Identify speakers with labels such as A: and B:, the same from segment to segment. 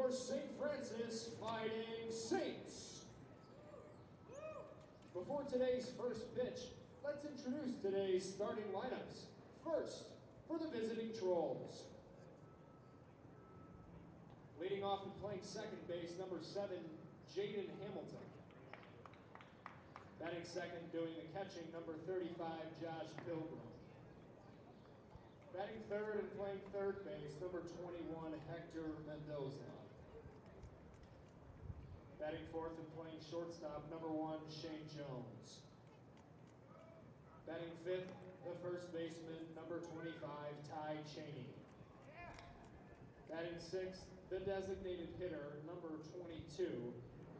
A: your St. Francis Fighting Saints. Before today's first pitch, let's introduce today's starting lineups. First, for the visiting Trolls. Leading off and playing second base, number 7, Jaden Hamilton. Batting second, doing the catching, number 35, Josh Pilgrim. Batting third and playing third base, number 21, Hector Mendoza. Batting fourth and playing shortstop, number 1, Shane Jones. Batting fifth, the first baseman, number 25, Ty Cheney. Batting sixth, the designated hitter, number 22,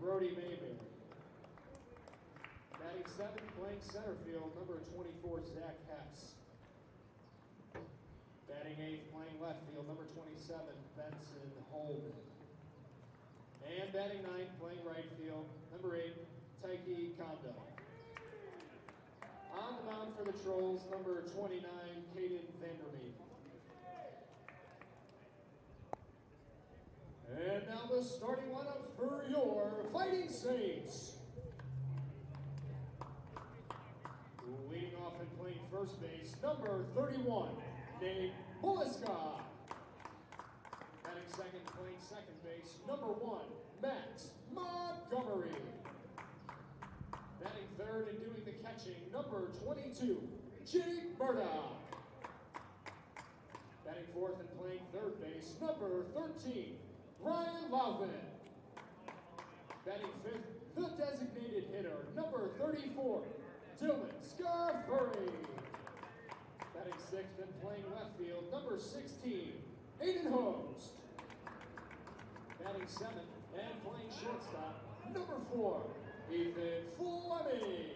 A: Brody Mayberry. Batting seventh, playing center field, number 24, Zach Hess. Batting eighth, playing left field, number 27, Benson Holden. And batting ninth, playing right field, number 8, Taiki Kondo. On the mound for the Trolls, number 29, Caden Vandermeer. And now the starting lineup for your Fighting Saints. Leading off and playing first base, number 31, Nate Moliska. Batting second, playing second base, number 1, Max Montgomery. Batting third and doing the catching, number 22, Jake Murdoch. Batting fourth and playing third base, number 13, Ryan Loudon. Batting fifth, the designated hitter, number 34, Dylan Scarfurry. Batting sixth and playing left field, number 16, Aiden Host. Batting seventh and playing shortstop, number 4, Ethan Fleming.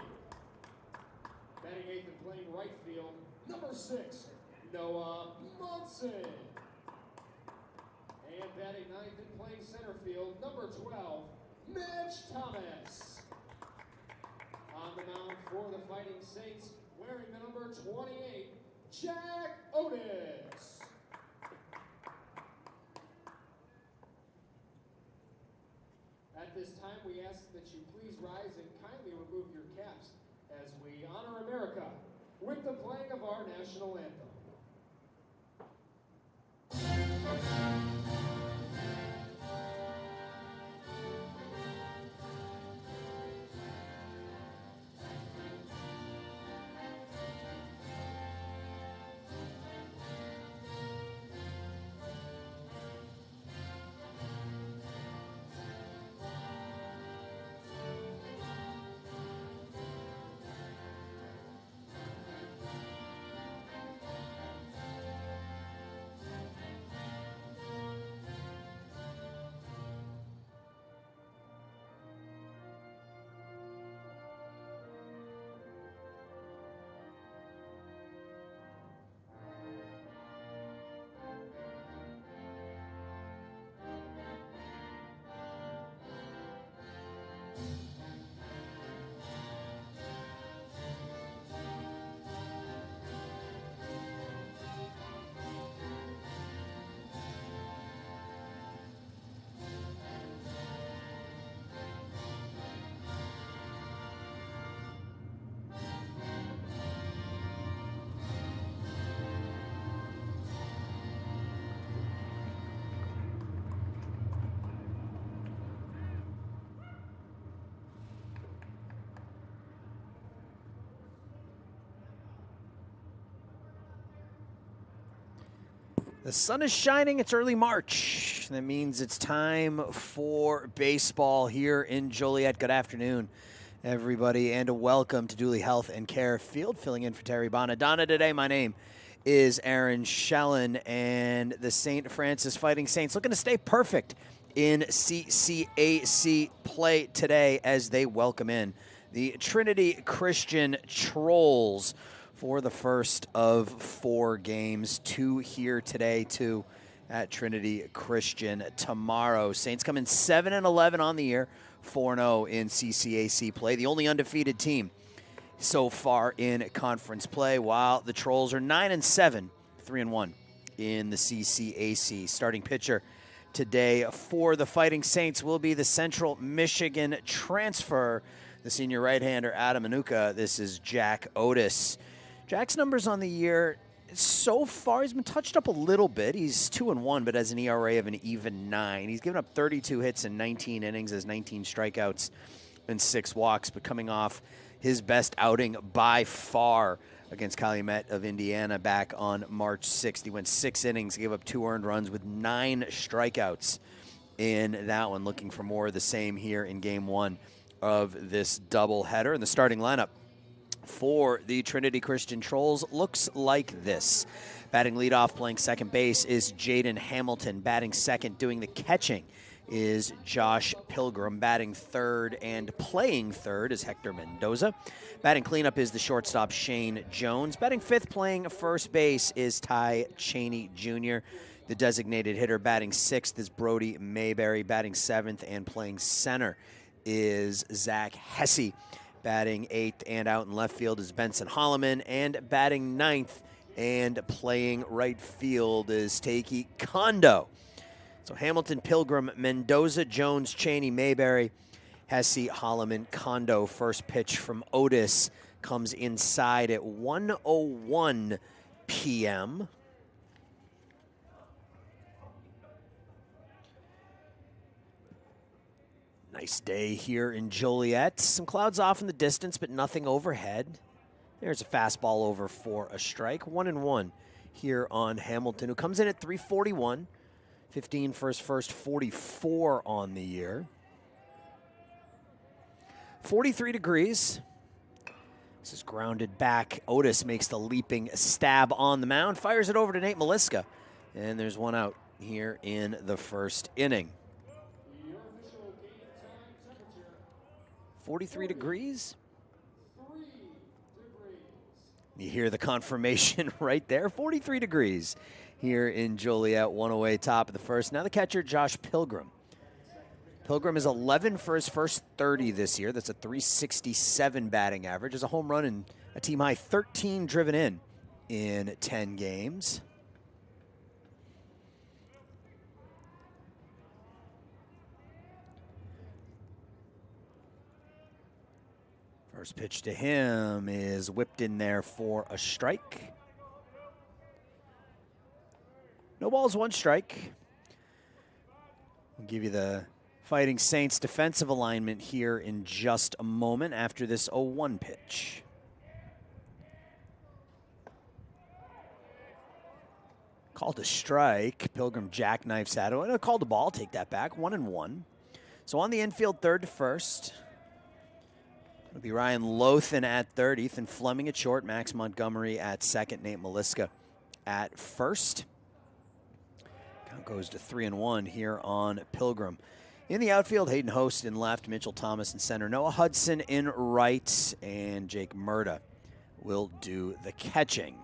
A: Batting eighth and playing right field, number 6, Noah Munson. And batting ninth and playing center field, number 12, Mitch Thomas. On the mound for the Fighting Saints, wearing the number 28, Jack Otis. At this time, we ask that you please rise and kindly remove your caps as we honor America with the playing of our national anthem.
B: The sun is shining. It's early March. That means it's time for baseball here in Joliet. Good afternoon, everybody, and a welcome to Dooley Health and Care Field. Filling in for Terry Bonadonna today. My name is Aaron Schellen, and the St. Francis Fighting Saints looking to stay perfect in CCAC play today as they welcome in the Trinity Christian Trolls for the first of 4 games. 2 here today, 2 at Trinity Christian tomorrow. Saints come in 7-11 on the year, 4-0 in CCAC play. The only undefeated team so far in conference play, while the Trolls are 9-7, 3-1 in the CCAC. Starting pitcher today for the Fighting Saints will be the Central Michigan transfer, the senior right-hander Adam Anuka. This is Jack Otis. Jack's numbers on the year, so far, he's been touched up a little bit. He's 2-1, but has an ERA of an even 9. He's given up 32 hits in 19 innings, has 19 strikeouts and 6 walks, but coming off his best outing by far against Calumet of Indiana back on March 6th. He went 6 innings, gave up 2 earned runs with 9 strikeouts in that one. Looking for more of the same here in game 1 of this doubleheader. And the starting lineup for the Trinity Christian Trolls looks like this. Batting leadoff, playing second base, is Jaden Hamilton. Batting second, doing the catching, is Josh Pilgrim. Batting third and playing third is Hector Mendoza. Batting cleanup is the shortstop, Shane Jones. Batting fifth, playing first base, is Ty Cheney Jr. The designated hitter batting sixth is Brody Mayberry. Batting seventh and playing center is Zach Hesse. Batting eighth and out in left field is Benson Holloman. And batting ninth and playing right field is Takey Kondo. So Hamilton, Pilgrim, Mendoza, Jones, Cheney, Mayberry, Hesse, Holloman, Kondo. First pitch from Otis comes inside at 1:01 p.m. Nice day here in Joliet. Some clouds off in the distance, but nothing overhead. There's a fastball over for a strike. 1-1 here on Hamilton, who comes in at 341. 15 for his first 44 on the year. 43 degrees. This is grounded back. Otis makes the leaping stab on the mound, fires it over to Nate Maliska, and there's one out here in the first inning. 43 degrees. You hear the confirmation right there. 43 degrees here in Joliet, 1 away, top of the first. Now the catcher, Josh Pilgrim. Pilgrim is 11 for his first 30 this year. That's a 367 batting average. There's a home run and a team high 13 driven in 10 games. First pitch to him is whipped in there for a strike. No balls, 1 strike. We'll give you the Fighting Saints defensive alignment here in just a moment after this 0-1 pitch. Called a strike. Pilgrim jackknifes at it. Called the ball. Take that back. 1-1. So on the infield, third to first. It'll be Ryan Lothan at third, Ethan Fleming at short, Max Montgomery at second, Nate Maliska at first. Count goes to 3-1 here on Pilgrim. In the outfield, Hayden Host in left, Mitchell Thomas in center, Noah Hudson in right, and Jake Murda will do the catching.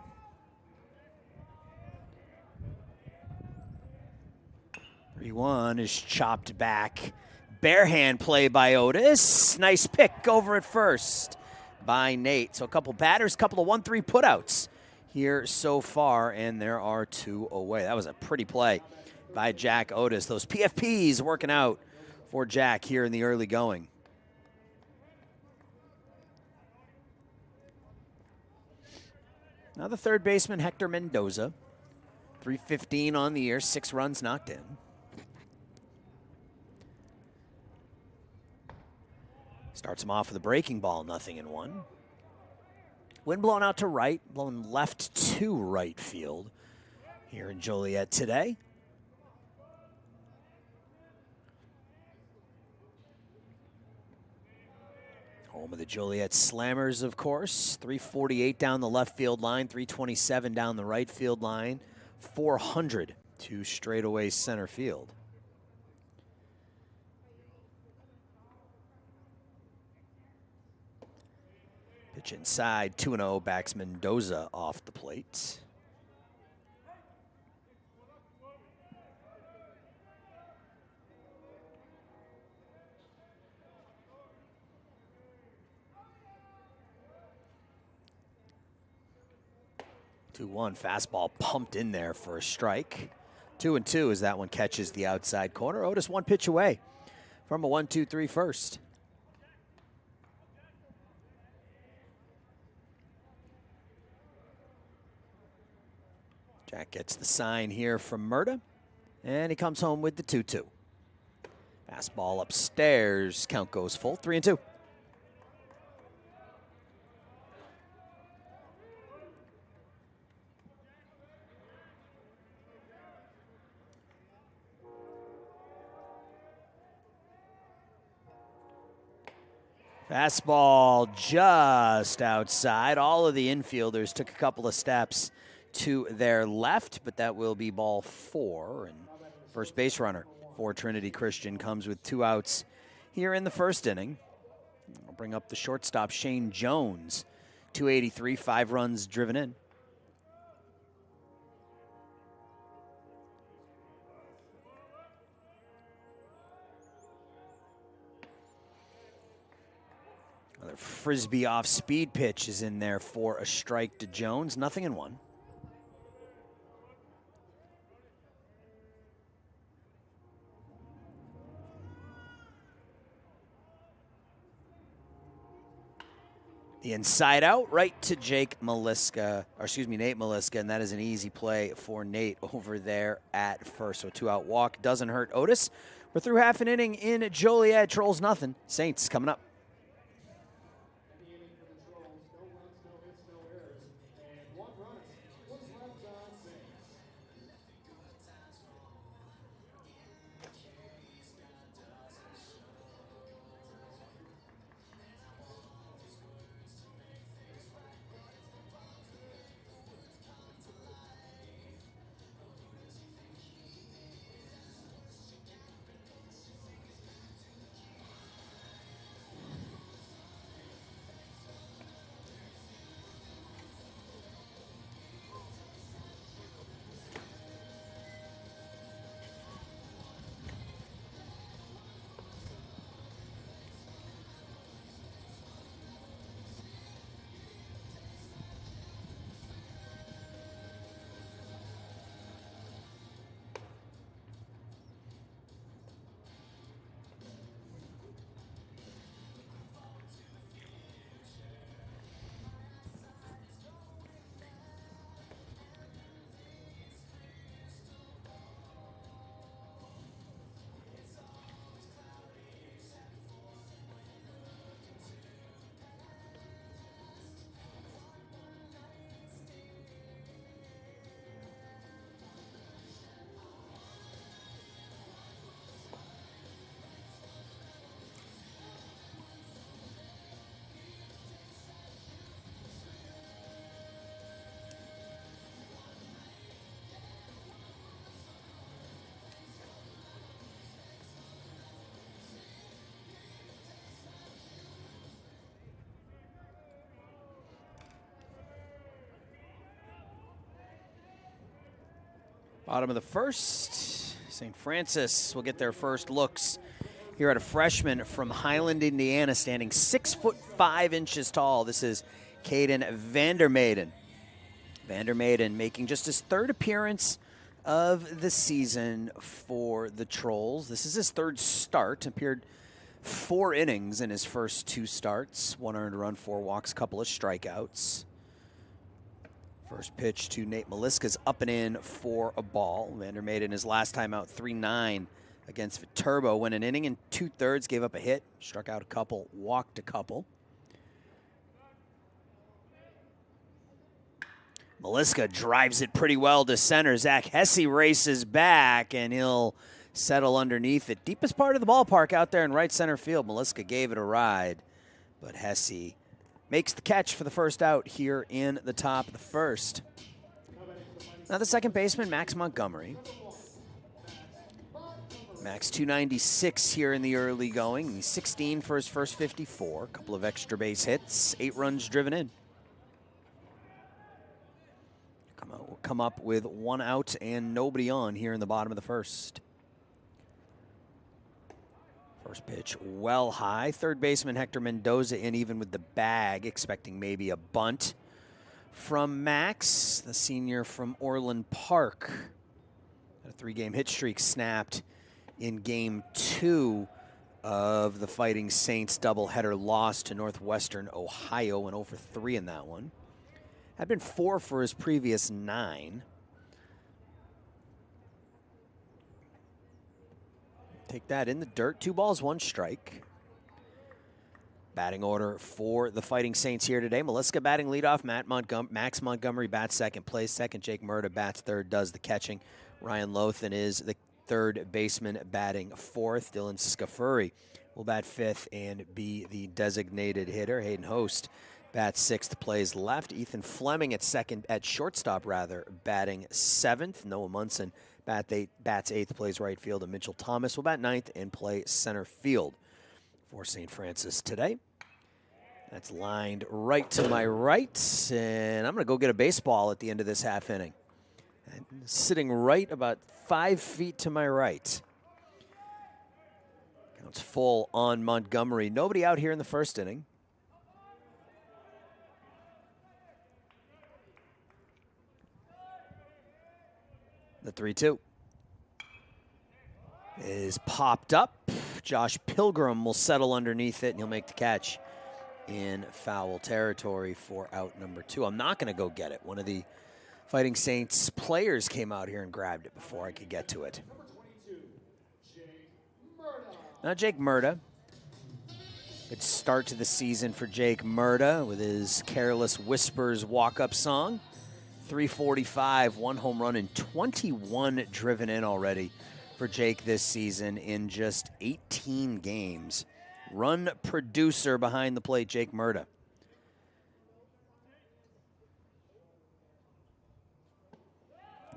B: Three-1 is chopped back. Barehand play by Otis. Nice pick over at first by Nate. So a couple batters, couple of 1-3 putouts here so far, and there are 2 away. That was a pretty play by Jack Otis. Those PFPs working out for Jack here in the early going. Now the third baseman, Hector Mendoza. 315 on the year, 6 runs knocked in. Starts him off with a breaking ball, 0-1. Wind blown out to right, blown left to right field here in Joliet today. Home of the Joliet Slammers, of course. 348 down the left field line, 327 down the right field line, 400 to straightaway center field. Pitch inside, 2-0, backs Mendoza off the plate. Two-one, fastball pumped in there for a strike. 2-2 as that one catches the outside corner. Otis 1 pitch away from a 1-2-3 first. Jack gets the sign here from Murda, and he comes home with the 2-2. Fastball upstairs, count goes full, 3-2. Fastball just outside. All of the infielders took a couple of steps to their left, but that will be ball 4. And first base runner for Trinity Christian comes with 2 outs here in the first inning. I'll bring up the shortstop, Shane Jones, 283, 5 runs driven in. Another frisbee off speed pitch is in there for a strike to Jones. 0-1. The inside out right to Nate Maliska, and that is an easy play for Nate over there at first. So 2-out walk doesn't hurt Otis. We're through half an inning in Joliet. Trolls nothing. Saints coming up. Bottom of the first, St. Francis will get their first looks here at a freshman from Highland, Indiana, standing 6'5" tall. This is Caden Vandermaiden. Vandermaiden making just his 3rd appearance of the season for the Trolls. This is his 3rd start. Appeared 4 innings in his first 2 starts. 1 earned run, 4 walks, couple of strikeouts. First pitch to Nate Maliska's up and in for a ball. Vandermaiden his last time out 3-9 against Viterbo. Went an inning and 2/3, gave up a hit, struck out a couple, walked a couple. Maliska drives it pretty well to center. Zach Hesse races back, and he'll settle underneath it. Deepest part of the ballpark out there in right center field. Maliska gave it a ride, but Hesse makes the catch for the first out here in the top of the first. Now the second baseman, Max Montgomery. Max 296 here in the early going. He's 16 for his first 54. A couple of extra base hits, 8 runs driven in. Come up with 1 out and nobody on here in the bottom of the first. First pitch well high. Third baseman Hector Mendoza in even with the bag, expecting maybe a bunt from Max, the senior from Orland Park. A 3-game hit streak snapped in Game 2 of the Fighting Saints doubleheader loss to Northwestern Ohio. Went 0 for 3 in that one. Had been 4 for his previous 9. Take that in the dirt. 2 balls, 1 strike. Batting order for the Fighting Saints here today. Meliska batting leadoff. Max Montgomery bats second, plays second. Jake Murda bats third, does the catching. Ryan Lothan is the third baseman batting fourth. Dylan Scafuri will bat fifth and be the designated hitter. Hayden Host bats sixth, plays left. Ethan Fleming at shortstop batting seventh. Noah Munson bats eighth, plays right field. And Mitchell Thomas will bat ninth and play center field for St. Francis today. That's lined right to my right, and I'm going to go get a baseball at the end of this half inning. And sitting right about 5 feet to my right. Counts full on Montgomery. Nobody out here in the first inning. The 3-2 is popped up. Josh Pilgrim will settle underneath it, and he'll make the catch in foul territory for out number 2. I'm not going to go get it. One of the Fighting Saints players came out here and grabbed it before I could get to it. Not Jake Murda. Good start to the season for Jake Murda with his Careless Whispers walk-up song. 345, 1 home run and 21 driven in already for Jake this season in just 18 games. Run producer behind the plate, Jake Murda.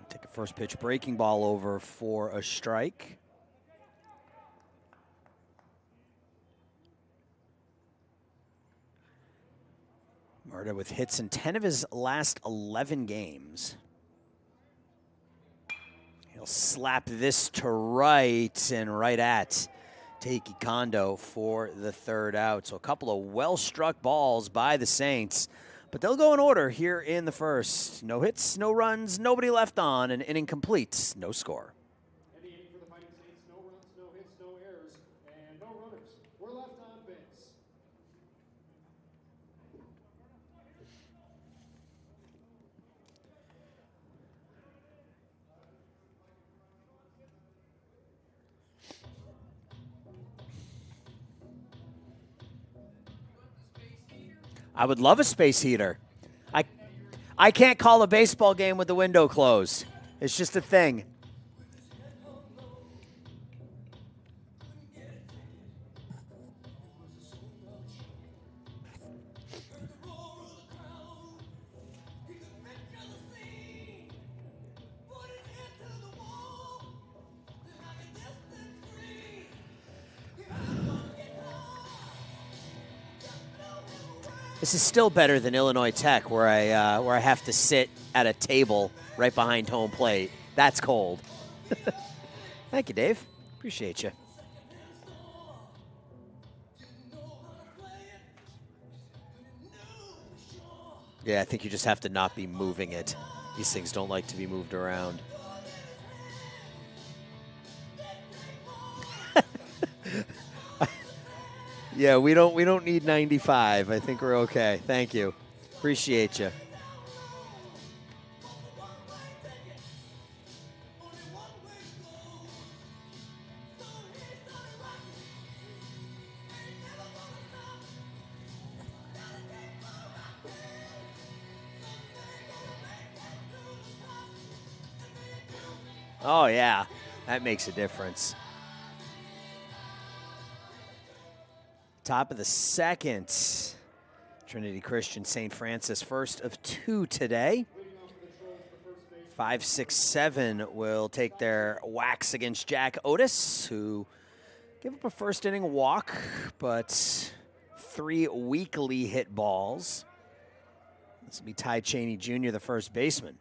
B: Take a first pitch breaking ball over for a strike. Murda with hits in 10 of his last 11 games. He'll slap this to right and right at Taiki Kondo for the third out. So a couple of well-struck balls by the Saints, but they'll go in order here in the first. No hits, no runs, nobody left on, an inning complete, no score.
A: In the inning for the Fighting Saints, no runs, no hits, no errors, and no runners were left on base.
B: I would love a space heater. I can't call a baseball game with the window closed. It's just a thing. This is still better than Illinois Tech, where I have to sit at a table right behind home plate. That's cold. Thank you, Dave. Appreciate you. Yeah, I think you just have to not be moving it. These things don't like to be moved around. Yeah, we don't need 95. I think we're okay. Thank you. Appreciate you. Oh, yeah. That makes a difference. Top of the second. Trinity Christian St. Francis, first of 2 today. 5, 6, 7 will take their whacks against Jack Otis, who gave up a first inning walk, but 3 weakly hit balls. This will be Ty Cheney Jr., the first baseman.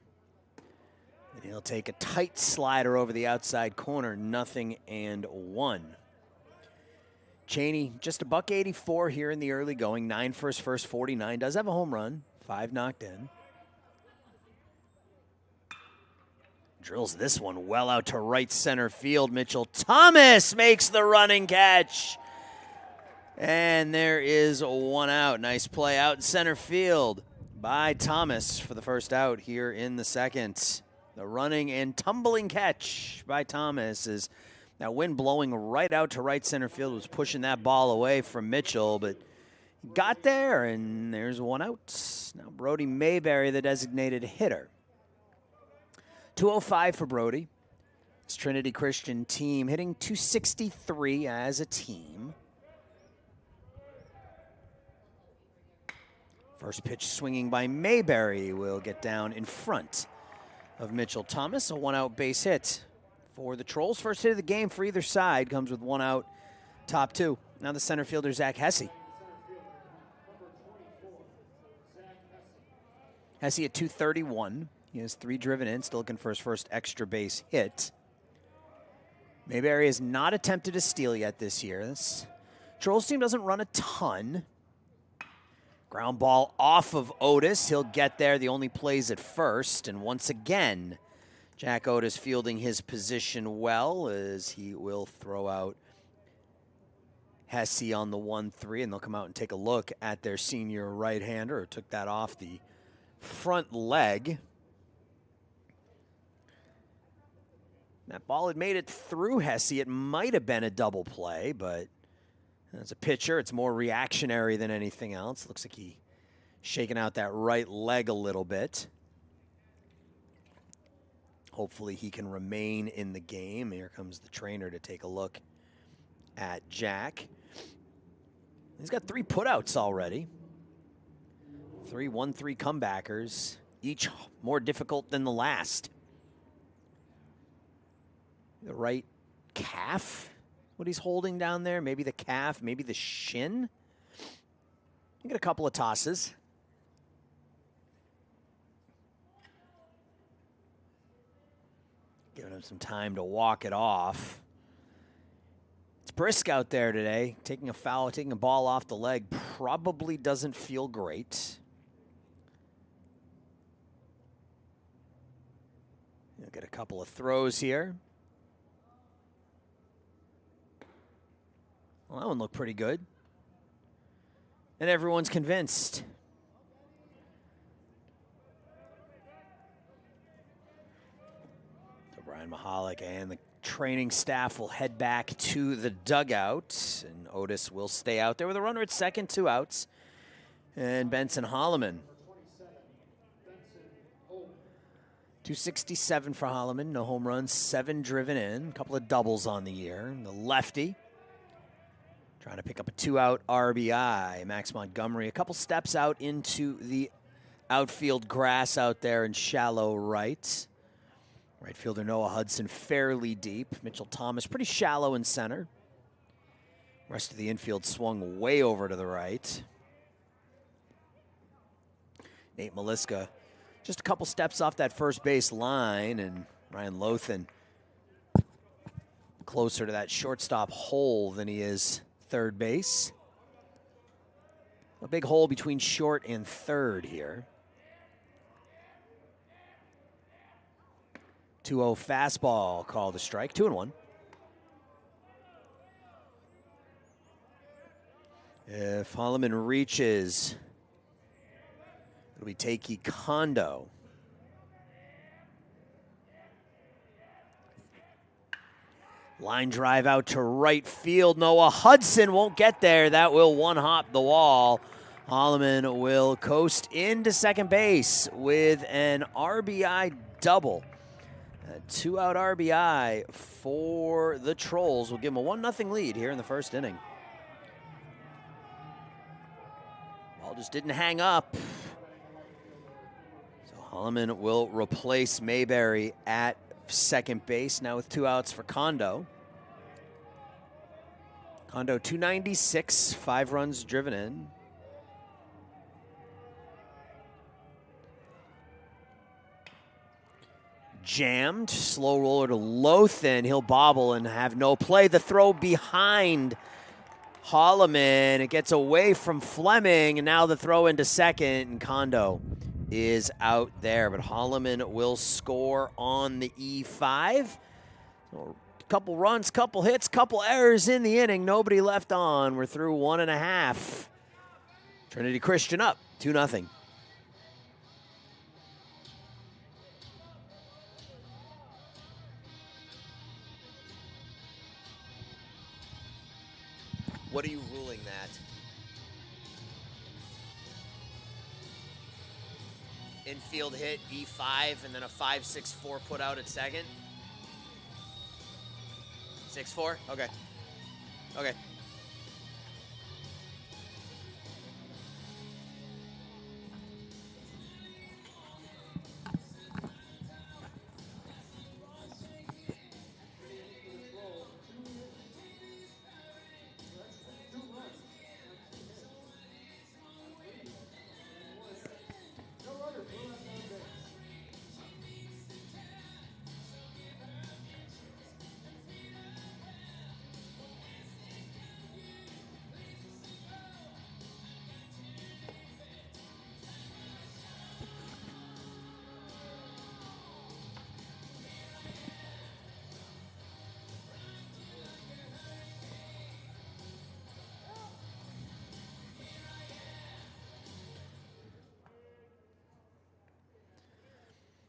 B: And he'll take a tight slider over the outside corner, 0-1. Cheney, just a $184 here in the early going, 9 for his first 49. Does have a home run, 5 knocked in. Drills this one well out to right center field. Mitchell Thomas makes the running catch. And there is one out. Nice play out in center field by Thomas for the first out here in the second. The running and tumbling catch by Thomas is that wind blowing right out to right center field was pushing that ball away from Mitchell, but he got there, and there's one out. Now Brody Mayberry, the designated hitter. 205 for Brody. It's Trinity Christian team hitting 263 as a team. First pitch swinging by Mayberry will get down in front of Mitchell Thomas. A one-out base hit for the Trolls. First hit of the game for either side comes with one out, top two. Now the center fielder, Zach Hesse. Hesse at 231. He has 3 driven in, still looking for his first extra base hit. Mayberry has not attempted a steal yet this year. This Trolls team doesn't run a ton. Ground ball off of Otis. He'll get there. The only plays at first. And once again, Jack Otis fielding his position well as he will throw out Hesse on the 1-3. And they'll come out and take a look at their senior right-hander who took that off the front leg. That ball had made it through Hesse. It might have been a double play, but as a pitcher, it's more reactionary than anything else. Looks like he shaking out that right leg a little bit. Hopefully he can remain in the game. Here comes the trainer to take a look at Jack. He's got 3 putouts already. 3 1-3 comebackers, each more difficult than the last. The right calf, what he's holding down there. Maybe the calf, maybe the shin. You get a couple of tosses. Giving him some time to walk it off. It's brisk out there today. Taking a foul, taking a ball off the leg probably doesn't feel great. You'll get a couple of throws here. Well, that one looked pretty good. And everyone's convinced. So Brian Mahalik and the training staff will head back to the dugout. And Otis will stay out there with a runner at second, 2 outs. And Benson Holloman. 267 for Holloman, no home runs, 7 driven in, a couple of doubles on the year. The lefty trying to pick up a 2-out RBI. Max Montgomery a couple steps out into the outfield grass out there in shallow right. Right fielder Noah Hudson fairly deep. Mitchell Thomas pretty shallow in center. Rest of the infield swung way over to the right. Nate Maliska just a couple steps off that first base line, and Ryan Lothan closer to that shortstop hole than he is third base. A big hole between short and third here. 2-0 fastball called a strike, 2-1. If Holloman reaches, it'll be Takei Kondo. Line drive out to right field. Noah Hudson won't get there. That will one-hop the wall. Holloman will coast into second base with an RBI double. A 2-out RBI for the Trolls will give them a 1-0 lead here in the first inning. Ball just didn't hang up. Holloman will replace Mayberry at second base, now with 2 outs for Kondo. Kondo 296, 5 runs driven in. Jammed, slow roller to Lothan. He'll bobble and have no play. The throw behind Holloman. It gets away from Fleming, and now the throw into second, and Kondo is out there, but Holloman will score on the E5. So couple runs, couple hits, couple errors in the inning. Nobody left on. We're through 1.5. Trinity Christian up 2-0. What are you ruling that? Infield hit, E5, and then a 5-6-4 put out at second? 6-4? Okay. Okay.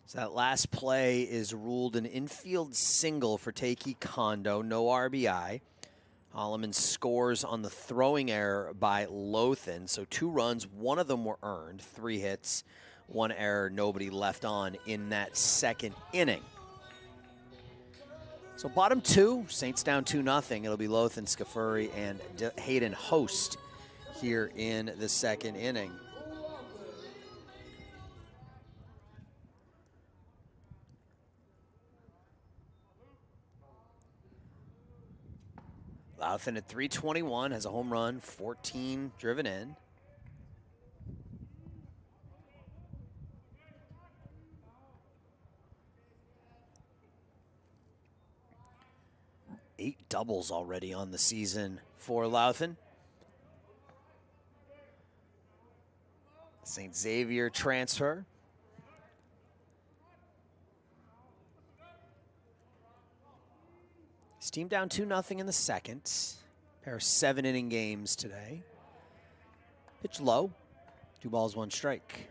B: So that last play is ruled an infield single for Takei Kondo, no RBI. Holloman scores on the throwing error by Lothan. So 2 runs, 1 of them were earned, 3 hits, 1 error, nobody left on in that second inning. So bottom 2, Saints down 2-0. It'll be Lothan, Scafuri, and Hayden Host here in the second inning. Lothan at 321 has a home run, 14 driven in. Eight doubles already on the season for Lothan. St. Xavier transfer. His team down 2-0 in the second. Pair of 7-inning games today. Pitch low. 2 balls, 1 strike.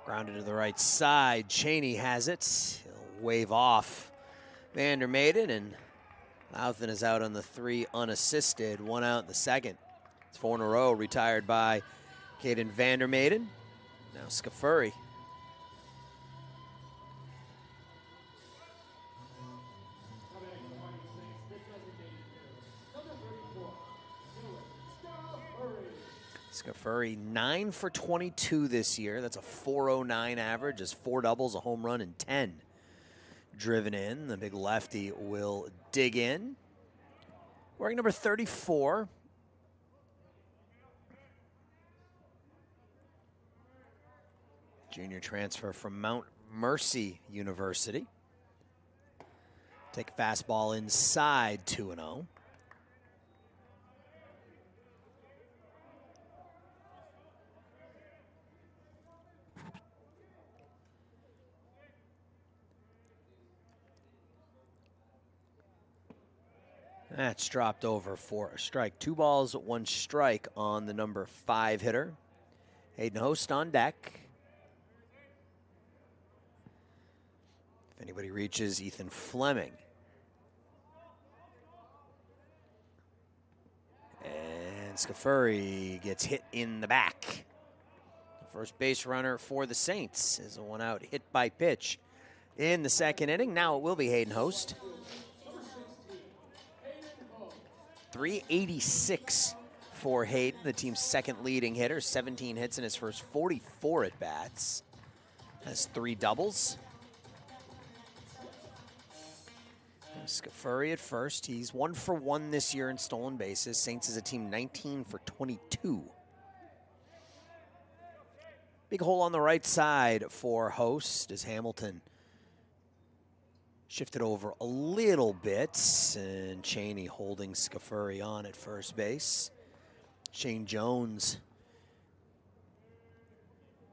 B: Grounded to the right side. Cheney has it. He'll wave off Vandermaiden, and Lothan is out on the 3 unassisted. 1 out in the second. It's 4 in a row, retired by Caden Vandermaiden. Now Scafuri. Scafuri 9 for 22 this year. That's a .409 average. Has 4 doubles, a home run, and 10 driven in. The big lefty will dig in. Wearing number 34. Junior transfer from Mount Mercy University. Take a fastball inside 2-0. That's dropped over for a strike. 2 balls, 1 strike on the number 5 hitter. Hayden Host on deck. If anybody reaches, Ethan Fleming. And Scafuri gets hit in the back. The first base runner for the Saints is a 1-out hit by pitch in the second inning. Now it will be Hayden Host. 386 for Hayden, the team's second leading hitter. 17 hits in his first 44 at-bats. Has 3 doubles. Scafuri at first. He's 1 for 1 this year in stolen bases. Saints is a team 19 for 22. Big hole on the right side for Host as Hamilton Shifted over a little bit, and Cheney holding Scafuri on at first base. Shane Jones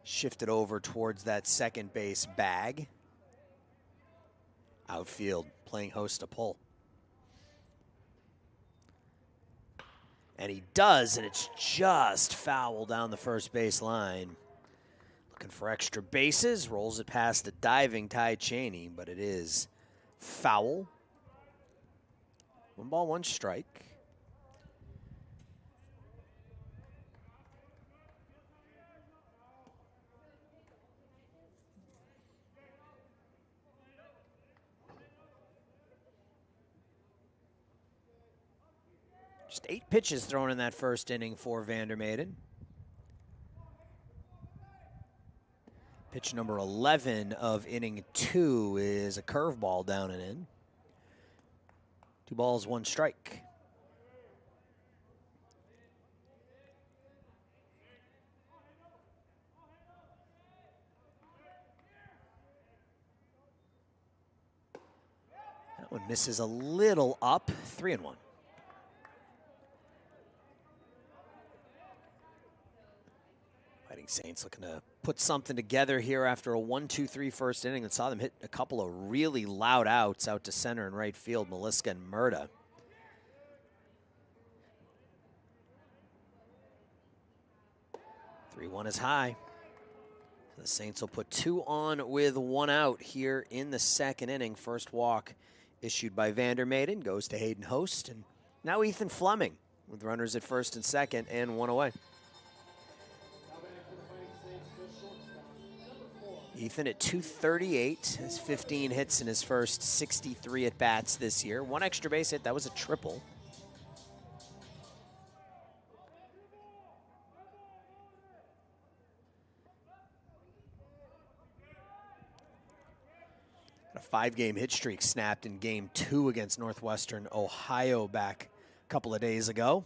B: shifted over towards that second base bag. Outfield playing host to pull. And he does, and it's just foul down the first base line. Looking for extra bases, rolls it past the diving Ty Cheney, but it is foul. 1 ball, 1 strike. Just 8 pitches thrown in that first inning for Vandermaiden. Pitch number 11 of inning 2 is a curveball down and in. 2 balls, 1 strike. That one misses a little up, 3-1. Fighting Saints looking to put something together here after a 1-2-3 first inning that saw them hit a couple of really loud outs out to center and right field, Meliska and Murda. Three-1 is high. The Saints will put 2 on with 1 out here in the second inning. First walk issued by Vandermaiden goes to Hayden Host, and now Ethan Fleming with runners at first and second and 1 away. Ethan at .238, has 15 hits in his first 63 at-bats this year. 1 extra base hit, that was a triple. A 5-game hit streak snapped in Game 2 against Northwestern Ohio back a couple of days ago.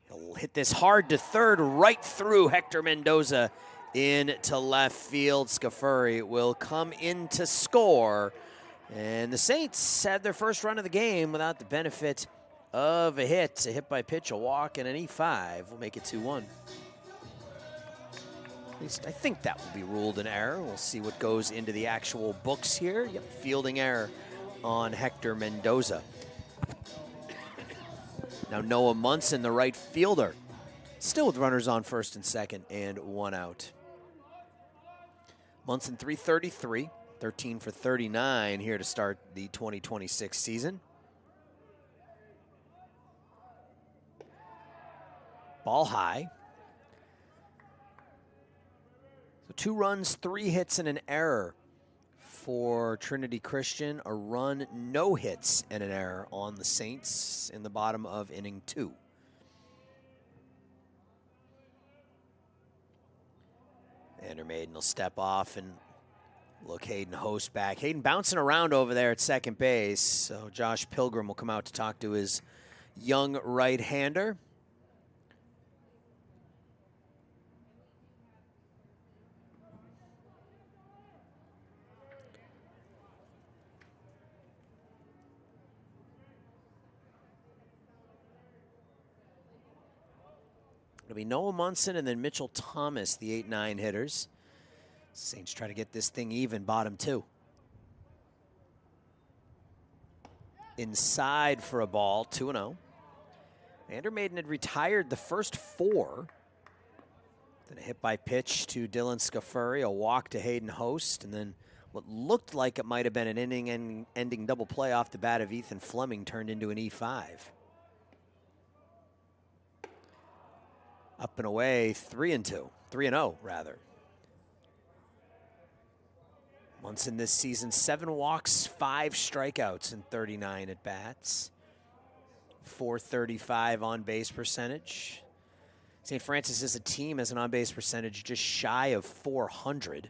B: He'll hit this hard to third, right through Hector Mendoza into left field. Scafuri will come in to score. And the Saints had their first run of the game without the benefit of a hit by pitch, a walk, and an E5 will make it 2-1. At least I think that will be ruled an error. We'll see what goes into the actual books here. Yep, fielding error on Hector Mendoza. Now Noah Munson, the right fielder, still with runners on first and second and 1 out. Munson .333, 13 for 39 here to start the 2026 season. Ball high. So 2 runs, 3 hits, and an error for Trinity Christian. A run, no hits, and an error on the Saints in the bottom of inning 2. Vandermaiden will step off and look Hayden Host back. Hayden bouncing around over there at second base. So Josh Pilgrim will come out to talk to his young right-hander. It'll be Noah Munson and then Mitchell Thomas, the 8-9 hitters. Saints try to get this thing even, bottom 2. Inside for a ball, 2-0. Vandermaiden had retired the first 4. Then a hit by pitch to Dylan Scafuri, a walk to Hayden Host, and then what looked like it might have been an inning-ending double play off the bat of Ethan Fleming turned into an E5. Up and away, 3-2. 3-0, rather. Munson this season, 7 walks, 5 strikeouts in 39 at-bats. .435 on-base percentage. St. Francis as a team has an on-base percentage just shy of .400.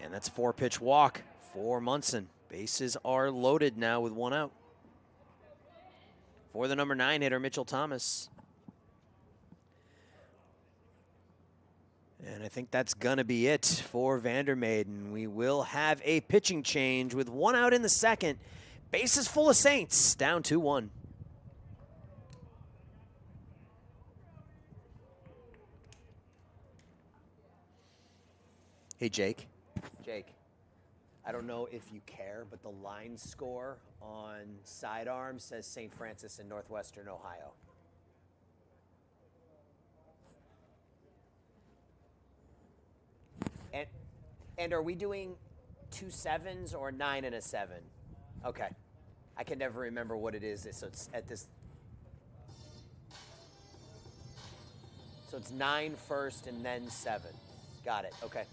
B: And that's a 4-pitch walk for Munson. Bases are loaded now with 1 out. For the number 9 hitter, Mitchell Thomas. And I think that's going to be it for Vandermaiden. We will have a pitching change with 1 out in the second. Bases full of Saints, down 2-1. Hey, Jake. Jake, I don't know if you care, but the line score on sidearm says St. Francis in Northwestern Ohio. And are we doing 2 7s or 9 and a 7? Okay. I can never remember what it is. So it's at this. So it's 9 first and then 7. Got it. Okay.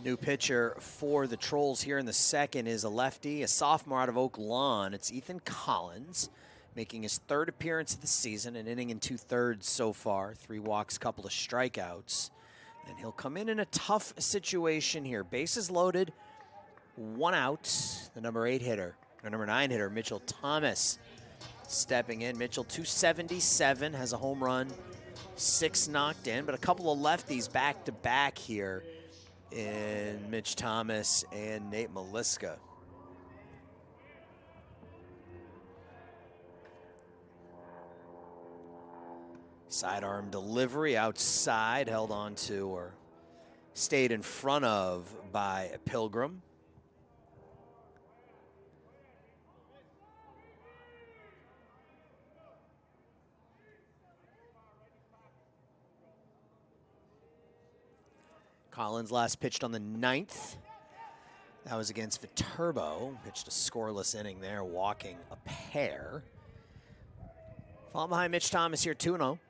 B: New pitcher for the Trolls here in the second is a lefty, a sophomore out of Oak Lawn. It's Ethan Collins, making his 3rd appearance of the season, an inning and 2/3 so far, 3 walks, couple of strikeouts. And he'll come in a tough situation here. Bases loaded, 1 out. The number 8 hitter, or number 9 hitter, Mitchell Thomas, stepping in. Mitchell, 277, has a home run, 6 knocked in, but a couple of lefties back-to-back here in Mitch Thomas and Nate Maliska. Sidearm delivery outside, held on to or stayed in front of by Pilgrim. Collins last pitched on the 9th. That was against Viterbo. Pitched a scoreless inning there, walking a pair. Falling behind Mitch Thomas here, 2-0.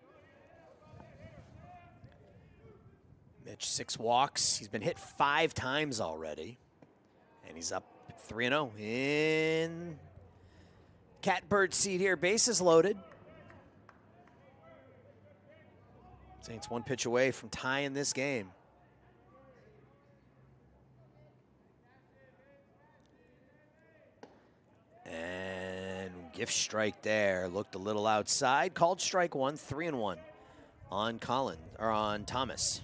B: Mitch, 6 walks. He's been hit 5 times already. And he's up 3-0 in catbird seat here. Bases loaded. Saints 1 pitch away from tying this game. And gift strike there. Looked a little outside. Called strike 1, 3-1 on Collins, or on Thomas.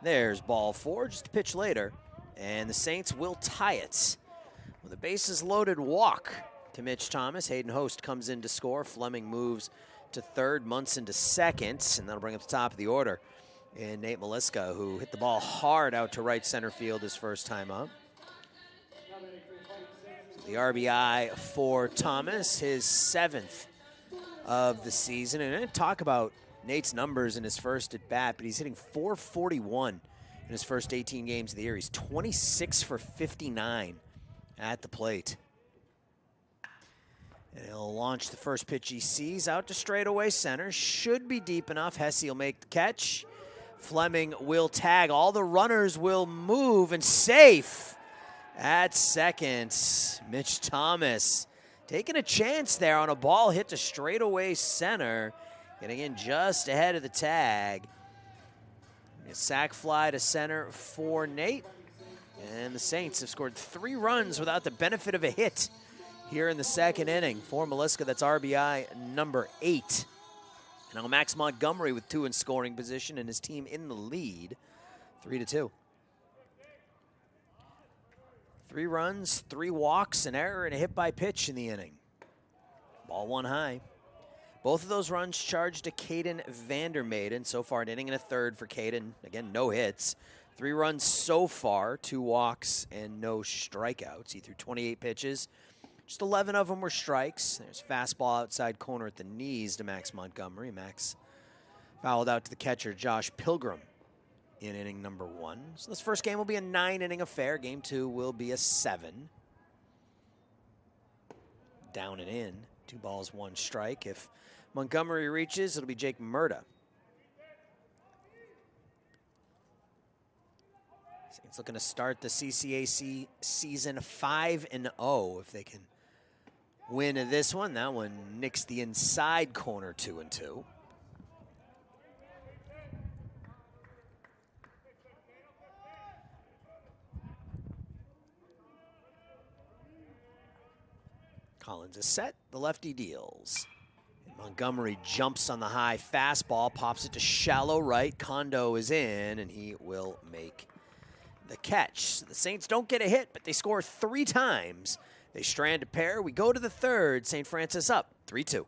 B: There's ball 4, just a pitch later. And the Saints will tie it with a bases loaded walk to Mitch Thomas. Hayden Host comes in to score. Fleming moves to 3rd, Munson to 2nd, and that'll bring up the top of the order. And Nate Maliska, who hit the ball hard out to right center field his first time up. The RBI for Thomas, his 7th of the season. And I didn't talk about Nate's numbers in his first at bat, but he's hitting .441 in his first 18 games of the year. He's 26 for 59 at the plate. And he'll launch the first pitch he sees out to straightaway center. Should be deep enough. Hesse will make the catch. Fleming will tag. All the runners will move, and safe at second. Mitch Thomas taking a chance there on a ball hit to straightaway center. Getting in just ahead of the tag. A sac fly to center for Nate. And the Saints have scored 3 runs without the benefit of a hit here in the second inning. For Meliska, that's RBI number 8. Now Max Montgomery with 2 in scoring position and his team in the lead, 3-2. 3 runs, 3 walks, an error, and a hit by pitch in the inning. Ball 1 high. Both of those runs charged to Caden Vandermaiden. So far, an inning and a third for Caden. Again, no hits. 3 runs so far, 2 walks, and no strikeouts. He threw 28 pitches. Just 11 of them were strikes. There's fastball outside corner at the knees to Max Montgomery. Max fouled out to the catcher, Josh Pilgrim, in inning number 1. So this first game will be a 9-inning affair. Game 2 will be a 7. Down and in. 2 balls, 1 strike. If Montgomery reaches, it'll be Jake Murda. Saints looking to start the CCAC season 5-0 if they can win this one. That one nicks the inside corner 2-2. Collins is set. The lefty deals. And Montgomery jumps on the high fastball, pops it to shallow right. Kondo is in, and he will make the catch. The Saints don't get a hit, but they score 3 times. They strand a pair. We go to the third. St. Francis up 3-2.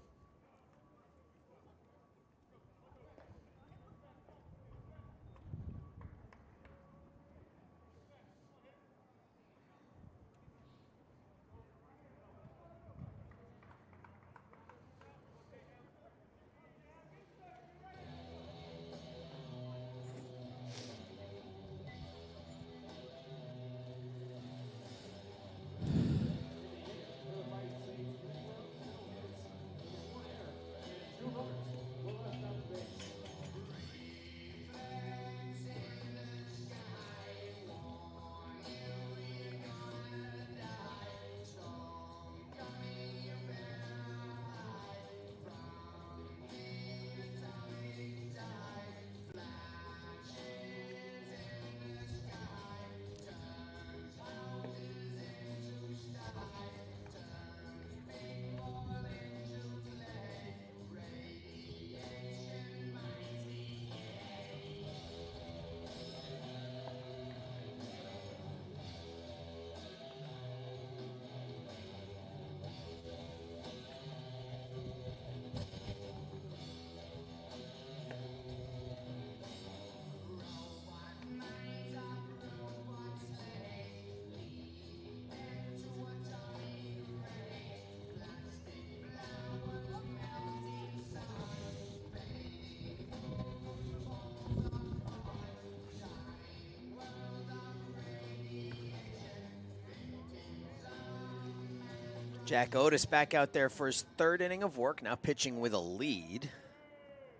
B: Jack Otis back out there for his 3rd inning of work, now pitching with a lead.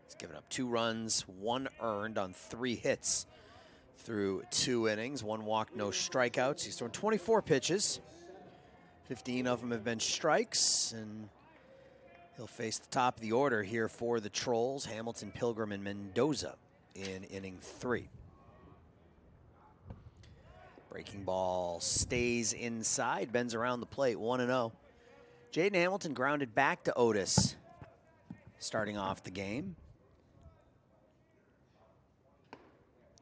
B: He's given up 2 runs, 1 earned on 3 hits through 2 innings, 1 walk, no strikeouts. He's thrown 24 pitches. 15 of them have been strikes, and he'll face the top of the order here for the Trolls, Hamilton, Pilgrim, and Mendoza in inning 3. Breaking ball stays inside, bends around the plate, 1-0. Jaden Hamilton grounded back to Otis, starting off the game.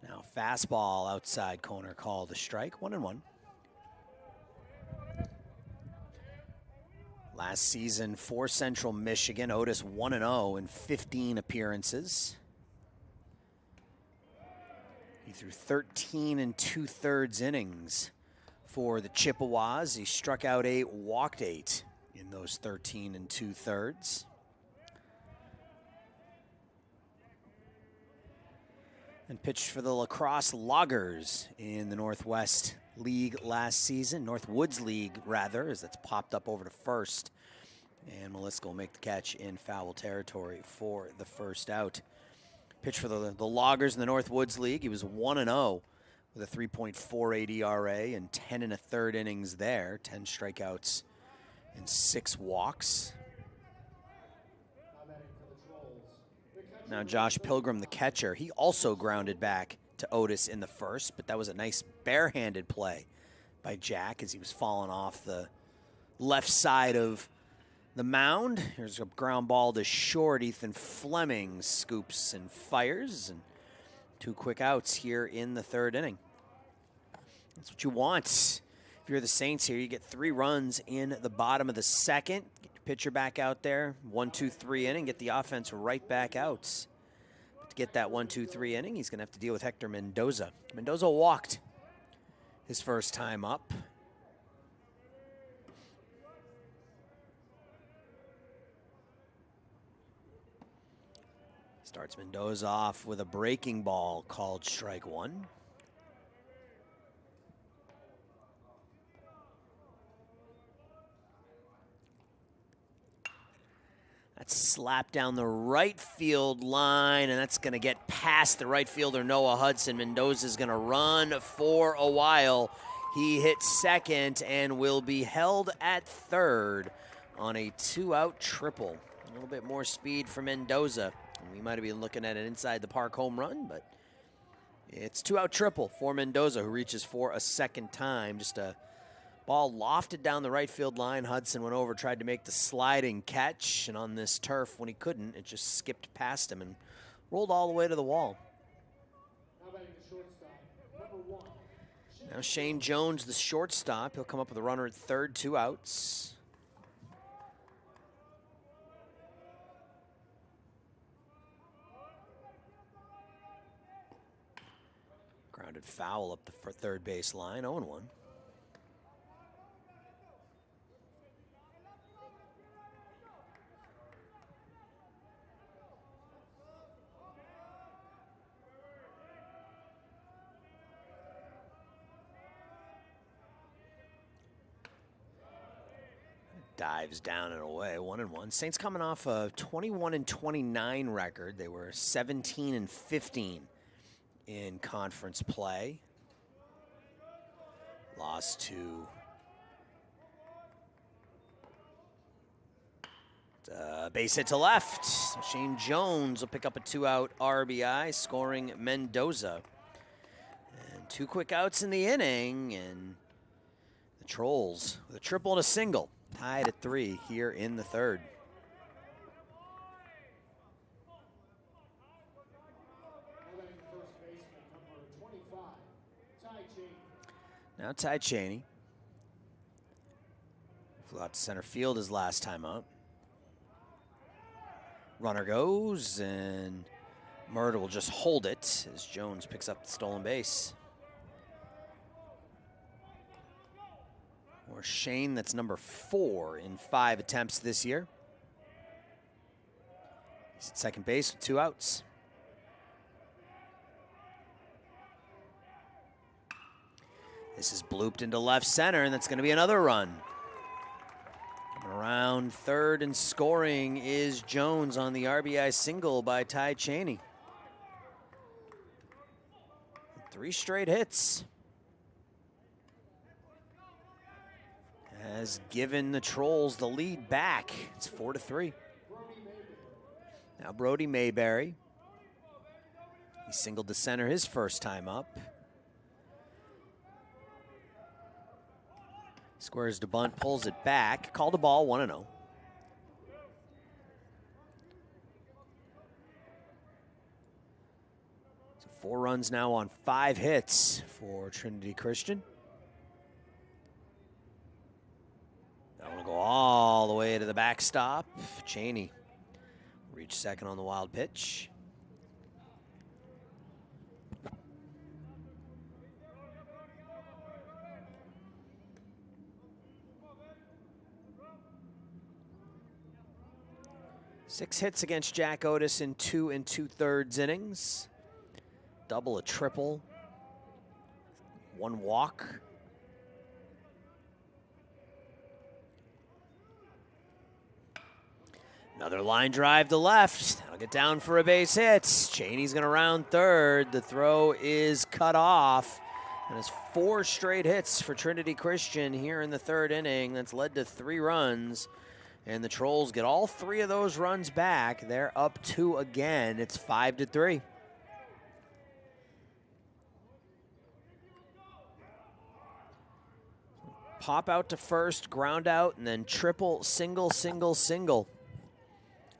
B: Now fastball outside corner, called a strike, 1-1. Last season for Central Michigan, Otis 1-0 in 15 appearances. He threw 13 2/3 innings for the Chippewas. He struck out 8, walked 8 in those 13 2/3. And pitched for the Lacrosse Loggers in the Northwest League last season. Northwoods League, rather, as that's popped up over to first. And Meliska will make the catch in foul territory for the first out. Pitched for the Loggers in the Northwoods League. He was 1-0 with a 3.48 ERA and 10 1/3 innings there. 10 strikeouts and 6 walks. Now Josh Pilgrim, the catcher, he also grounded back to Otis in the first, but that was a nice barehanded play by Jack as he was falling off the left side of the mound. Here's a ground ball to short. Ethan Fleming scoops and fires, and 2 quick outs here in the 3rd inning. That's what you want. If you're the Saints here, you get 3 runs in the bottom of the 2nd. Get your pitcher back out there, 1-2-3 inning, get the offense right back out. But to get that 1-2-3 inning, he's going to have to deal with Hector Mendoza. Mendoza walked his first time up. Starts Mendoza off with a breaking ball called strike 1. That's slapped down the right field line, and that's going to get past the right fielder, Noah Hudson. Mendoza's going to run for a while. He hits second and will be held at third on a 2-out triple. A little bit more speed for Mendoza. We might have been looking at an inside the park home run, but it's 2-out triple for Mendoza, who reaches for a second time. Just a ball lofted down the right field line. Hudson went over, tried to make the sliding catch, and on this turf, when he couldn't, it just skipped past him and rolled all the way to the wall. Now Shane Jones, the shortstop. He'll come up with a runner at third, 2 outs. Grounded foul up the third base line, 0-1. Dives down and away, 1-1. Saints coming off a 21-29 record. They were 17-15 in conference play. Lost to base hit to left. Shane Jones will pick up a 2-out RBI, scoring Mendoza. And 2 quick outs in the inning, and the Trolls with a triple and a single, tied at 3 here in the 3rd. Now Ty Cheney. Flew out to center field his last time up. Runner goes, and Murder will just hold it as Jones picks up the stolen base. Or Shane, that's number 4 in 5 attempts this year. He's at second base with 2 outs. This is blooped into left center, and that's going to be another run. Coming around third and scoring is Jones on the RBI single by Ty Cheney. 3 straight hits. Has given the Trolls the lead back. It's 4-3. Now Brody Mayberry. He singled to center his first time up. Squares to bunt, pulls it back. Called a ball, 1-0. So 4 runs now on 5 hits for Trinity Christian. That one will go all the way to the backstop. Cheney reached second on the wild pitch. Six hits against Jack Otis in 2 2/3 innings. Double, a triple. 1 walk. Another line drive to left. That'll get down for a base hit. Cheney's going to round third. The throw is cut off. And it's 4 straight hits for Trinity Christian here in the 3rd inning. That's led to 3 runs. And the Trolls get all 3 of those runs back. They're up 2 again. It's 5-3. pop out to first, ground out, and then triple, single, single, single.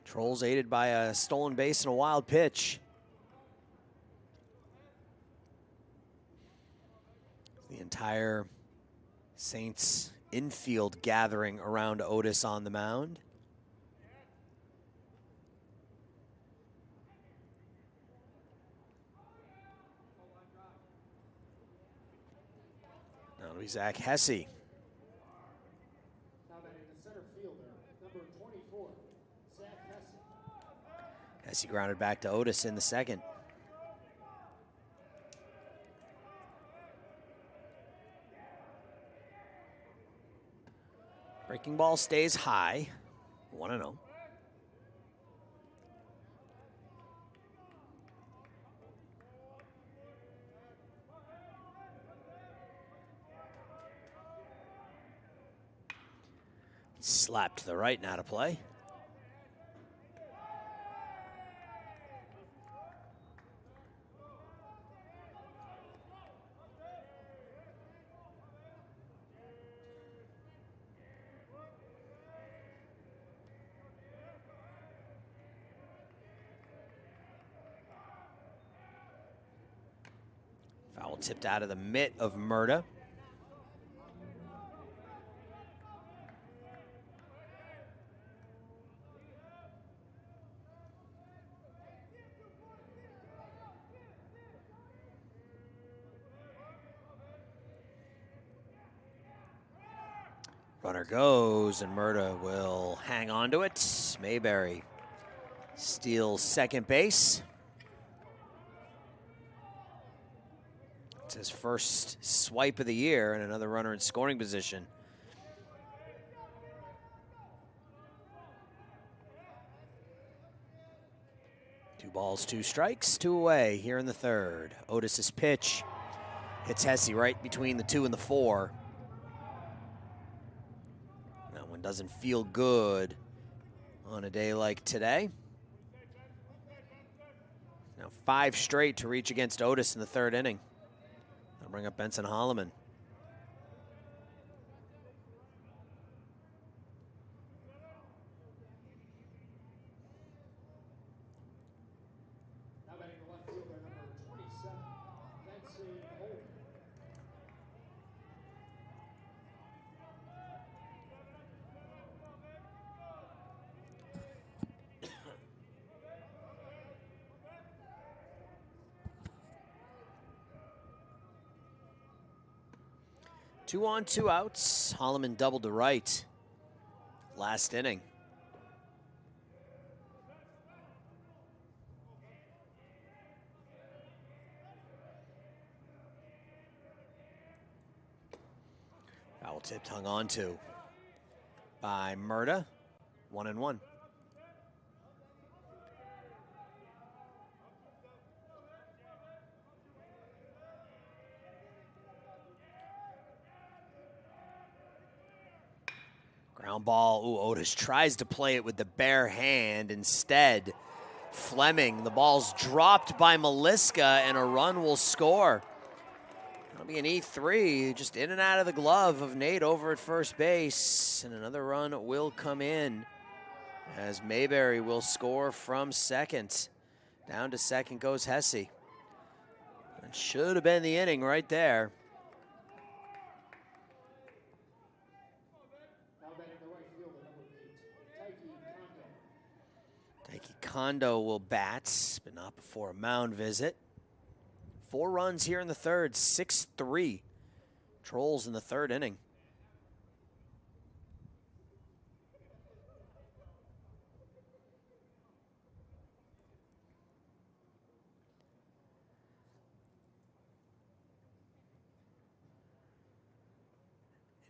B: Trolls aided by a stolen base and a wild pitch. The entire Saints infield gathering around Otis on the mound. Now it'll be Zach Hesse.
A: Now batting the center fielder, number 24, Zach Hesse.
B: Hesse grounded back to Otis in the second. Breaking ball stays high, 1-0. Slap to the right, not a play. Foul tipped out of the mitt of Murda. Runner goes, and Murda will hang on to it. Mayberry steals second base. It's his first swipe of the year, and another runner in scoring position. Two balls, two strikes, two away here in the third. Otis's pitch hits Hesse right between the 2 and the 4. That one doesn't feel good on a day like today. Now 5 straight to reach against Otis in the third inning. That'll bring up Benson Holloman.
A: Now batting the left fielder, number 27, Benson Holloman.
B: 2 on, 2 outs. Holloman doubled to right last inning. Foul tipped, hung on to by Murda. 1-1. Ground ball. Ooh, Otis tries to play it with the bare hand. Instead, Fleming. The ball's dropped by Maliska, and a run will score. That'll be an E3, just in and out of the glove of Nate over at first base. And another run will come in as Mayberry will score from second. Down to second goes Hesse. That should have been the inning right there. Kondo will bat, but not before a mound visit. 4 runs here in the third, 6-3. Trolls in the third inning.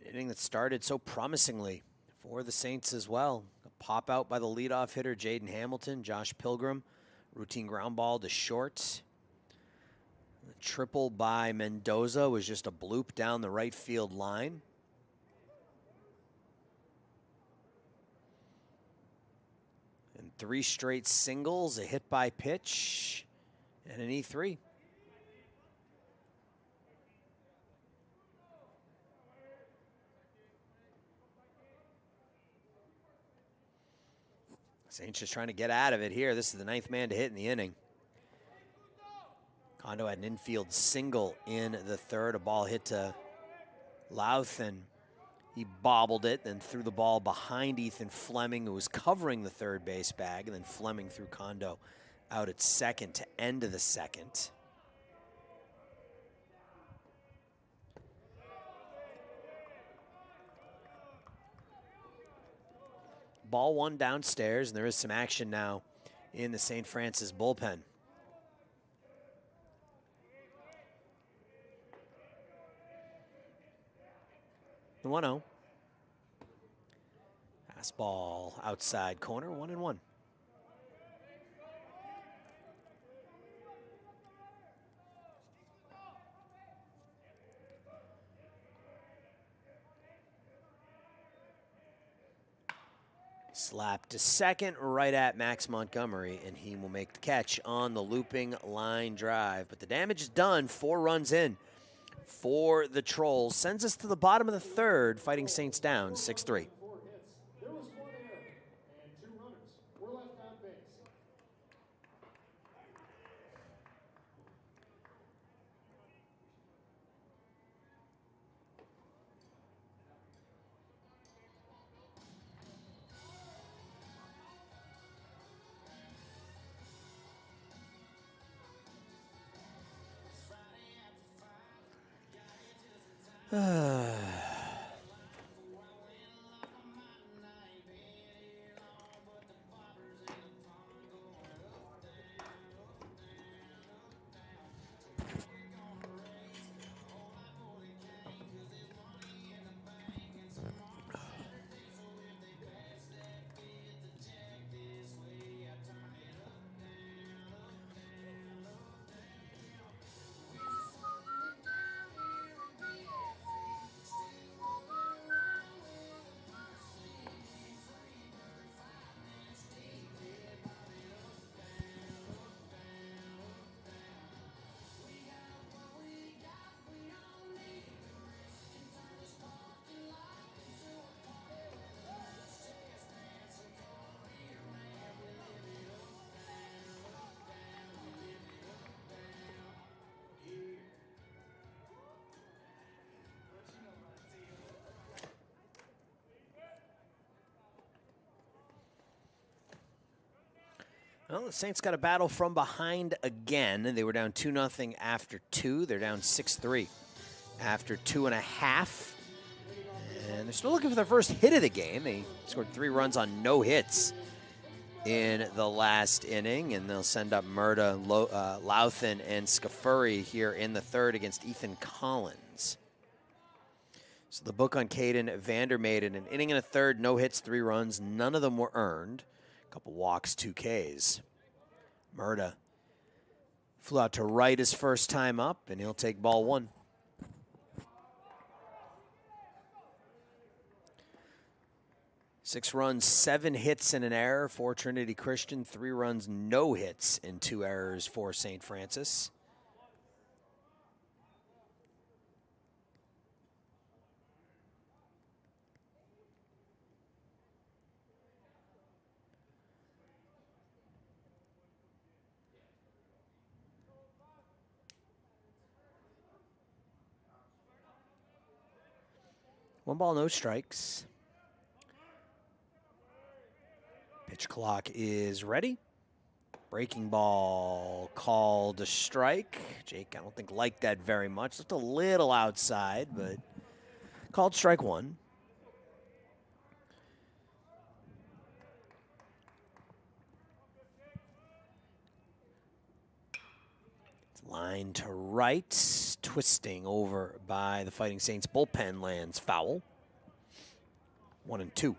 B: An inning that started so promisingly for the Saints as well. A pop out by the leadoff hitter, Jaden Hamilton. Josh Pilgrim, routine ground ball to short. The triple by Mendoza was just a bloop down the right field line. And 3 straight singles, a hit by pitch, and an E3. Saints just trying to get out of it here. This is the 9th man to hit in the inning. Kondo had an infield single in the third. A ball hit to Louth, and he bobbled it, then threw the ball behind Ethan Fleming, who was covering the third base bag, and then Fleming threw Kondo out at second to end the second. Ball one downstairs, and there is some action now in the St. Francis bullpen. The 1-0. Fastball outside corner, 1-1. Slap to second, right at Max Montgomery, and he will make the catch on the looping line drive. But the damage is done, 4 runs in for the Trolls. Sends us to the bottom of the third, Fighting Saints down 6-3.
A: There was 1 error, and 2 runners were left on base.
B: Well, the Saints got a battle from behind again. They were down 2-0 after 2. They're down 6-3 after 2.5. And they're still looking for their first hit of the game. They scored 3 runs on no hits in the last inning, and they'll send up Murda, Louthan, and Scafuri here in the third against Ethan Collins. So the book on Caden Vandermaiden, an inning and a third, no hits, 3 runs. None of them were earned. Couple walks, 2 Ks. Murda flew out to right his first time up, and he'll take ball 1. Six runs, 7 hits, and an error for Trinity Christian. 3 runs, no hits, and 2 errors for St. Francis. One ball, no strikes. Pitch clock is ready. Breaking ball called a strike. Jake, I don't think liked that very much. Looked a little outside, but called strike 1. It's line to right. Twisting over by the Fighting Saints. Bullpen lands foul. 1-2.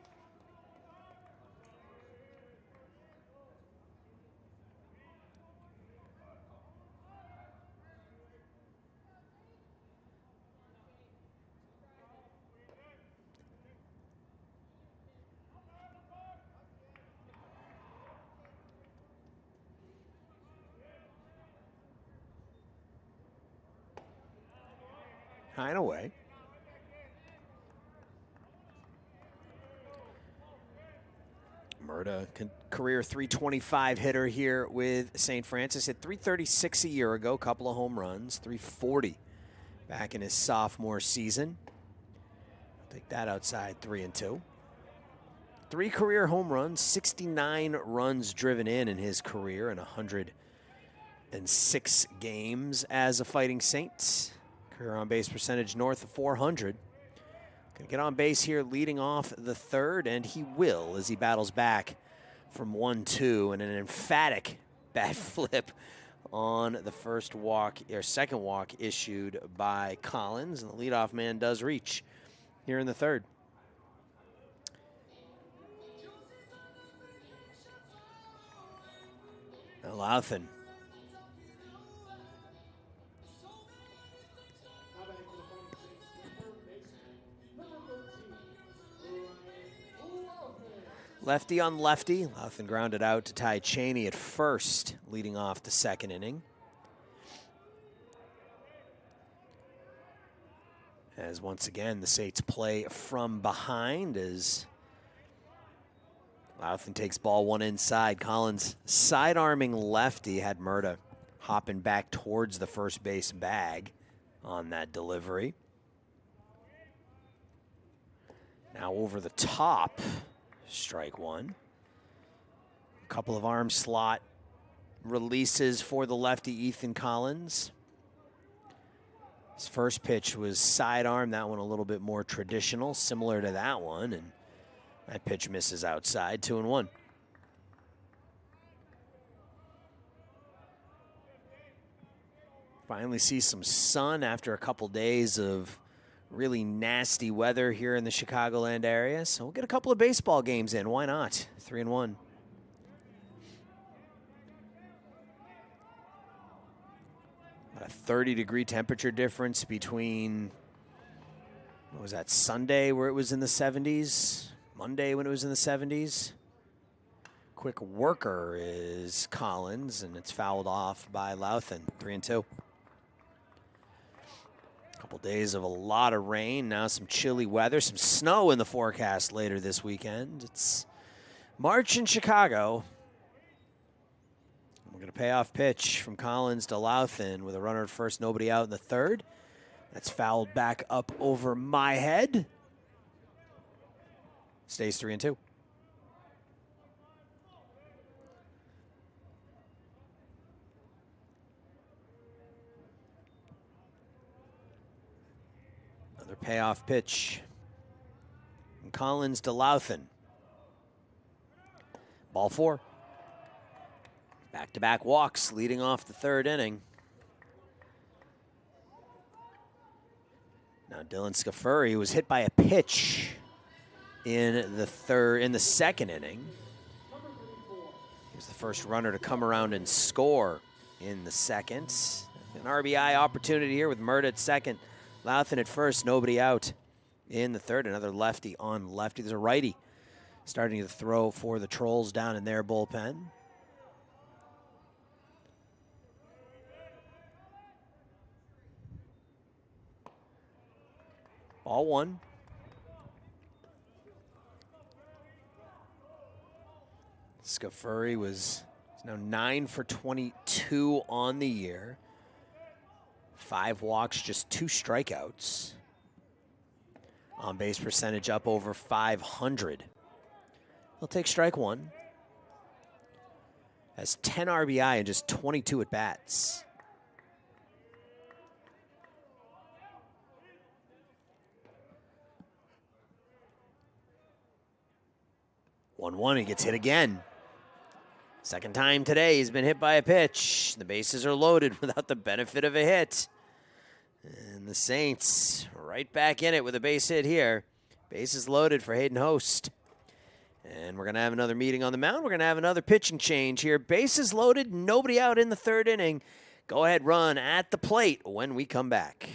B: High and away. Murda, career 325 hitter here with St. Francis. Hit 336 a year ago, couple of home runs, 340 back in his sophomore season. Take that outside, 3-2. 3 career home runs, 69 runs driven in his career in 106 games as a Fighting Saint. Career on base percentage north of 400. Gonna get on base here leading off the third, and he will as he battles back from 1-2 and an emphatic bat flip on the first walk or second walk issued by Collins, and the leadoff man does reach here in the third. Now Lauthan. Lefty on lefty. Lauthan grounded out to Ty Cheney at first, leading off the second inning. As once again, the Saints play from behind as Lauthan takes ball one inside. Collins side-arming lefty, had Murda hopping back towards the first base bag on that delivery. Now over the top. Strike one. A couple of arm slot releases for the lefty Ethan Collins. His first pitch was sidearm, that one a little bit more traditional, similar to that one, and that pitch misses outside, 2-1. Finally see some sun after a couple days of really nasty weather here in the Chicagoland area, so we'll get a couple of baseball games in. Why not? 3-1. About a 30-degree temperature difference between, what was that, Sunday where it was in the 70s, Monday when it was in the 70s. Quick worker is Collins, and it's fouled off by Lauthan, 3-2. Couple days of a lot of rain, now some chilly weather, some snow in the forecast later this weekend. It's March in Chicago. We're going to pay off pitch from Collins to Lauthan with a runner at first, nobody out in the third. That's fouled back up over my head. Stays 3-2. Another payoff pitch. And Collins to Lauthan. Ball 4. Back-to-back walks leading off the third inning. Now Dylan Scafuri was hit by a pitch in the second inning. He was the first runner to come around and score in the second. An RBI opportunity here with Murda at second. Lauthan at first, nobody out in the third. Another lefty on lefty. There's a righty starting to throw for the Trolls down in their bullpen. Ball 1. Scafuri was now 9 for 22 on the year. 5 walks, just 2 strikeouts. On base percentage up over 500. He'll take strike 1. Has 10 RBI and just 22 at bats. He gets hit again. Second time today he's been hit by a pitch. The bases are loaded without the benefit of a hit. And the Saints right back in it with a base hit here. Bases loaded for Hayden Host. And we're going to have another meeting on the mound. We're going to have another pitching change here. Bases loaded, nobody out in the third inning. Go ahead, run at the plate when we come back.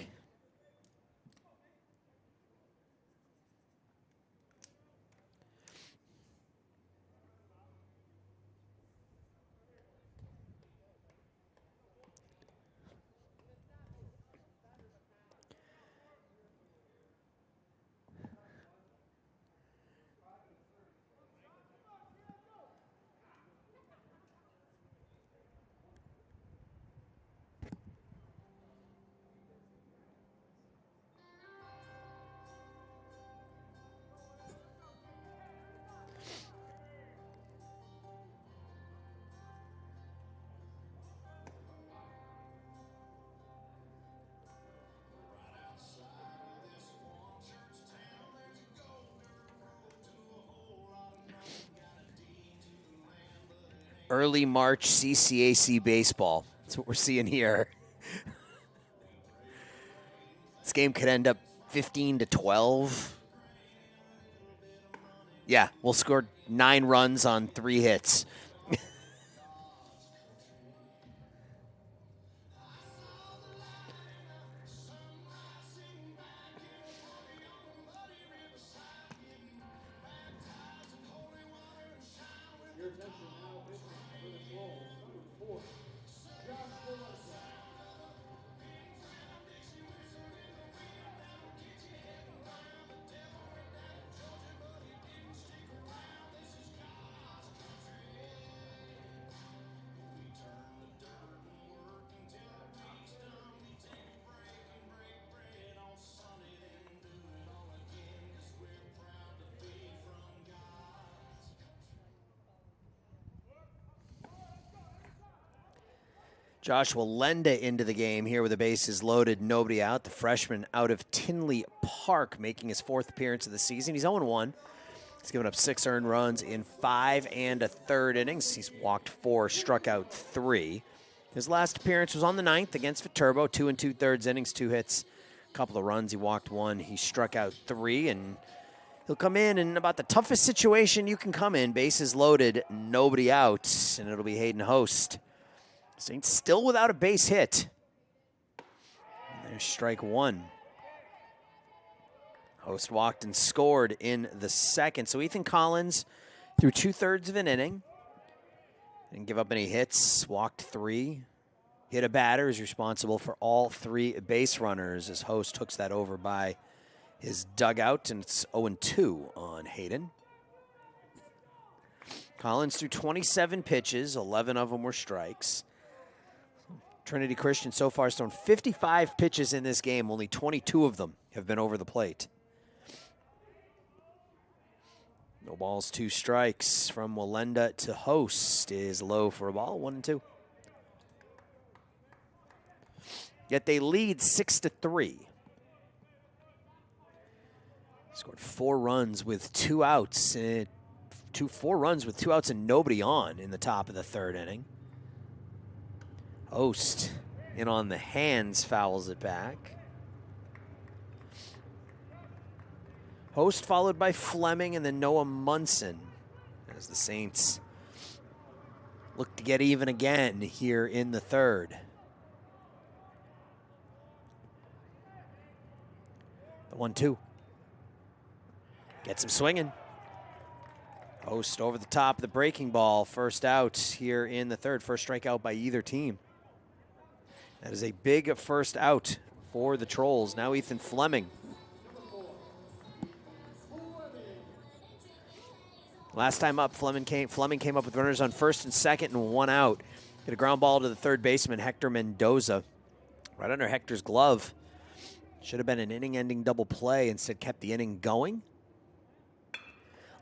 B: Early March CCAC baseball. That's what we're seeing here. This game could end up 15-12. Yeah, we'll score 9 runs on 3 hits. Joshua Lenda into the game here with the bases loaded, nobody out. The freshman out of Tinley Park making his 4th appearance of the season. He's 0-1. He's given up 6 earned runs in 5 1/3 innings. He's walked 4, struck out 3. His last appearance was on the 9th against Viterbo, 2 2/3 innings, 2 hits, a couple of runs. He walked 1. He struck out 3, and he'll come in about the toughest situation you can come in. Bases loaded, nobody out, and it'll be Hayden Host. Saints still without a base hit. And there's strike 1. Host walked and scored in the 2nd. So Ethan Collins threw 2/3 of an inning. Didn't give up any hits, walked 3. Hit a batter, is responsible for all 3 base runners as Host hooks that over by his dugout, and it's 0-2 on Hayden. Collins threw 27 pitches, 11 of them were strikes. Trinity Christian so far has thrown 55 pitches in this game. Only 22 of them have been over the plate. No balls, 2 strikes from Walenda to Host is low for a ball, 1-2. Yet they lead 6-3. Scored 4 runs with 2 outs. 4 runs with 2 outs and nobody on in the top of the 3rd inning. Host in on the hands, fouls it back. Host followed by Fleming and then Noah Munson as the Saints look to get even again here in the 3rd. The 1-2. Gets him swinging. Host over the top of the breaking ball. First out here in the 3rd. First strikeout by either team. That is a big first out for the Trolls. Now Ethan Fleming. Last time up, Fleming came up with runners on 1st and 2nd and 1 out. Hit a ground ball to the 3rd baseman, Hector Mendoza. Right under Hector's glove. Should have been an inning-ending double play. Instead kept the inning going.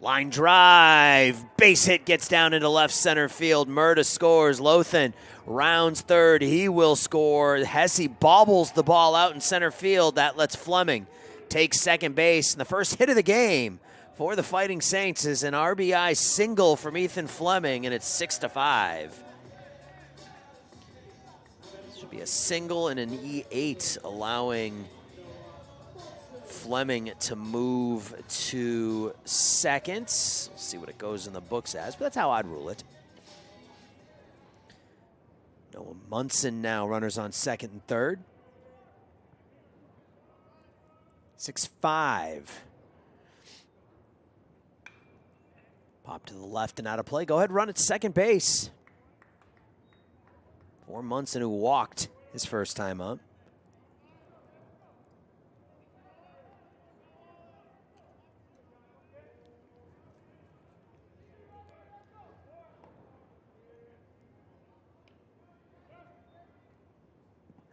B: Line drive, base hit gets down into left center field. Murda scores. Lothan rounds 3rd. He will score. Hesse bobbles the ball out in center field. That lets Fleming take 2nd base. And the first hit of the game for the Fighting Saints is an RBI single from Ethan Fleming, and it's 6-5. Should be a single and an E8, allowing Fleming to move to 2nd. We'll see what it goes in the books as, but that's how I'd rule it. Noah Munson now runners on 2nd and 3rd. 6-5. Pop to the left and out of play. Go ahead, run at 2nd base. For Munson, who walked his first time up.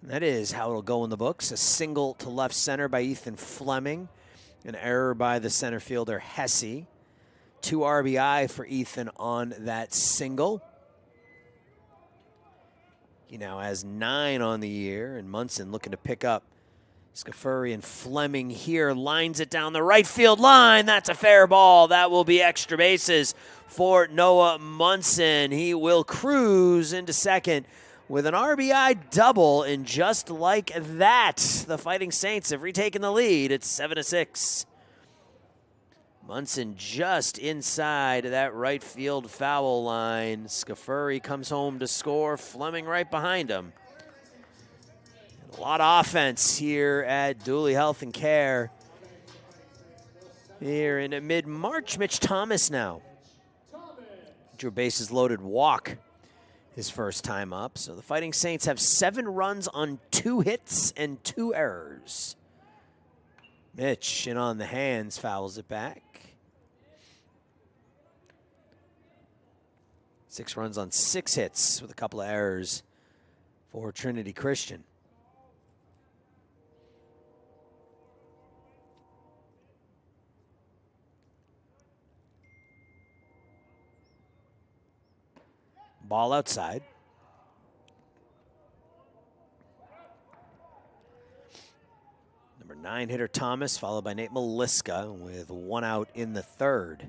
B: And that is how it'll go in the books. A single to left center by Ethan Fleming. An error by the center fielder, Hesse. 2 RBI for Ethan on that single. He now has 9 on the year, and Munson looking to pick up Scafuri and Fleming here lines it down the right field line. That's a fair ball. That will be extra bases for Noah Munson. He will cruise into second with an RBI double, and just like that, the Fighting Saints have retaken the lead. It's 7-6. Munson just inside that right field foul line. Scafuri comes home to score. Fleming right behind him. A lot of offense here at Dooley Health and Care. Here in mid-March, Mitch Thomas now drew a bases loaded walk his first time up. So the Fighting Saints have 7 runs on 2 hits and 2 errors. Mitch in on the hands, fouls it back. 6 runs on 6 hits with a couple of errors for Trinity Christian. Ball outside. Number 9 hitter Thomas, followed by Nate Maliska with 1 out in the 3rd.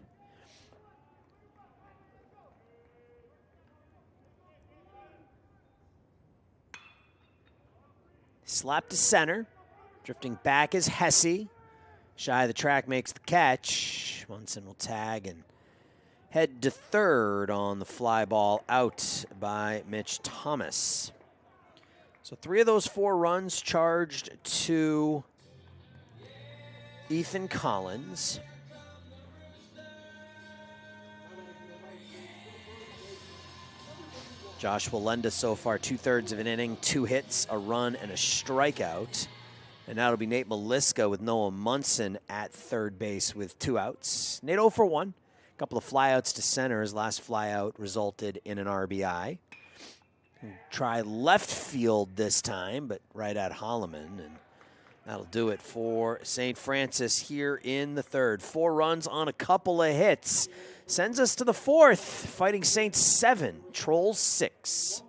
B: Slap to center. Drifting back is Hesse. Shy of the track makes the catch. Munson will tag and head to 3rd on the fly ball out by Mitch Thomas. So 3 of those 4 runs charged to Ethan Collins. Joshua Lenda so far 2/3 of an inning, 2 hits, a run, and a strikeout. And now it'll be Nate Maliska with Noah Munson at 3rd base with 2 outs. Nate 0 for 1. A couple of flyouts to center. His last flyout resulted in an RBI. Try left field this time, but right at Holloman. And that'll do it for St. Francis here in the 3rd. 4 runs on a couple of hits. Sends us to the 4th. Fighting Saints 7, Trolls 6.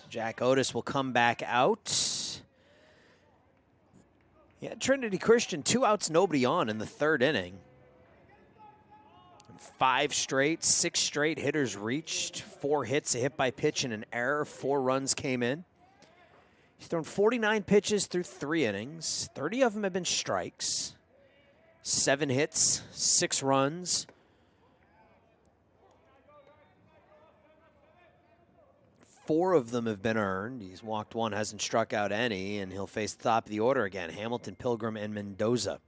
B: Jack Otis will come back out. Yeah, Trinity Christian, 2 outs, nobody on in the 3rd inning. 5 straight, 6 straight hitters reached, 4 hits, a hit by pitch, and an error. 4 runs came in. He's thrown 49 pitches through 3 innings. 30 of them have been strikes. 7 hits, 6 runs. 4 of them have been earned. He's walked 1, hasn't struck out any, and he'll face the top of the order again. Hamilton, Pilgrim, and Mendoza.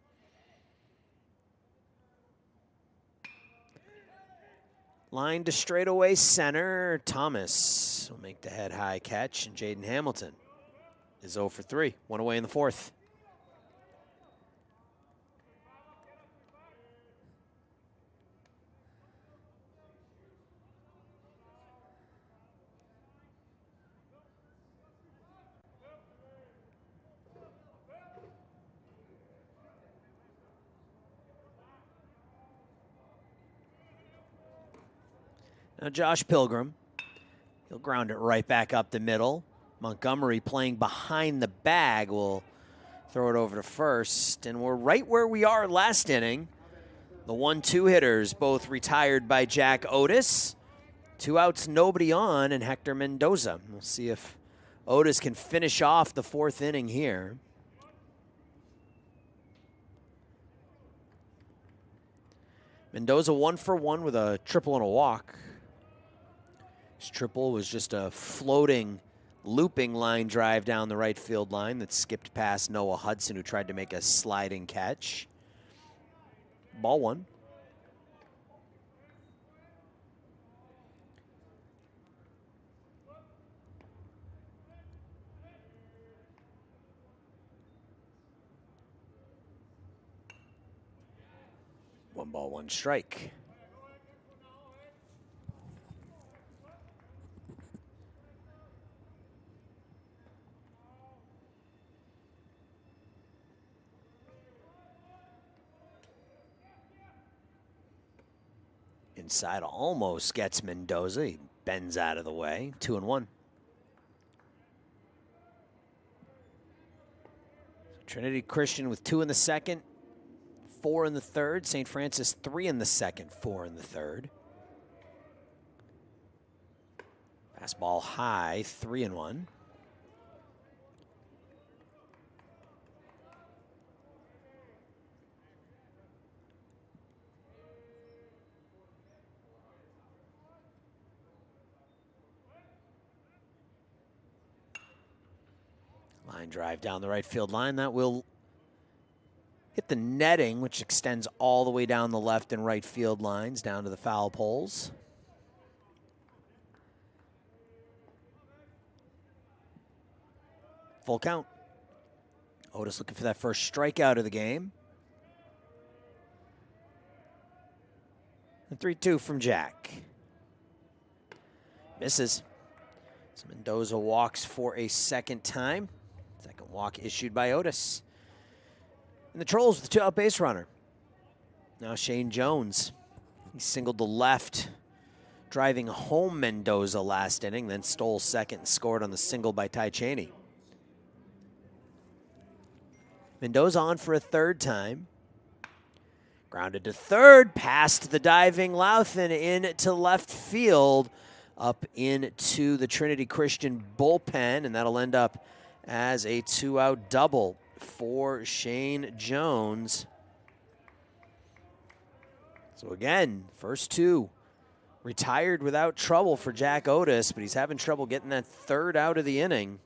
B: Line to straightaway center. Thomas will make the head-high catch, and Jaden Hamilton is 0 for 3. 1 away in the 4th. Now Josh Pilgrim, he'll ground it right back up the middle. Montgomery playing behind the bag will throw it over to first. And we're right where we are last inning. The 1-2 hitters both retired by Jack Otis. 2 outs, nobody on, and Hector Mendoza. We'll see if Otis can finish off the 4th inning here. Mendoza 1 for 1 with a triple and a walk. His triple was just a floating, looping line drive down the right field line that skipped past Noah Hudson, who tried to make a sliding catch. Ball 1. One ball, one strike. Inside almost gets Mendoza. He bends out of the way. 2-1. Trinity Christian with 2 in the second. 4 in the third. St. Francis 3 in the second, 4 in the third. Fastball high, 3-1. Line drive down the right field line. That will hit the netting, which extends all the way down the left and right field lines, down to the foul poles. Full count. Otis looking for that first strikeout of the game. And 3-2 from Jack. Misses. So Mendoza walks for a second time. Second walk issued by Otis. And the Trolls with the 2-out base runner. Now Shane Jones. He singled to left, driving home Mendoza last inning, then stole second and scored on the single by Ty Cheney. Mendoza on for a third time. Grounded to third, past the diving Louthan into left field, up into the Trinity Christian bullpen, and that'll end up as a 2-out double for Shane Jones. So again, first 2 retired without trouble for Jack Otis, but he's having trouble getting that third out of the inning.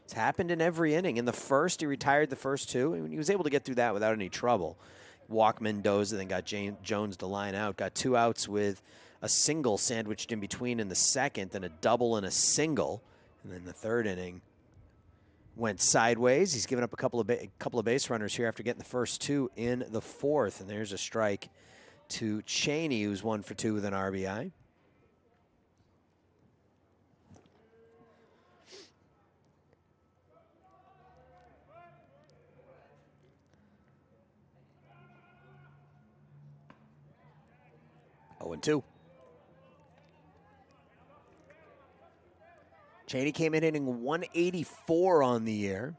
B: It's happened in every inning. In the first, he retired the first 2, and he was able to get through that without any trouble. Walk Mendoza, then got Jones to line out. Got 2 outs with a single sandwiched in between in the second, then a double and a single. And then the third inning went sideways. He's given up a couple of base runners here after getting the first 2 in the fourth. And there's a strike to Cheney, who's 1 for 2 with an RBI. Oh, and 2. Cheney came in hitting 184 on the year.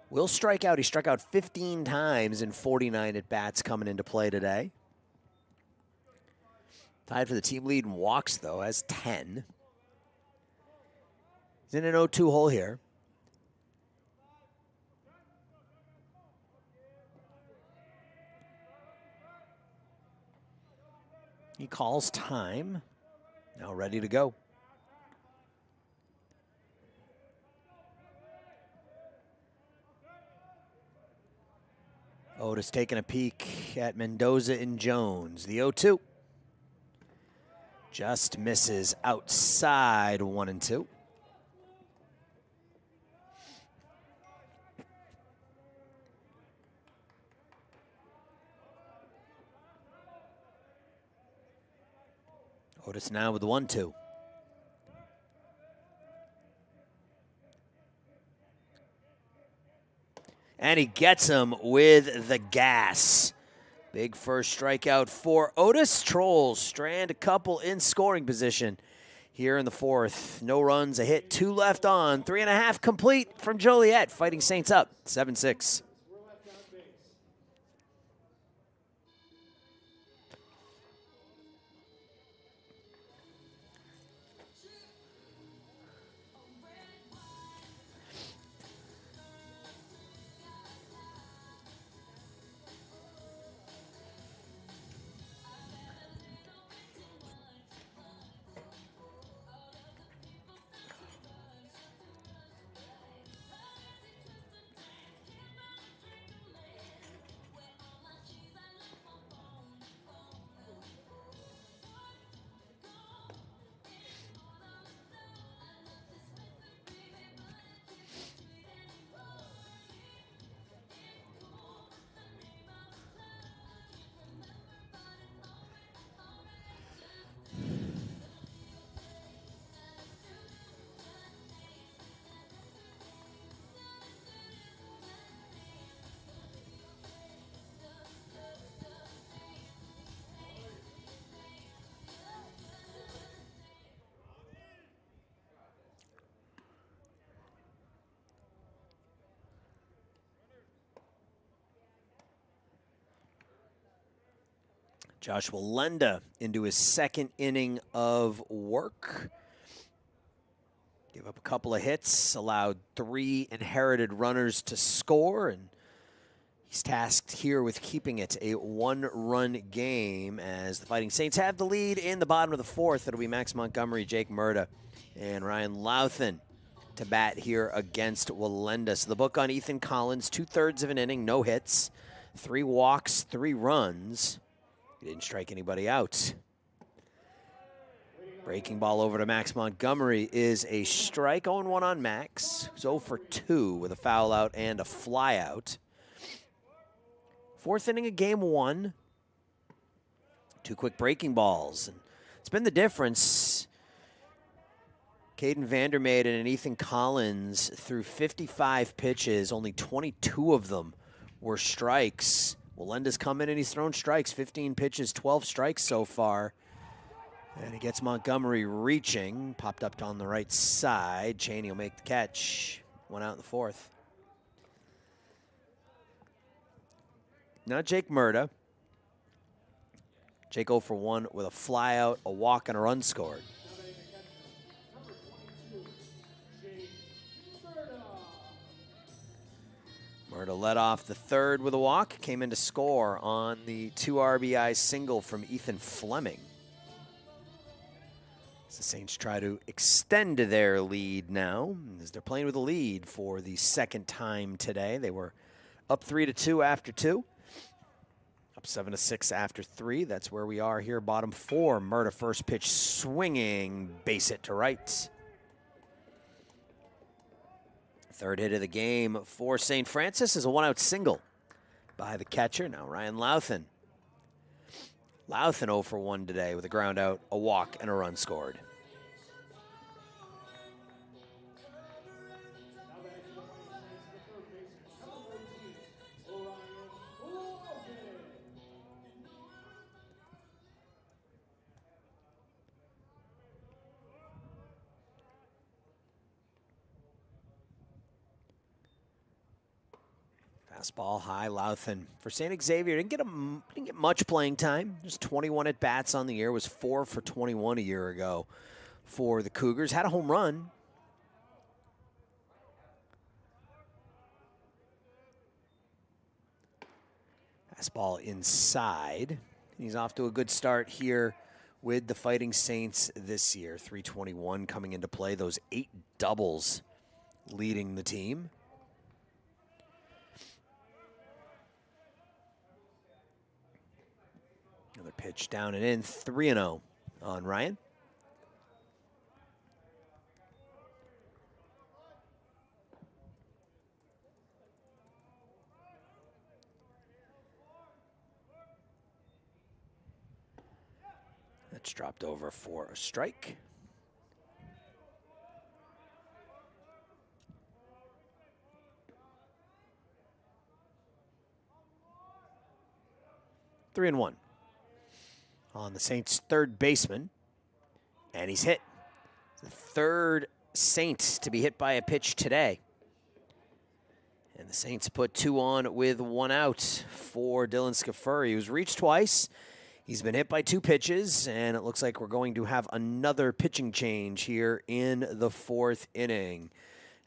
B: Will strike out. He struck out 15 times in 49 at-bats coming into play today. Tied for the team lead in walks, though, has 10. He's in an 0-2 hole here. He calls time. Now ready to go. Otis taking a peek at Mendoza and Jones. The 0-2. Just misses outside 1-2. Otis now with the 1-2. And he gets him with the gas. Big first strikeout for Otis. Trolls strand a couple in scoring position here in the fourth. No runs, a hit, 2 left on. 3.5 complete from Joliet. Fighting Saints up 7-6. Joshua Lenda into his second inning of work. Gave up a couple of hits, allowed 3 inherited runners to score, and he's tasked here with keeping it a 1-run game as the Fighting Saints have the lead in the bottom of the fourth. It'll be Max Montgomery, Jake Murda, and Ryan Louthan to bat here against Wallenda. So the book on Ethan Collins, 2/3 of an inning, no hits, 3 walks, 3 runs. He didn't strike anybody out. Breaking ball over to Max Montgomery is a strike. 0-1 on Max. He's 0 for 2 with a foul out and a fly out. Fourth inning of game 1. 2 quick breaking balls. And it's been the difference. Caden Vandermeiden and Ethan Collins threw 55 pitches. Only 22 of them were strikes. Wallenda's come in and he's thrown strikes. 15 pitches, 12 strikes so far. And he gets Montgomery reaching. Popped up on the right side. Cheney will make the catch. 1 out in the fourth. Now Jake Murda. Jake 0 for 1 with a fly out, a walk, and a run scored. Murda led off the third with a walk. Came in to score on the 2 RBI single from Ethan Fleming. As the Saints try to extend their lead now, as they're playing with a lead for the second time today. They were up 3-2 after 2. Up 7-6 after 3. That's where we are here, bottom 4. Murda first pitch swinging, base hit to right. Third hit of the game for St. Francis is a 1-out single by the catcher. Now Ryan Louthan. Louthan 0 for 1 today with a ground out, a walk, and a run scored. Fastball high, Louthan for St. Xavier. Didn't get much playing time. Just 21 at bats on the year. Was 4 for 21 a year ago for the Cougars. Had a home run. Fastball inside. He's off to a good start here with the Fighting Saints this year. 321 coming into play. Those 8 doubles leading the team. Another pitch down and in, 3-0 on Ryan. That's dropped over for a strike. 3-1. On the Saints' third baseman, and he's hit. The third Saint to be hit by a pitch today. And the Saints put 2 on with 1 out for Dylan Scafuri. He was reached twice. He's been hit by 2 pitches, and it looks like we're going to have another pitching change here in the 4th inning,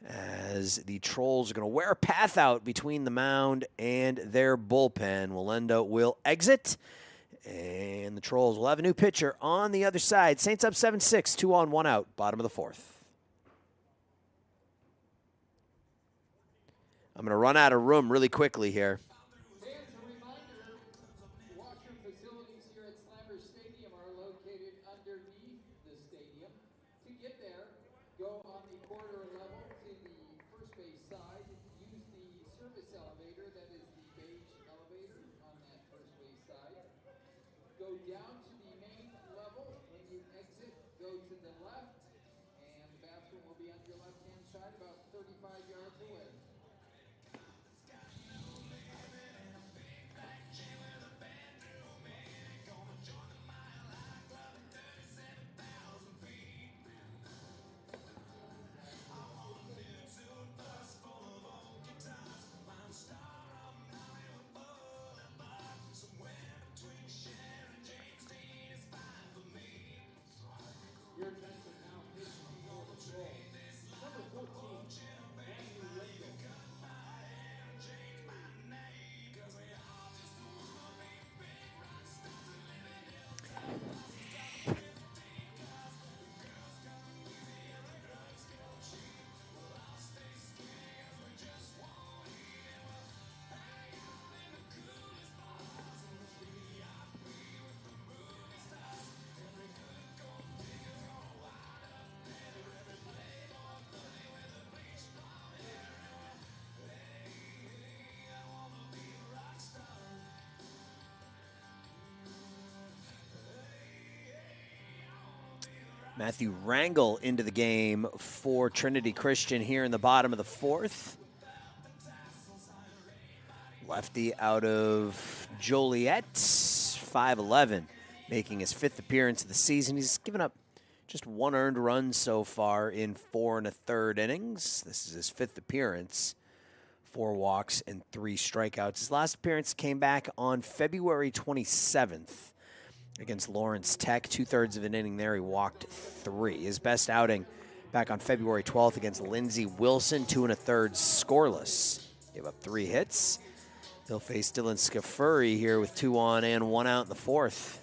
B: as the Trolls are going to wear a path out between the mound and their bullpen. Walenda will exit, and the Trolls will have a new pitcher on the other side. Saints up 7-6, 2 on, 1 out, bottom of the 4th. I'm going to run out of room really quickly here.
A: Fans, a reminder, washroom facilities here at Slammers Stadium are located underneath the stadium. To get there, go on the quarter level to the first base side. Use the service elevator, that is the beige elevator on that first base side. Go down to the main level. When you exit, go to the left, and the bathroom will be on your left-hand side, about 35 yards away. Your attention now, pitch for the Trolls. Number 14, Matthew Rachel.
B: Matthew Rangel into the game for Trinity Christian here in the bottom of the 4th. Lefty out of Joliet, 5'11", making his 5th appearance of the season. He's given up just 1 earned run so far in 4 1/3 innings. This is his 5th appearance. 4 walks and 3 strikeouts. His last appearance came back on February 27th. Against Lawrence Tech, 2/3 of an inning there. He walked 3. His best outing back on February 12th against Lindsey Wilson, 2 1/3 scoreless. Gave up 3 hits. He'll face Dylan Scafuri here with 2 on and 1 out in the 4th.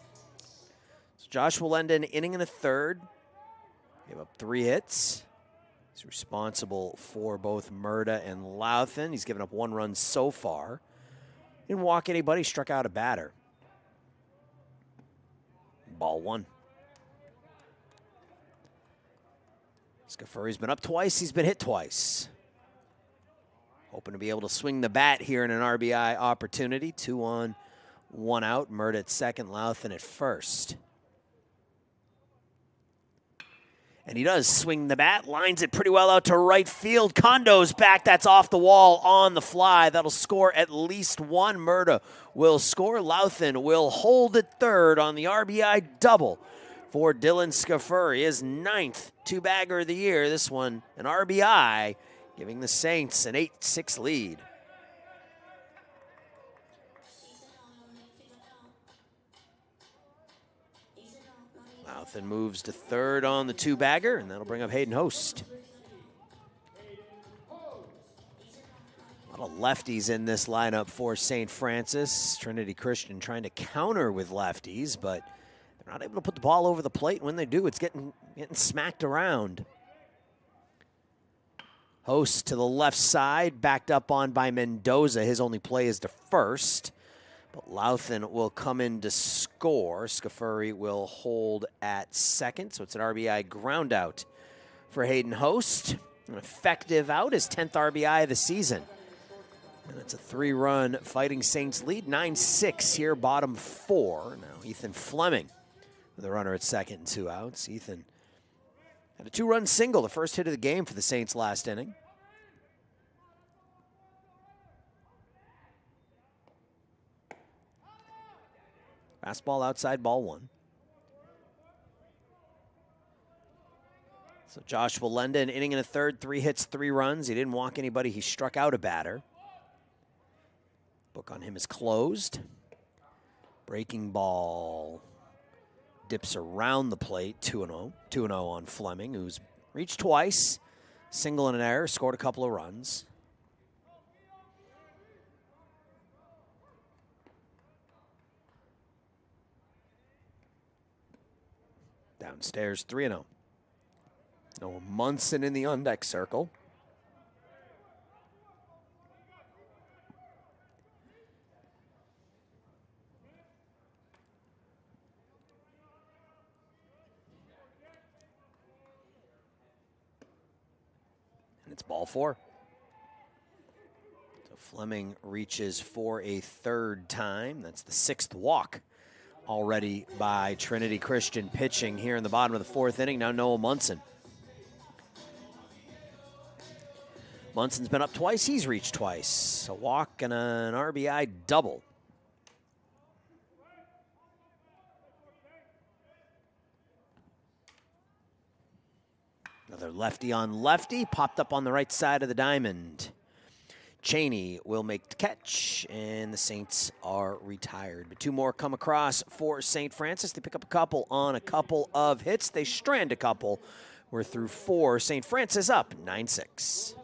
B: So Josh Walenda, an inning and a third. Gave up 3 hits. He's responsible for both Murda and Louthan. He's given up 1 run so far. Didn't walk anybody, struck out a batter. Ball 1. Scafuri's been up twice. He's been hit twice. Hoping to be able to swing the bat here in an RBI opportunity. 2 on, 1 out. Murda at second, Louthan at first. And he does swing the bat, lines it pretty well out to right field. Condo's back, that's off the wall on the fly. That'll score at least 1. Murda will score. Louthan will hold at third on the RBI double for Dylan Scafuri. His 9th 2-bagger of the year. This one, an RBI, giving the Saints an 8-6 lead. Louthan moves to third on the 2-bagger, and that'll bring up Hayden Host. A lot of lefties in this lineup for St. Francis. Trinity Christian trying to counter with lefties, but they're not able to put the ball over the plate. When they do, it's getting smacked around. Host to the left side, backed up on by Mendoza. His only play is to first. But Louthan will come in to score. Scafuri will hold at second. So it's an RBI ground out for Hayden Host. An effective out, his 10th RBI of the season. And it's a 3-run Fighting Saints lead. 9-6 here, bottom 4. Now Ethan Fleming with a runner at second and 2 outs. Ethan had a 2-run single, the first hit of the game for the Saints last inning. Fastball outside, ball 1. So Joshua Lenda, an inning and a third, 3 hits, 3 runs. He didn't walk anybody. He struck out a batter. Book on him is closed. Breaking ball dips around the plate, 2-0. 2-0 on Fleming, who's reached twice, single and an error, scored a couple of runs. Downstairs, 3-0. Noah Munson in the on-deck circle. And it's ball 4. So Fleming reaches for a 3rd time. That's the 6th walk already by Trinity Christian pitching here in the bottom of the 4th inning. Now Noah Munson. Munson's been up twice. He's reached twice. A walk and an RBI double. Another lefty on lefty, popped up on the right side of the diamond. Cheney will make the catch, and the Saints are retired. But 2 more come across for St. Francis. They pick up a couple on a couple of hits. They strand a couple. We're through 4. St. Francis up 9-6.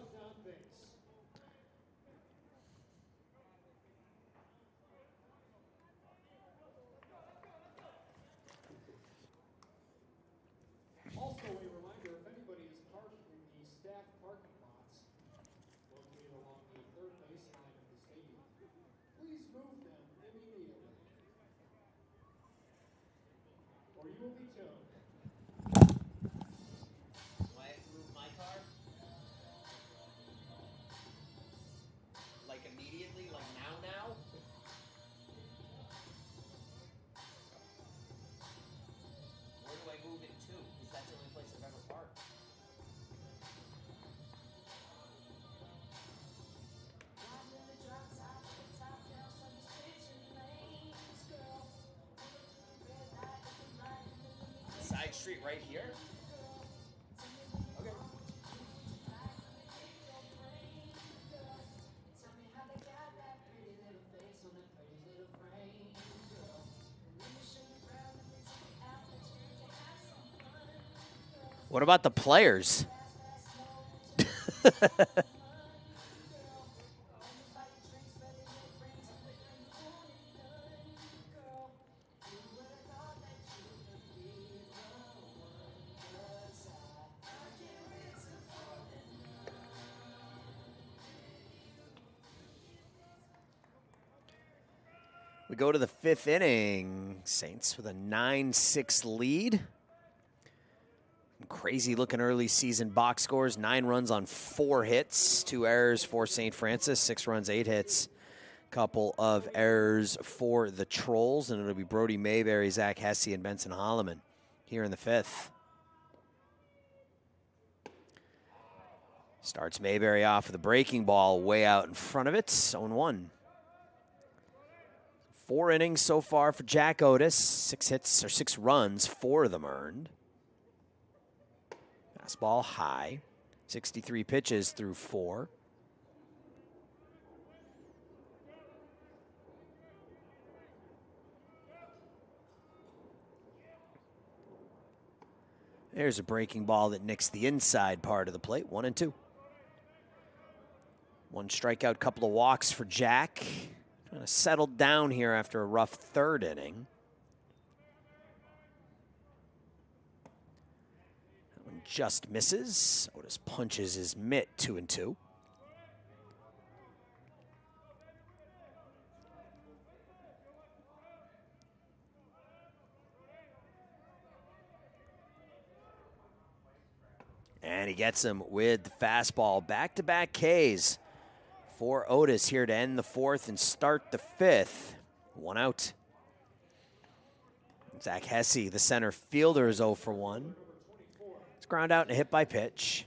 B: Side street right here. Okay. What about the players? We go to the 5th inning. Saints with a 9-6 lead. Crazy looking early season box scores. 9 runs on 4 hits. 2 errors for St. Francis. 6 runs, 8 hits. Couple of errors for the Trolls. And it'll be Brody Mayberry, Zach Hesse, and Benson Holloman here in the 5th. Starts Mayberry off with a breaking ball way out in front of it. 0-1. 4 innings so far for Jack Otis. 6 hits or 6 runs, 4 of them earned. Fastball high. 63 pitches through 4. There's a breaking ball that nicks the inside part of the plate. 1-2. 1 strikeout, couple of walks for Jack. Kind of settled down here after a rough 3rd inning. That one just misses. Otis punches his mitt. 2-2. And he gets him with the fastball. Back-to-back Ks for Otis here to end the 4th and start the 5th. 1 out. Zach Hesse, the center fielder, is 0 for 1. It's ground out and a hit by pitch.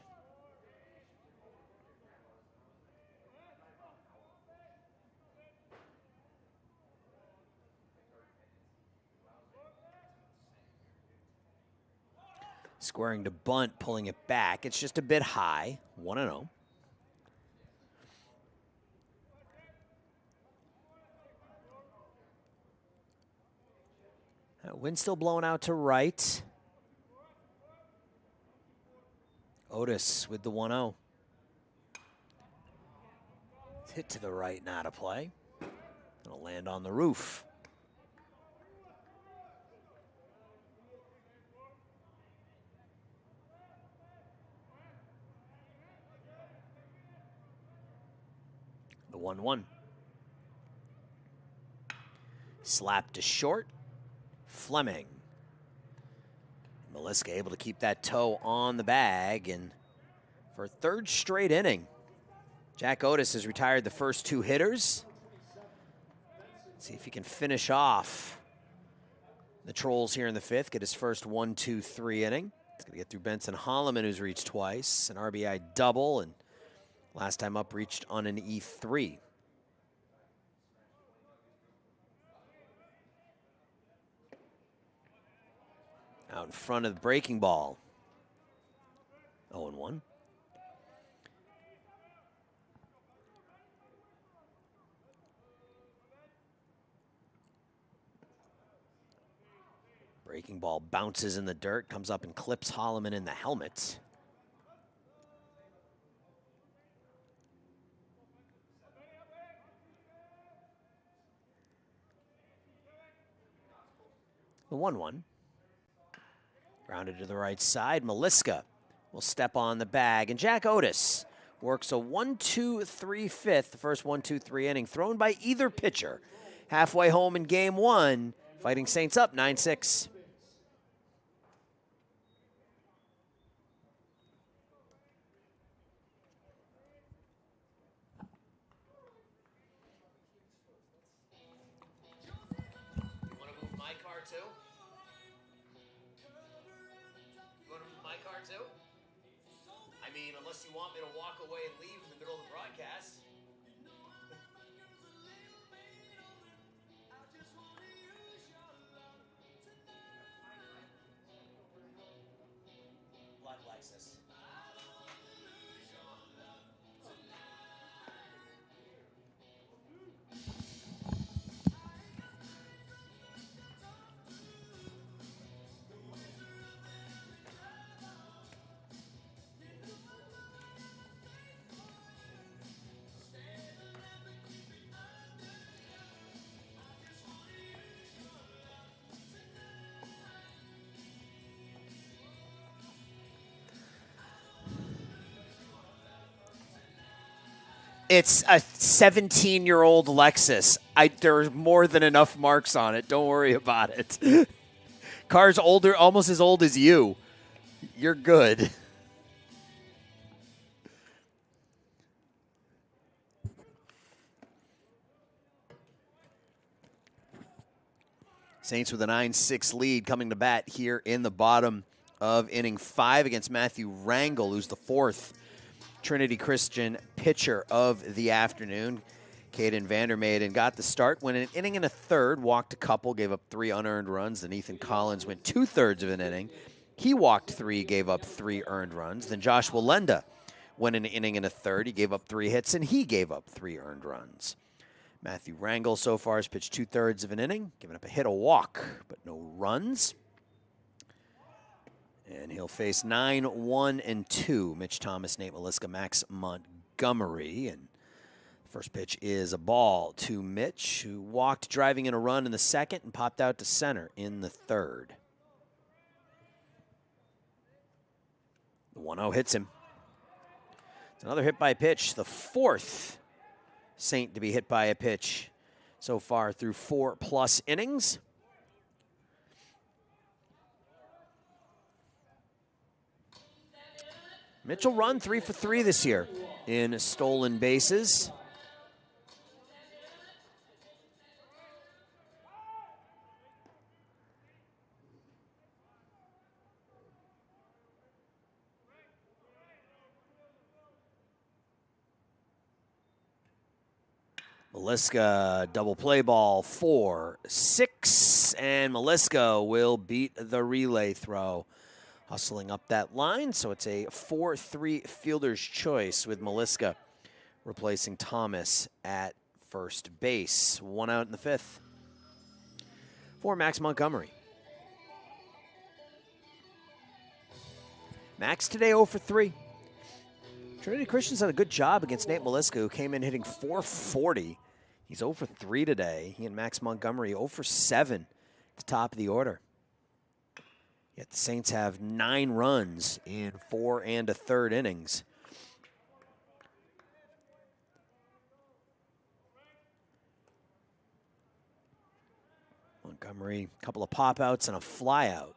B: Squaring to bunt, pulling it back. It's just a bit high, 1-0. Wind still blowing out to right. Otis with the 1-0. Hit to the right, not a play. It'll land on the roof. The 1-1. Slap to short. Fleming. Meliska able to keep that toe on the bag, and for a third straight inning, Jack Otis has retired the first two hitters. Let's see if he can finish off the Trolls here in the fifth, get his first 1-2-3 inning. He's going to get through Benson Holloman, who's reached twice, an RBI double, and last time up reached on an E3. Out in front of the breaking ball. 0-1. Breaking ball bounces in the dirt, comes up and clips Holloman in the helmet. The 1-1. Grounded to the right side. Meliska will step on the bag. And Jack Otis works a 1-2-3 fifth, the first 1-2-3 inning, thrown by either pitcher. Halfway home in game one, Fighting Saints up 9-6.
C: I mean, unless you want me to walk away and leave in the middle of the broadcast. Blood Lexus.
B: It's a 17-year-old Lexus. There's more than enough marks on it. Don't worry about it. Car's older, almost as old as you. You're good. Saints with a 9-6 lead coming to bat here in the bottom of inning 5 against Matthew Rangel, who's the fourth Trinity Christian pitcher of the afternoon. Caden Vandermaiden got the start, went an inning and a third, walked a couple, gave up 3 unearned runs. Then Ethan Collins went 2/3 of an inning. He walked 3, gave up 3 earned runs. Then Joshua Lenda went an inning and a third. He gave up 3 hits, and he gave up 3 earned runs. Matthew Rangel so far has pitched 2/3 of an inning, giving up a hit, a walk, but no runs. And he'll face 9-1-2. Mitch Thomas, Nate Meliska, Max Montgomery. And first pitch is a ball to Mitch, who walked driving in a run in the second and popped out to center in the third. The 1-0 hits him. It's another hit by pitch, the fourth Saint to be hit by a pitch so far through 4+ innings. Mitchell run 3 for 3 this year in stolen bases. Meliska double play ball 4-6, and Meliska will beat the relay throw. hustling up that line. So it's a 4-3 fielder's choice with Maliska replacing Thomas at first base. 1 out in the 5th for Max Montgomery. Max today 0 for 3. Trinity Christian's done a good job against Nate Maliska, who came in hitting .440. He's 0 for 3 today. He and Max Montgomery 0 for 7 at the top of the order. Yet the Saints have 9 runs in 4 1/3 innings. Montgomery, a couple of pop-outs and a fly-out.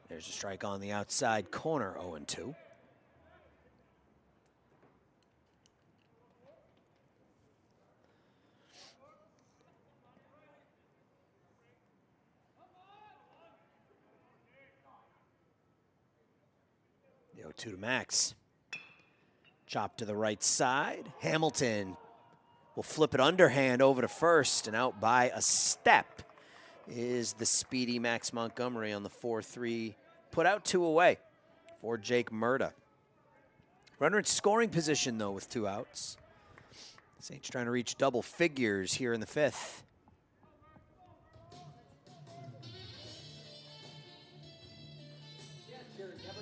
B: There's a strike on the outside corner, 0-2. The 0-2 to Max. Chop to the right side. Hamilton will flip it underhand over to first, and out by a step is the speedy Max Montgomery on the 4-3. Put out 2 away for Jake Murda. Runner in scoring position, though, with 2 outs. Saints trying to reach double figures here in the 5th.
A: Catcher number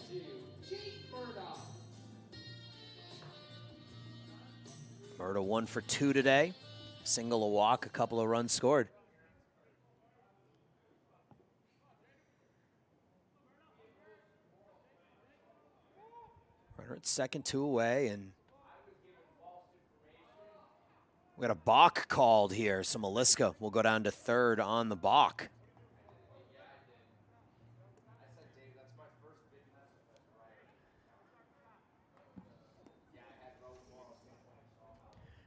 A: 22, Jake Murda.
B: Murda 1 for 2 today. Single, a walk, a couple of runs scored. Runner at second, 2 away, and we got a balk called here, so Maliska will go down to third on the balk.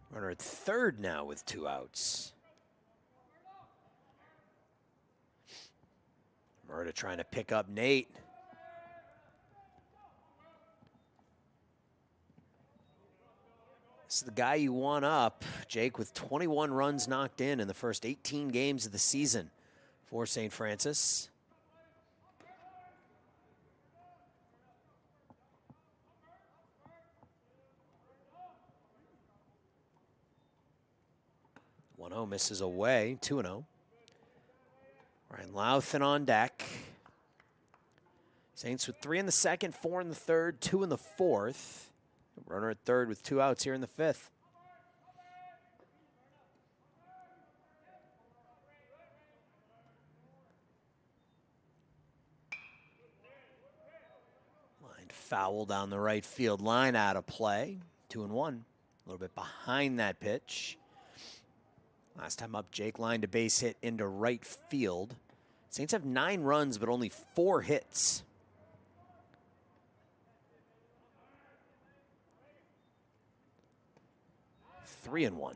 B: Runner at third now with 2 outs. Murda trying to pick up Nate. This is the guy you want up, Jake, with 21 runs knocked in the first 18 games of the season for St. Francis. One-0 misses away, 2-0. Ryan Louthan on deck. Saints with 3 in the second, 4 in the third, 2 in the fourth. Runner at third with 2 outs here in the 5th. Line foul down the right field line, out of play. 2-1. A little bit behind that pitch. Last time up, Jake lined a base hit into right field. Saints have 9 runs, but only 4 hits. Three and 1.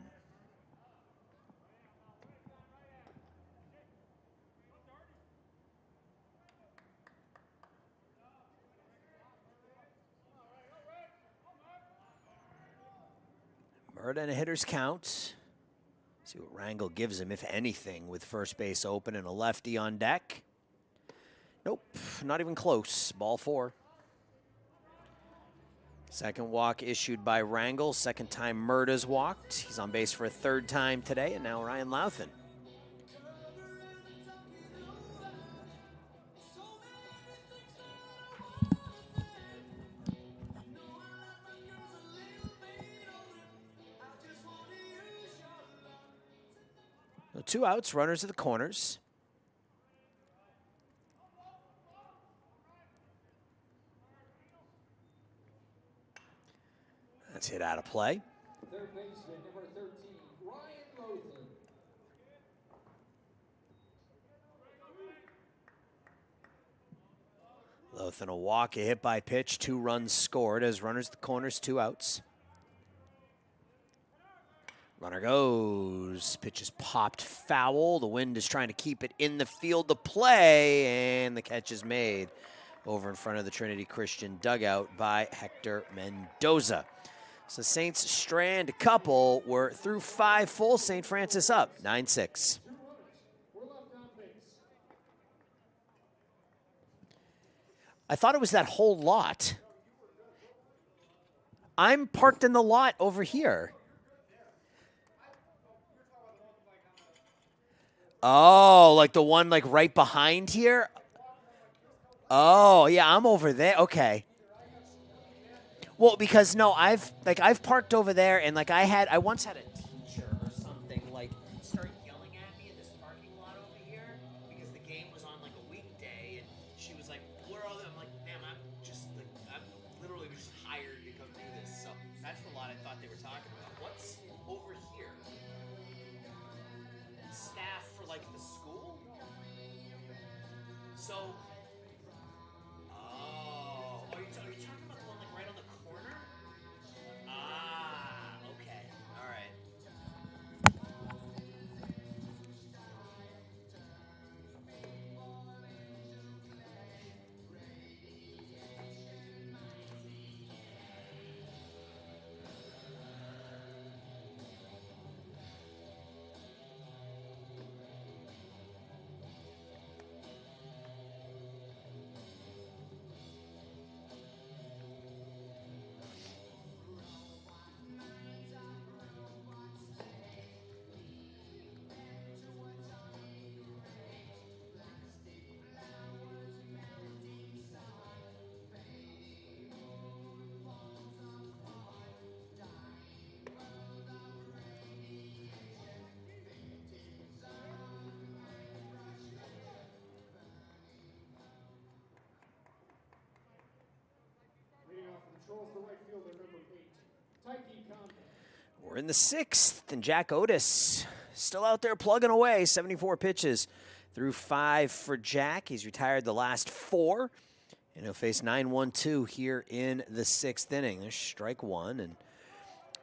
B: Murda and a hitter's count. See what Rangel gives him, if anything, with first base open and a lefty on deck. Nope, not even close. Ball 4. Second walk issued by Rangel. Second time Murda's walked. He's on base for a 3rd time today, and now Ryan Louthan. So 2 outs, runners at the corners. That's hit out of play.
A: Third baseman number 13, Ryan Louthan.
B: Louthan a walk, a hit by pitch, 2 runs scored as runners at the corners, 2 outs. Runner goes, pitch is popped foul. The wind is trying to keep it in the field of play, and the catch is made over in front of the Trinity Christian dugout by Hector Mendoza. So Saints strand a couple. We're through 5 full. St. Francis up 9-6.
A: 2 runners were left on base.
B: I thought it was that whole lot. I'm parked in the lot over here. Oh, like the one like right behind here? Oh, yeah, I'm over there. Okay. Well, because no, I've parked over there, and like I once had a teacher or something like start yelling at me in this parking lot over here because the game was on like a weekday, and she was like, "Where are they?" I'm like, "Ma'am, I'm literally just hired to come do this." So that's the lot I thought they were talking about. What's over here? Staff for like the school? So. Oh, are you talking about the one like right on the corner? Ah, okay. All right.
A: Leading off the patrols, the right fielder, number 8, Taiki Kondo.
B: We're in the 6th, and Jack Otis still out there plugging away. 74 pitches through 5 for Jack. He's retired the last 4, and he'll face 9-1-2 here in the 6th inning. There's strike 1, and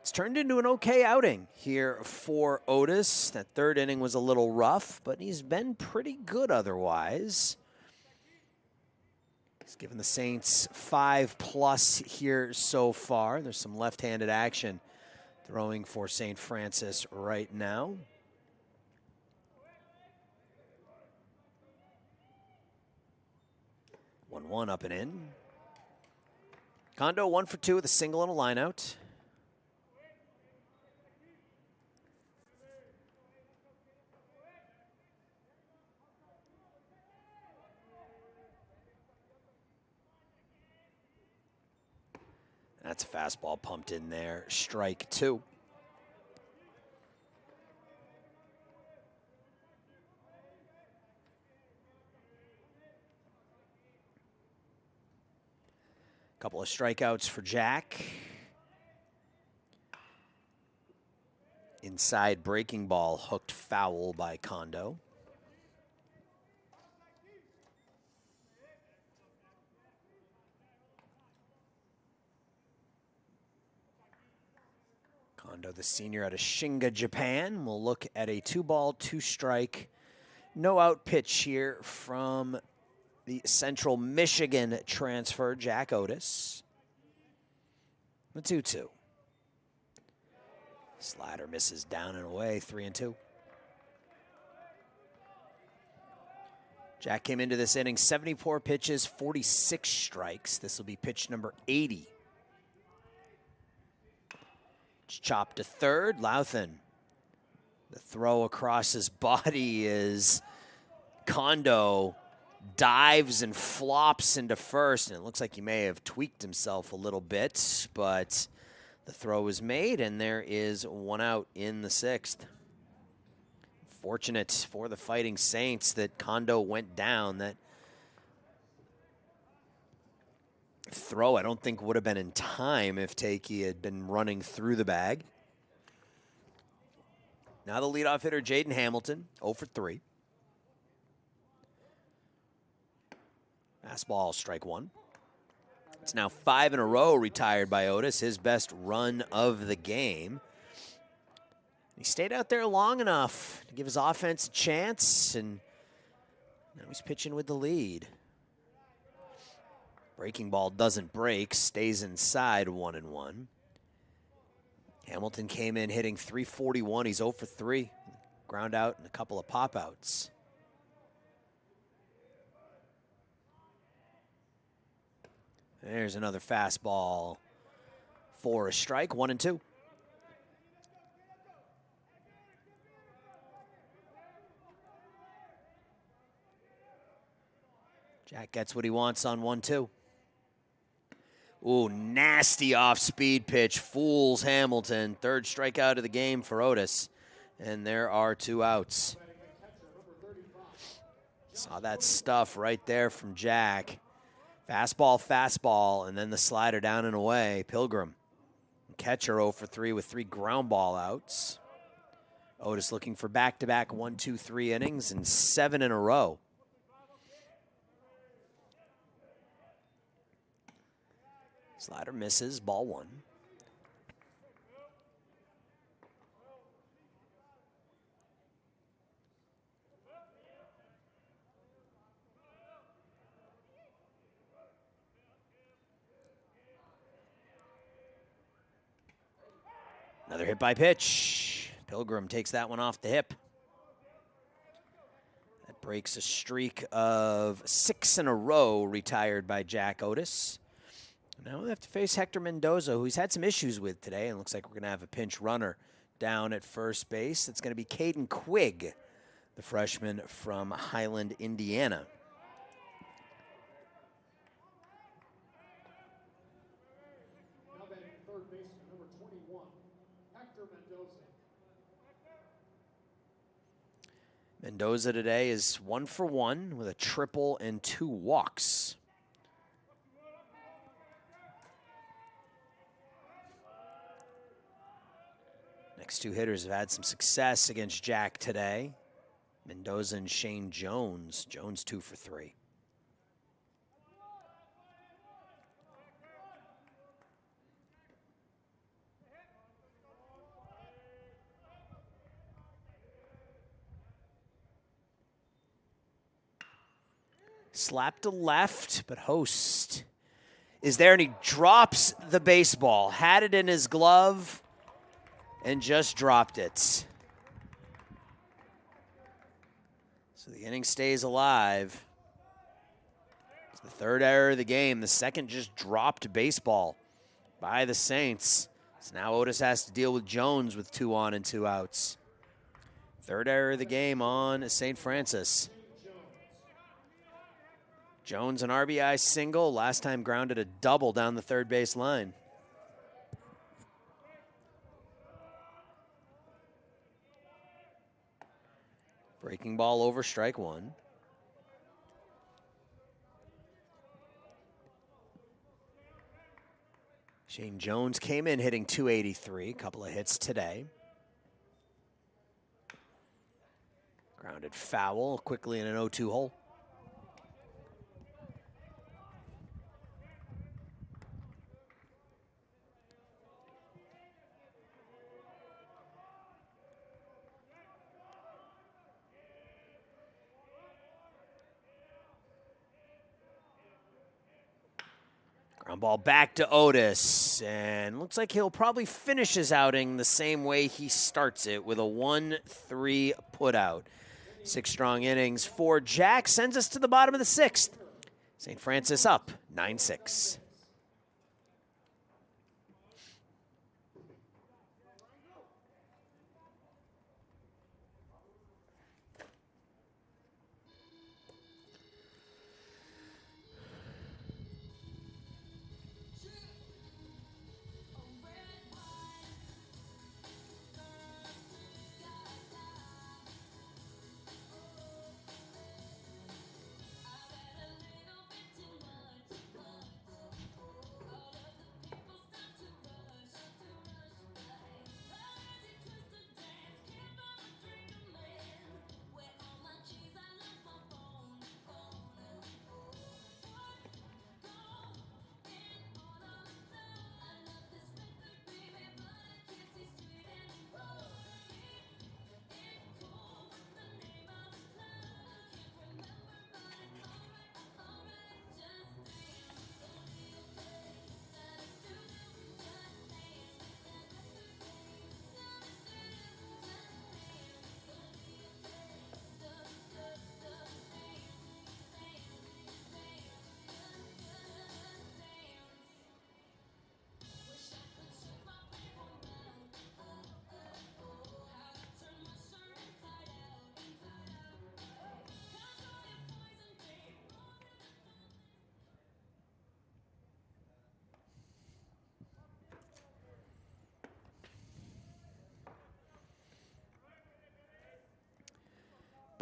B: it's turned into an okay outing here for Otis. That 3rd inning was a little rough, but he's been pretty good otherwise. He's given the Saints 5+ here so far. There's some left-handed action throwing for St. Francis right now. One up and in. Kondo 1 for 2 with a single and a lineout. That's a fastball pumped in there. Strike 2. Couple of strikeouts for Jack. Inside breaking ball hooked foul by Kondo. Kondo, the senior out of Shinga, Japan, will look at a 2-ball, 2-strike, no-out pitch here from the Central Michigan transfer, Jack Otis. The 2-2. Slider misses down and away, 3-2. Jack came into this inning 74 pitches, 46 strikes. This will be pitch number 80. It's chopped to third. Louthan. The throw across his body is Kondo dives and flops into first, and it looks like he may have tweaked himself a little bit, but the throw is made, and there is 1 out in the 6th. Fortunate for the Fighting Saints that Kondo went down. That throw, I don't think, would have been in time if Takei had been running through the bag. Now the leadoff hitter, Jaden Hamilton, 0 for 3. Fastball, strike 1. It's now 5 in a row retired by Otis, his best run of the game. He stayed out there long enough to give his offense a chance, and now he's pitching with the lead. Breaking ball doesn't break, stays inside 1-1. Hamilton came in hitting .341. He's 0 for 3. Ground out and a couple of pop outs. There's another fastball for a strike, 1-2. Jack gets what he wants on 1-2. Ooh, nasty off-speed pitch. Fools Hamilton. Third strikeout of the game for Otis. And there are 2 outs. Saw that stuff right there from Jack. Fastball, and then the slider down and away. Pilgrim. Catcher 0 for 3 with 3 ground ball outs. Otis looking for back-to-back 1-2-3 innings and 7 in a row. Slider misses, ball 1. Another hit by pitch. Pilgrim takes that one off the hip. That breaks a streak of 6 in a row retired by Jack Otis. Now we have to face Hector Mendoza, who he's had some issues with today, and looks like we're going to have a pinch runner down at first base. It's going to be Caden Quigg, the freshman from Highland, Indiana.
A: Now batting third baseman number 21, Hector Mendoza.
B: Mendoza today is 1 for 1 with a triple and 2 walks. Next 2 hitters have had some success against Jack today. Mendoza and Shane Jones. Jones 2 for 3. Slap to left, but Host is there, and he drops the baseball. Had it in his glove and just dropped it. So the inning stays alive. It's the 3rd error of the game. The 2nd just dropped baseball by the Saints. So now Otis has to deal with Jones with 2 on and 2 outs. 3rd error of the game on St. Francis. Jones an RBI single. Last time grounded a double down the 3rd base line. Breaking ball over, strike 1. Shane Jones came in hitting .283, a couple of hits today. Grounded foul quickly in an 0-2 hole. Ground ball back to Otis, and looks like he'll probably finish his outing the same way he starts it, with a 1-3 putout. 6 strong innings for Jack sends us to the bottom of the 6th. St. Francis up 9-6.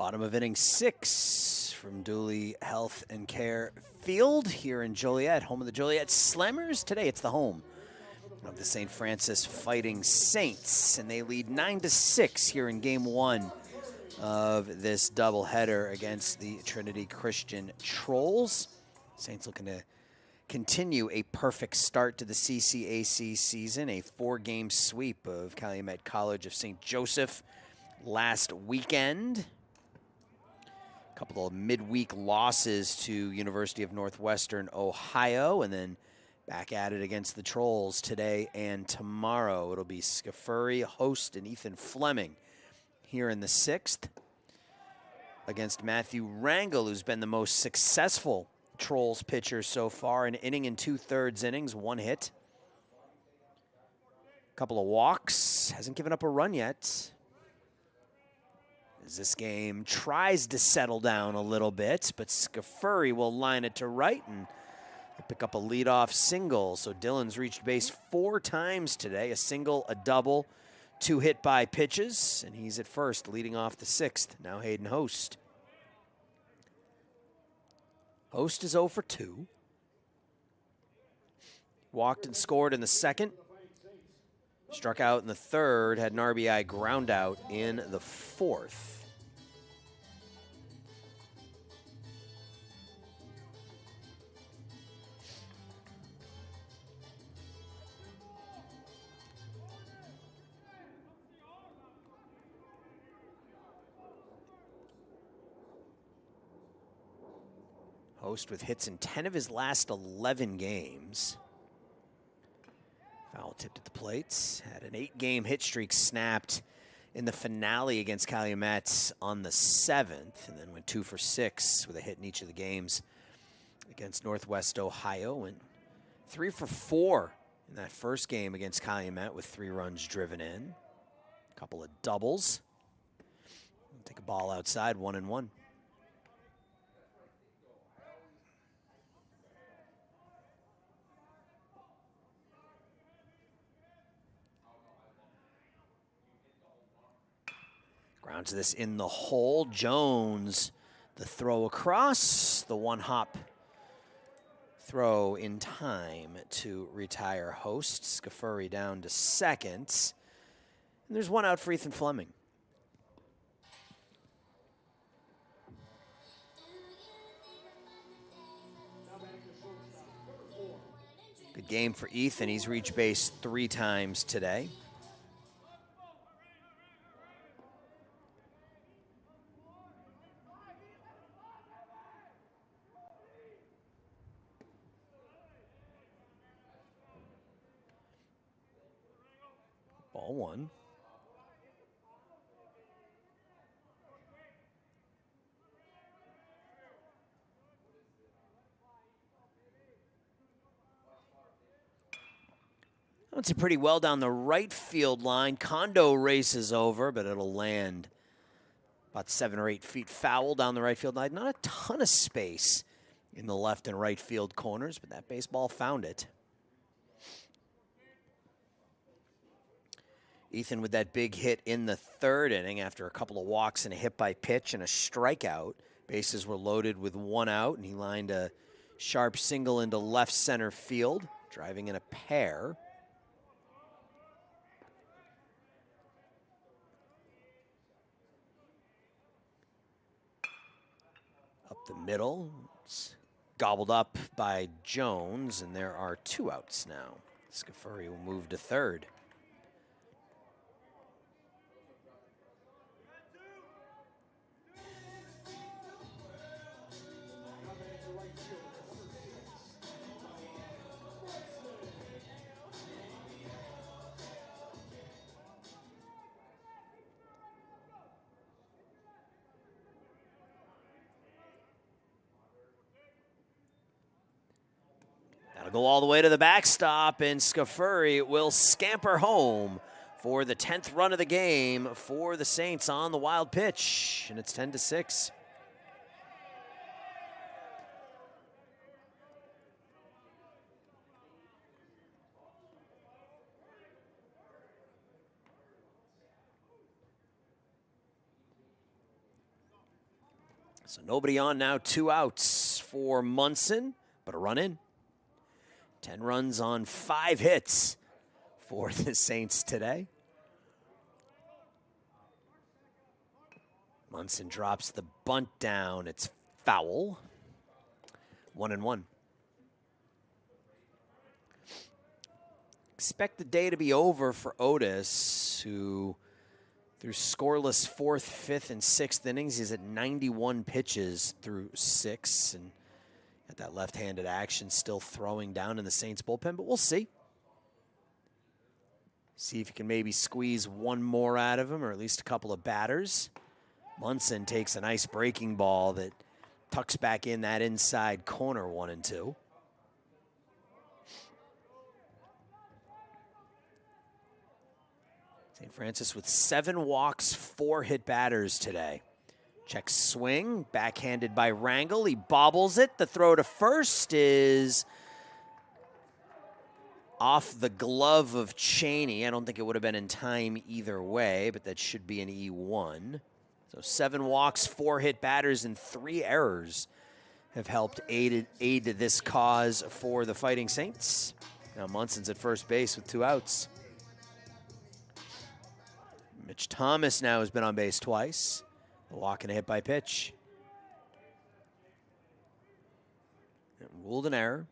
B: Bottom of inning 6 from Dooley Health and Care Field here in Joliet, home of the Joliet Slammers. Today it's the home of the St. Francis Fighting Saints, and they lead 9-6 here in game 1 of this doubleheader against the Trinity Christian Trolls. Saints looking to continue a perfect start to the CCAC season, a 4-game sweep of Calumet College of St. Joseph last weekend. A couple of midweek losses to University of Northwestern Ohio, and then back at it against the Trolls today and tomorrow. It'll be Scafuri, Host, and Ethan Fleming here in the 6th against Matthew Rangel, who's been the most successful Trolls pitcher so far. An inning and 2/3 innings, 1 hit. A couple of walks, hasn't given up a run yet. As this game tries to settle down a little bit, but Scafuri will line it to right and pick up a leadoff single. So Dillon's reached base 4 times today, a single, a double, 2 hit by pitches, and he's at first, leading off the 6th. Now Hayden Host. Host is 0 for 2. Walked and scored in the 2nd. Struck out in the 3rd, had an RBI ground out in the 4th. Host with hits in 10 of his last 11 games. Foul tipped at the plates. Had an 8-game hit streak snapped in the finale against Calumet on the 7th, and then went 2 for 6 with a hit in each of the games against Northwest Ohio, and 3 for 4 in that first game against Calumet with 3 runs driven in. A couple of doubles. Take a ball outside, 1-1. Grounds this in the hole. Jones, the throw across, the 1-hop throw in time to retire Host. Scafuri down to 2nd. And there's 1 out for Ethan Fleming. Good game for Ethan. He's reached base 3 times today. Ball 1. That's pretty well down the right field line. Kondo races over, but it'll land about 7 or 8 feet foul down the right field line. Not a ton of space in the left and right field corners, but that baseball found it. Ethan with that big hit in the 3rd inning after a couple of walks and a hit by pitch and a strikeout. Bases were loaded with 1 out, and he lined a sharp single into left center field, driving in a pair. Up the middle, it's gobbled up by Jones, and there are 2 outs now. Scafuri will move to 3rd. That'll go all the way to the backstop, and Scafuri will scamper home for the 10th run of the game for the Saints on the wild pitch, and it's 10-6. So nobody on now, 2 outs for Munson, but a run in. 10 runs on 5 hits for the Saints today. Munson drops the bunt down. It's foul. 1-1. Expect the day to be over for Otis, who through scoreless 4th, 5th, and 6th innings, he's at 91 pitches through 6, and got that left-handed action still throwing down in the Saints bullpen, but we'll see. See if you can maybe squeeze one more out of him, or at least a couple of batters. Munson takes a nice breaking ball that tucks back in that inside corner, 1-2. St. Francis with 7 walks, 4 hit batters today. Check swing, backhanded by Rangel. He bobbles it. The throw to first is off the glove of Cheney. I don't think it would have been in time either way, but that should be an E1. So 7 walks, 4 hit batters, and 3 errors have helped aid this cause for the Fighting Saints. Now Munson's at first base with 2 outs. Mitch Thomas now has been on base twice. A walk and a hit by pitch. And ruled an error.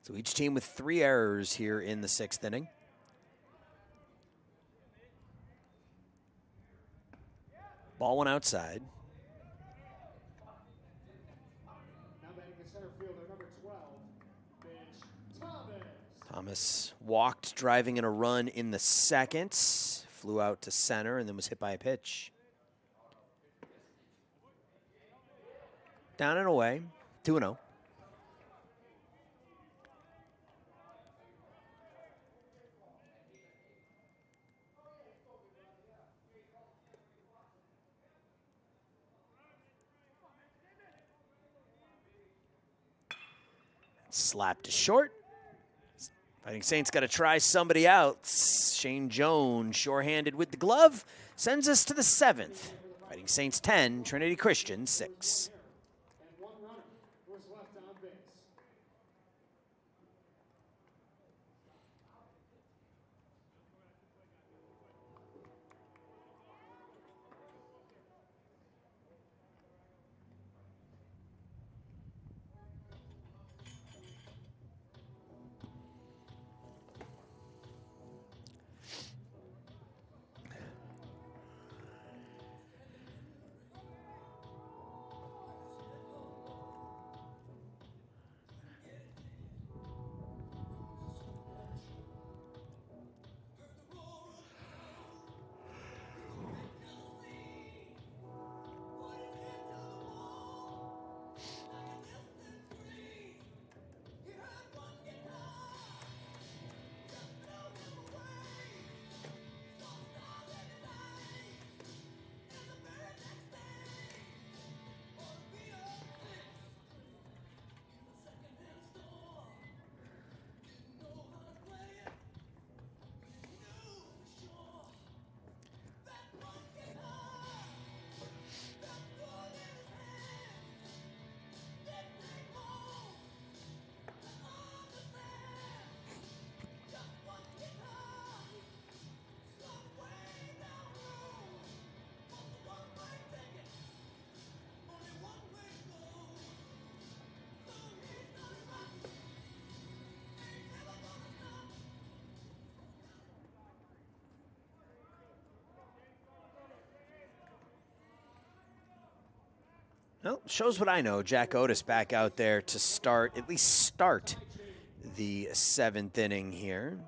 B: So each team with 3 errors here in the 6th inning. Ball went outside.
A: Now batting the center fielder, number 12, Mitch Thomas.
B: Thomas walked, driving in a run in the 2nd. Flew out to center and then was hit by a pitch. Down and away, 2-0. Slapped to short. Fighting Saints got to try somebody else. Shane Jones, shorthanded with the glove, sends us to the 7th. Fighting Saints 10, Trinity Christian 6.
A: And 1 runner was left on base.
B: Well, shows what I know. Jack Otis back out there to start, at least start the 7th inning here.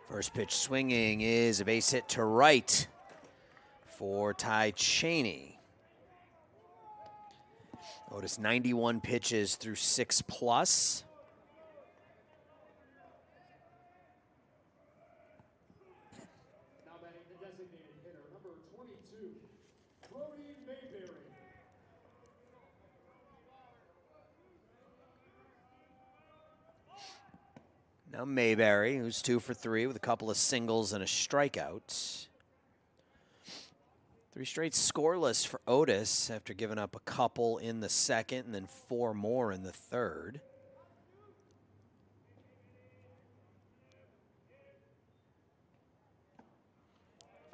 B: First pitch swinging is a base hit to right for Ty Cheney. Otis 91 pitches through 6 plus.
A: Now batting the designated hitter, number 22, Brody Mayberry.
B: Now Mayberry, who's 2 for 3 with a couple of singles and a strikeout. 3 straight scoreless for Otis after giving up a couple in the second and then 4 more in the third.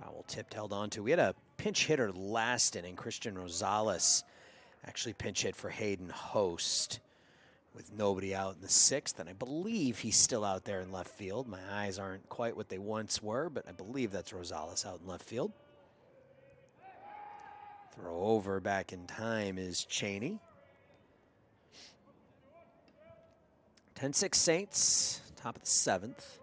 B: Foul tipped, held on to. We had a pinch hitter last inning. Christian Rosales actually pinch hit for Hayden Host with nobody out in the 6th, and I believe he's still out there in left field. My eyes aren't quite what they once were, but I believe that's Rosales out in left field. Throw over back in time is Cheney. 10-6 Saints, top of the 7th.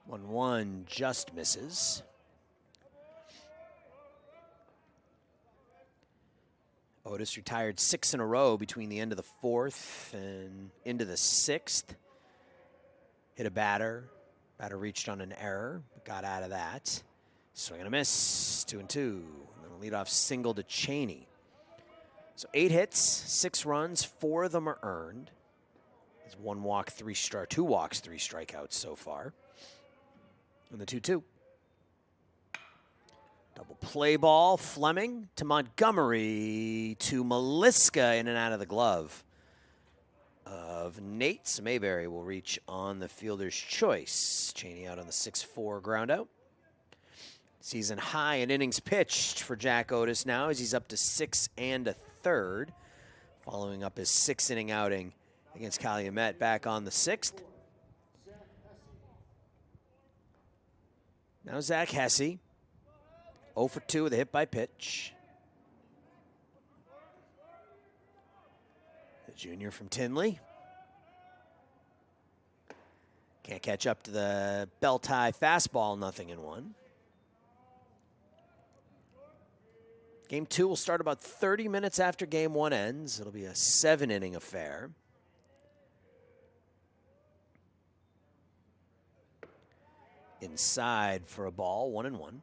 B: One just misses. Otis retired 6 in a row between the end of the 4th and into the 6th. Hit a batter. Batter reached on an error, but got out of that. Swing and a miss, 2-2. And then a leadoff single to Cheney. So 8 hits, 6 runs, 4 of them are earned. There's 1 walk, 2 walks, 3 strikeouts so far. And the 2-2. Double play ball, Fleming to Montgomery to Maliska in and out of the glove of Nate. So Mayberry will reach on the fielder's choice. Cheney out on the 6-4 ground out. Season high in innings pitched for Jack Otis now as he's up to 6 1/3, following up his 6th inning outing against Calumet back on the 6th. Now Zach Hesse, 0 for 2 with a hit by pitch. The junior from Tinley. Can't catch up to the belt-high fastball, 0-1. Game 2 will start about 30 minutes after Game 1 ends. It'll be a 7-inning affair. Inside for a ball, 1-1.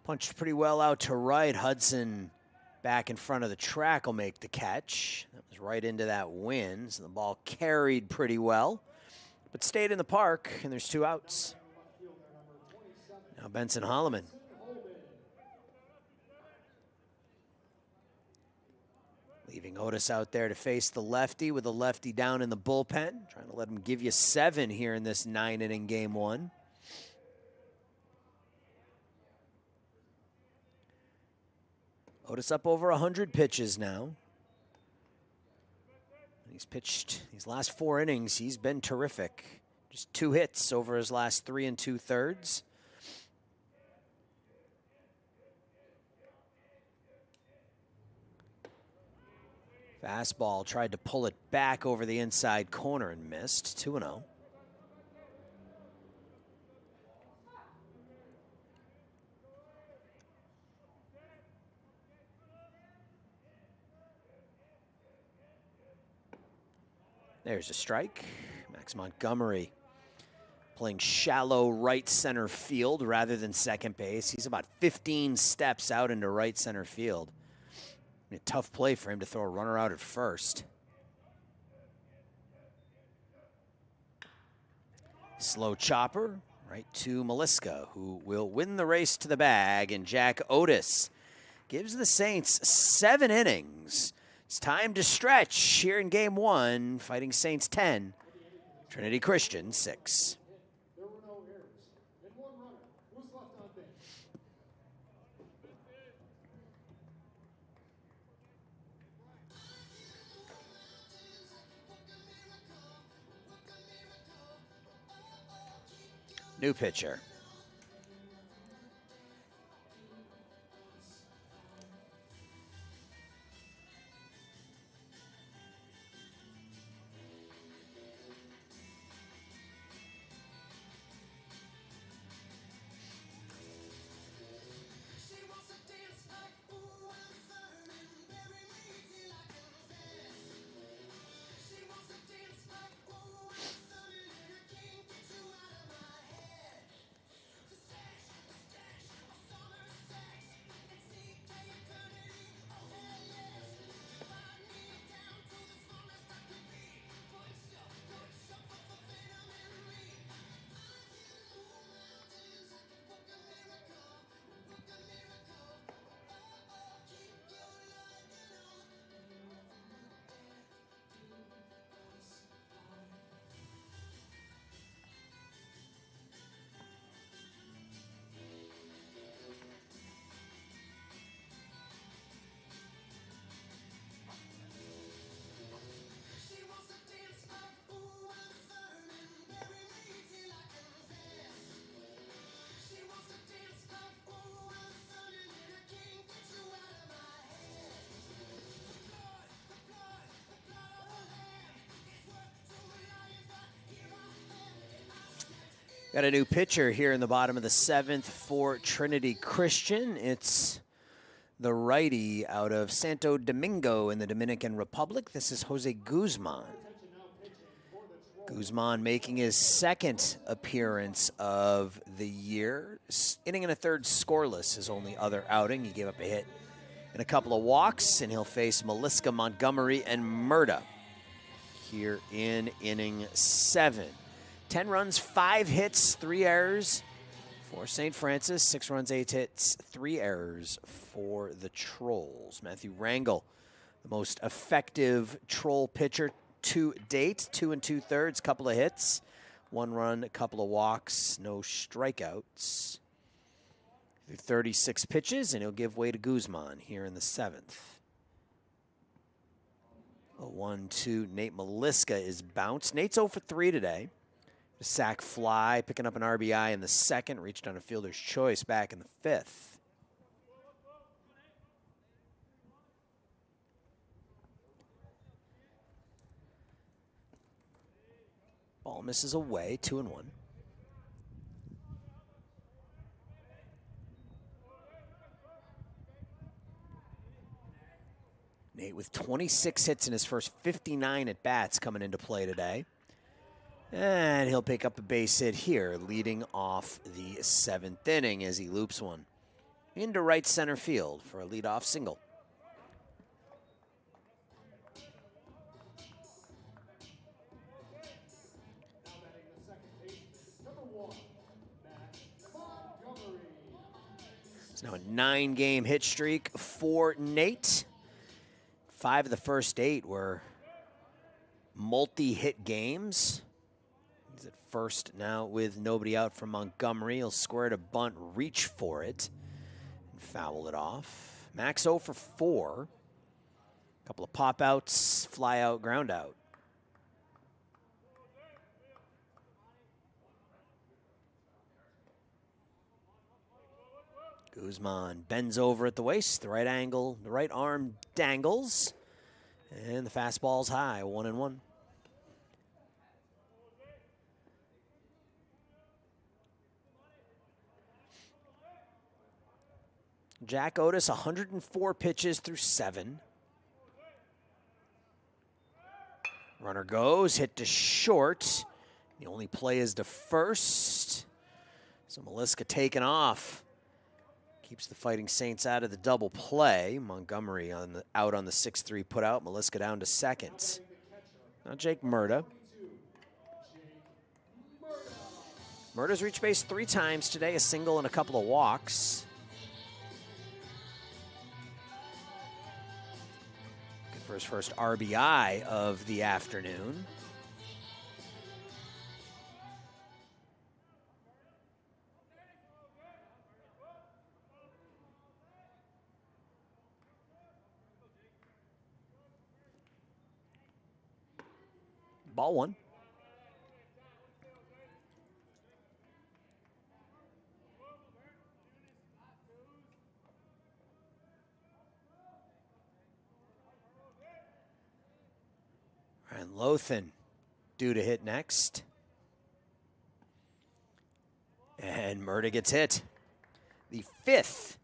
B: Punched pretty well out to right. Hudson back in front of the track will make the catch. That was right into that wind, so the ball carried pretty well, but stayed in the park, and there's 2 outs. Now Benson Holloman. Leaving Otis out there to face the lefty with the lefty down in the bullpen. Trying to let him give you 7 here in this 9-inning Game 1. Otis up over 100 pitches now. He's pitched these last 4 innings. He's been terrific. Just 2 hits over his last 3 2/3. Fastball tried to pull it back over the inside corner and missed. 2-0. There's a strike. Max Montgomery playing shallow right center field rather than second base. He's about 15 steps out into right center field. A tough play for him to throw a runner out at first. Slow chopper right to Maliska, who will win the race to the bag, and Jack Otis gives the Saints 7 innings. It's time to stretch here in Game 1. Fighting Saints 10, Trinity Christian 6.
A: There were no errors. And 1 runner was left on base.
B: New pitcher. Got a new pitcher here in the bottom of the 7th for Trinity Christian. It's the righty out of Santo Domingo in the Dominican Republic. This is Jose Guzman. Guzman making his 2nd appearance of the year. Inning and a third scoreless, his only other outing. He gave up a hit and a couple of walks, and he'll face Maliska, Montgomery, and Murda here in inning 7. 10 runs, 5 hits, 3 errors for St. Francis. 6 runs, 8 hits, 3 errors for the Trolls. Matthew Rangel, the most effective Troll pitcher to date. 2 2/3, couple of hits, 1 run, a couple of walks, no strikeouts. 36 pitches, and he'll give way to Guzman here in the 7th. A 1-2. Nate Maliska is bounced. Nate's 0 for 3 today. A sac fly, picking up an RBI in the 2nd, reached on a fielder's choice back in the 5th. Ball misses away, 2-1. Nate with 26 hits in his first 59 at-bats coming into play today. And he'll pick up a base hit here, leading off the 7th inning as he loops one into right center field for a leadoff single. It's now a 9-game hit streak for Nate. 5 of the first 8 were multi-hit games. He's at first now with nobody out from Montgomery. He'll square to bunt, reach for it, and foul it off. Max 0 for 4. A couple of pop-outs, fly-out, ground-out. Guzman bends over at the waist, the right angle, the right arm dangles, and the fastball's high, 1-1. Jack Otis, 104 pitches through 7. Runner goes, hit to short. The only play is to first. So Maliska taken off. Keeps the Fighting Saints out of the double play. Montgomery out on the 6-3 putout. Maliska down to 2nd. Now Jake Murda. Murda's reached base 3 times today, a single and a couple of walks. Good for his first RBI of the afternoon. Ball 1. And Lothan due to hit next. And Murda gets hit. The 5th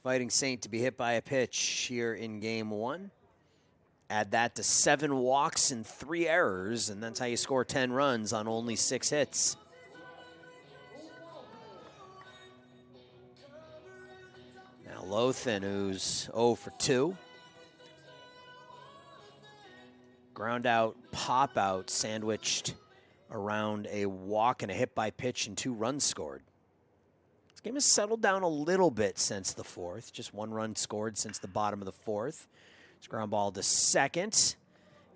B: Fighting Saint to be hit by a pitch here in game 1. Add that to 7 walks and 3 errors, and that's how you score 10 runs on only 6 hits. Now Lothan, who's 0 for 2. Ground out, pop out, sandwiched around a walk and a hit by pitch and 2 runs scored. This game has settled down a little bit since the 4th. Just 1 run scored since the bottom of the 4th. It's ground ball to 2nd.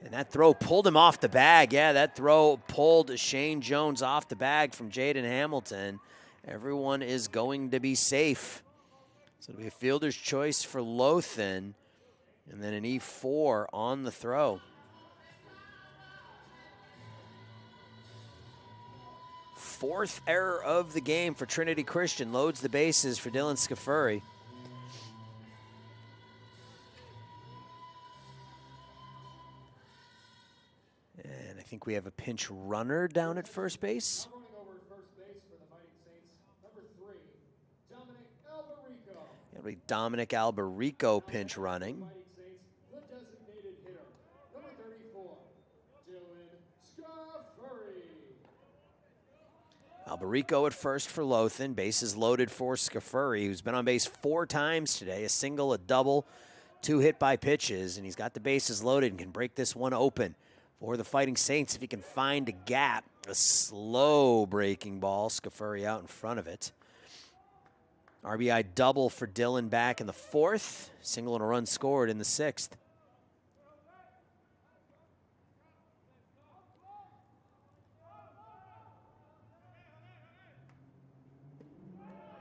B: And that throw pulled him off the bag. Yeah, that throw pulled Shane Jones off the bag from Jaden Hamilton. Everyone is going to be safe. So it'll be a fielder's choice for Lothan. And then an E4 on the throw. 4th error of the game for Trinity Christian. Loads the bases for Dylan Scafuri. And I think we have a pinch runner down at first base. be Dominic Alberico pinch running.
A: Fighting Saints, the designated hitter, number 34, Dylan Scafuri.
B: Alberico at first for Lothan. Bases loaded for Scafuri, who's been on base 4 times today. A single, a double, 2 hit by pitches, and he's got the bases loaded and can break this one open for the Fighting Saints if he can find a gap. A slow breaking ball. Scafuri out in front of it. RBI double for Dylan back in the 4th. Single and a run scored in the 6th.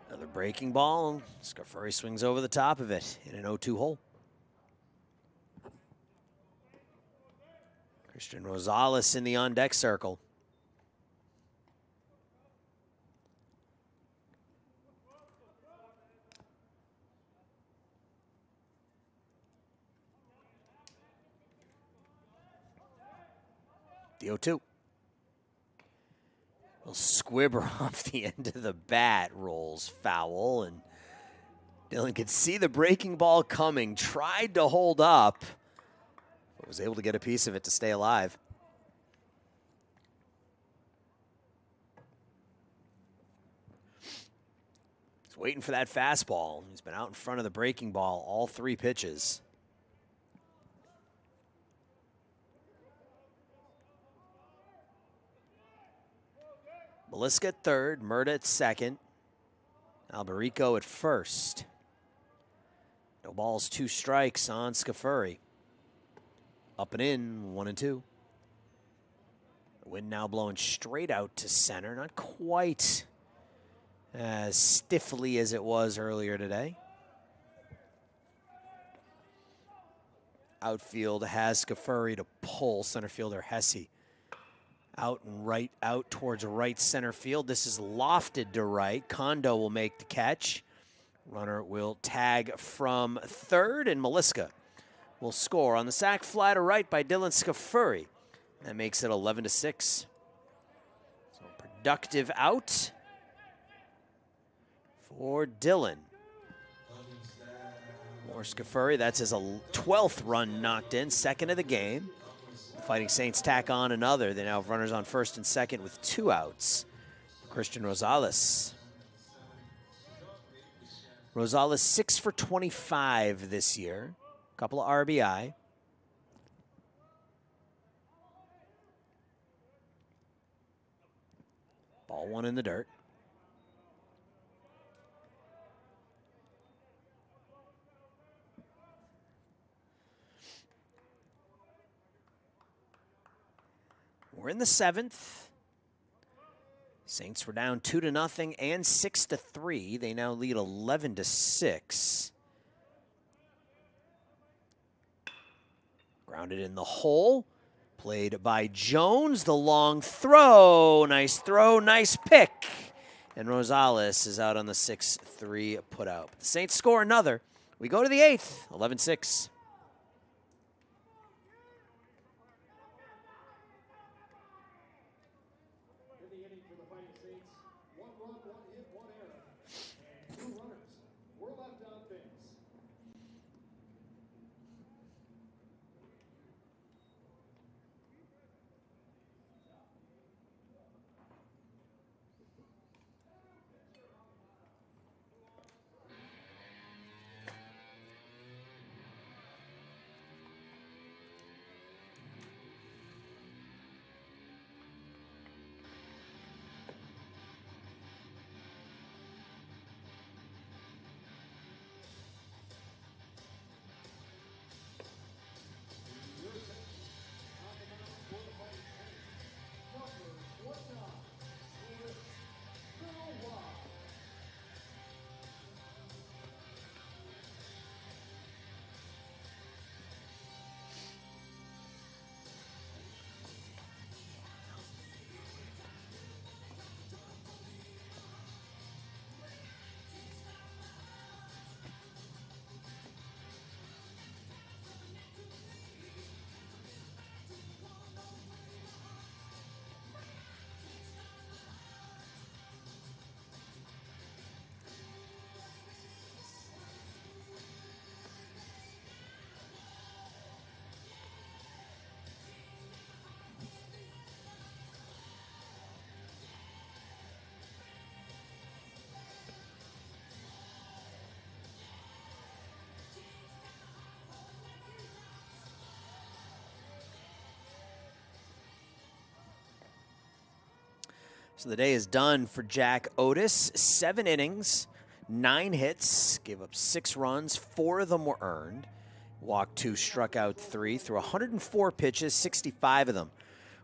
B: Another breaking ball. Scafuri swings over the top of it in an 0-2 hole. Christian Rosales in the on-deck circle. The 0-2. Little squibber off the end of the bat, rolls foul, and Dylan could see the breaking ball coming, tried to hold up, but was able to get a piece of it to stay alive. He's waiting for that fastball. He's been out in front of the breaking ball all 3 pitches. Meliska at third, Murda at second, Alberico at first. No balls, 2 strikes on Scafuri. Up and in, 1-2. The wind now blowing straight out to center, not quite as stiffly as it was earlier today. Outfield has Scafuri to pull, center fielder Hesse out and right, out towards right center field. This is lofted to right. Kondo will make the catch. Runner will tag from third, and Meliska will score on the sac fly to right by Dylan Scafuri. That makes it 11-6. So productive out for Dylan. More Scafuri, that's his 12th run knocked in, 2nd of the game. The Fighting Saints tack on another. They now have runners on first and second with 2 outs. Christian Rosales. Rosales 6 for 25 this year. Couple of RBI. Ball 1 in the dirt. We're in the 7th. Saints were down 2-0 and 6-3. They now lead 11-6. Grounded in the hole. Played by Jones. The long throw. Nice throw. Nice pick. And Rosales is out on the 6-3 putout. The Saints score another. We go to the 8th. 11-6. So the day is done for Jack Otis. 7 innings, 9 hits, gave up 6 runs, 4 of them were earned. Walked 2, struck out 3, threw 104 pitches, 65 of them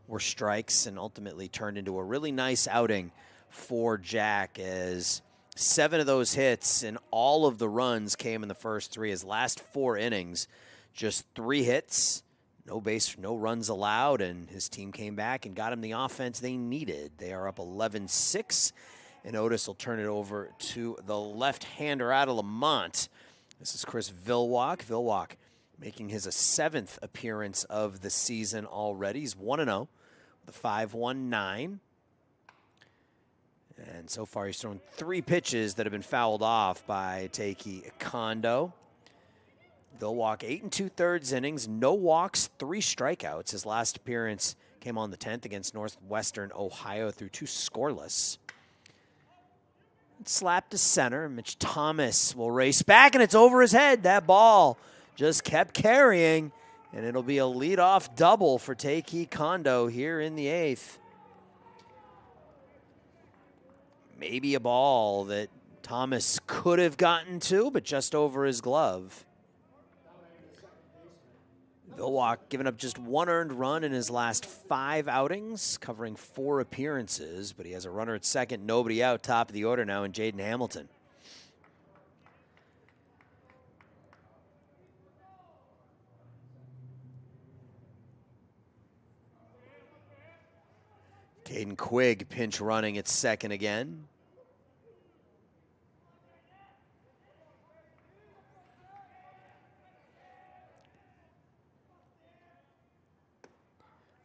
B: were strikes, and ultimately turned into a really nice outing for Jack, as 7 of those hits and all of the runs came in the first 3. His last 4 innings, just 3 hits, no base, no runs allowed, and his team came back and got him the offense they needed. They are up 11-6, and Otis will turn it over to the left-hander out of Lamont. This is Chris Vilwalk. Vilwalk making his 7th appearance of the season already. He's 1-0 with a 5.19. And so far he's thrown 3 pitches that have been fouled off by Takei Kondo. Vilwalk 8 2/3 innings, no walks, 3 strikeouts. His last appearance came on the 10th against Northwestern Ohio through 2 scoreless. Slap to center. Mitch Thomas will race back, and it's over his head. That ball just kept carrying, and it'll be a leadoff double for Takei Kondo here in the 8th. Maybe a ball that Thomas could have gotten to, but just over his glove. Vilwalk giving up just 1 earned run in his last 5 outings, covering 4 appearances, but he has a runner at second, nobody out, top of the order now in Jaden Hamilton. Caden Quigg pinch running at second again.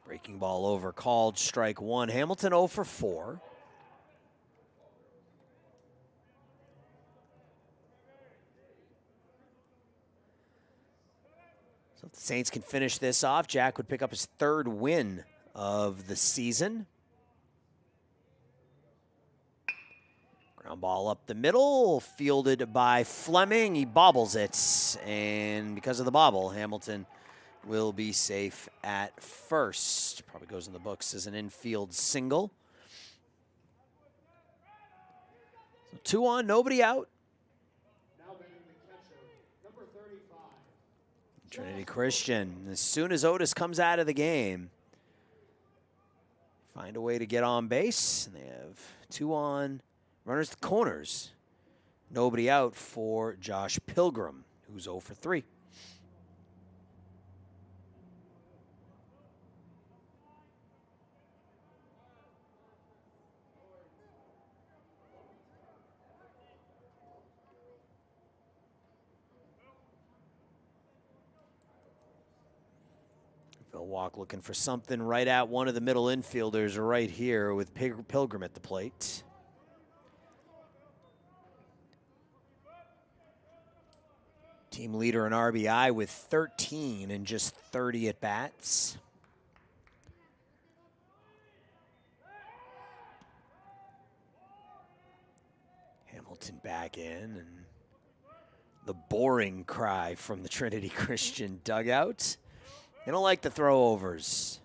B: Breaking ball over, called strike 1. Hamilton 0 for 4. So if the Saints can finish this off, Jack would pick up his 3rd win of the season. Ground ball up the middle, fielded by Fleming. He bobbles it, and because of the bobble, Hamilton will be safe at first. Probably goes in the books as an infield single. So 2 on, nobody out.
A: Now batting the catcher, number 35.
B: Trinity Christian, as soon as Otis comes out of the game, find a way to get on base. And they have 2 on, runners to corners. Nobody out for Josh Pilgrim, who's 0 for 3. Vilwalk looking for something right at one of the middle infielders right here with Pilgrim at the plate. Team leader in RBI with 13 and just 30 at-bats. Hamilton back in, and the boring cry from the Trinity Christian dugout. They don't like the throwovers.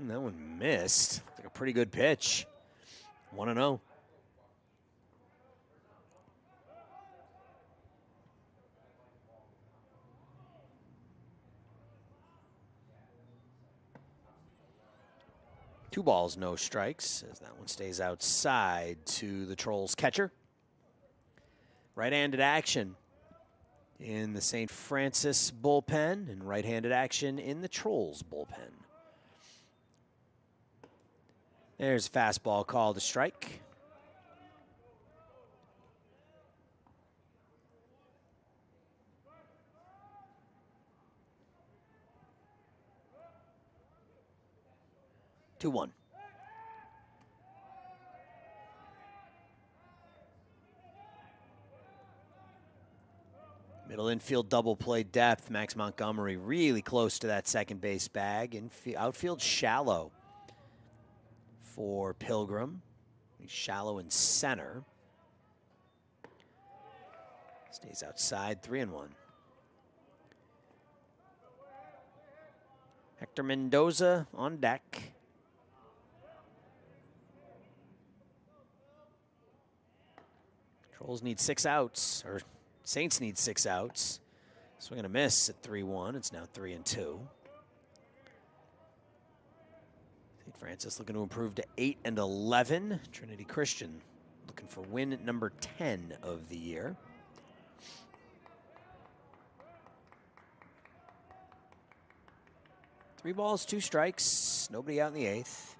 B: And that one missed. Like a pretty good pitch. 1-0. Two balls, no strikes, as that one stays outside to the Trolls catcher. Right-handed action in the St. Francis bullpen, and right-handed action in the Trolls bullpen. There's a fastball called a strike. Two one. Middle infield double play depth. Max Montgomery really close to that second base bag. Outfield shallow for Pilgrim. He's shallow in center. Stays outside, 3-1. Hector Mendoza on deck. Trolls need 6 outs, or Saints need 6 outs. Swing and a miss at 3-1. It's now 3-2. St. Francis looking to improve to 8-11. Trinity Christian looking for win number 10 of the year. Three balls, 2 strikes. Nobody out in the 8th.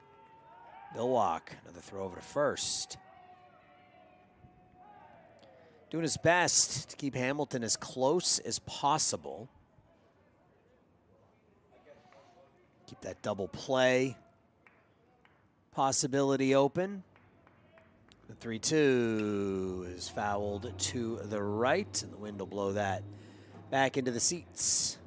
B: Bill Walk, another throw over to first. Doing his best to keep Hamilton as close as possible. Keep that double play possibility open. The 3-2 is fouled to the right, and the wind will blow that back into the seats.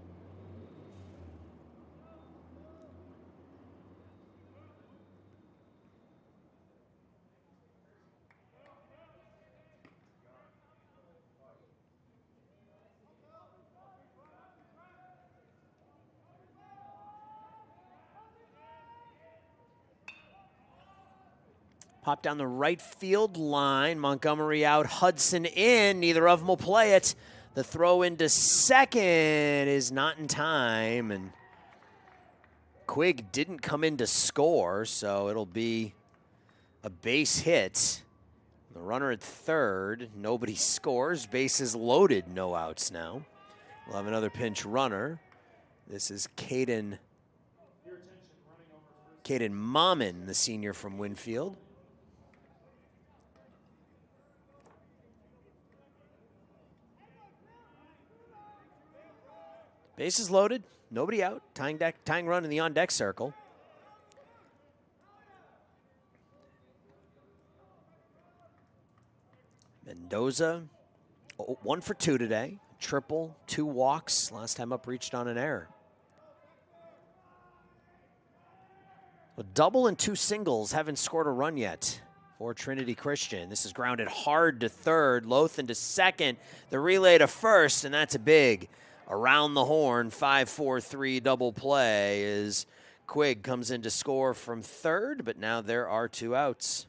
B: Pop down the right field line. Montgomery out, Hudson in. Neither of them will play it. The throw into second is not in time, and Quigg didn't come in to score, so it'll be a base hit. The runner at third, nobody scores. Bases loaded, no outs now. We'll have another pinch runner. This is Caden Mammon, the senior from Winfield. Bases loaded, nobody out. Tying run in the on-deck circle. Mendoza, 1 for 2 today. Triple, 2 walks. Last time up reached on an error. A double and 2 singles, haven't scored a run yet for Trinity Christian. This is grounded hard to third, Lothan to second, the relay to first, and that's a big around the horn 5-4-3 double play as Quigg comes in to score from third, but now there are 2 outs.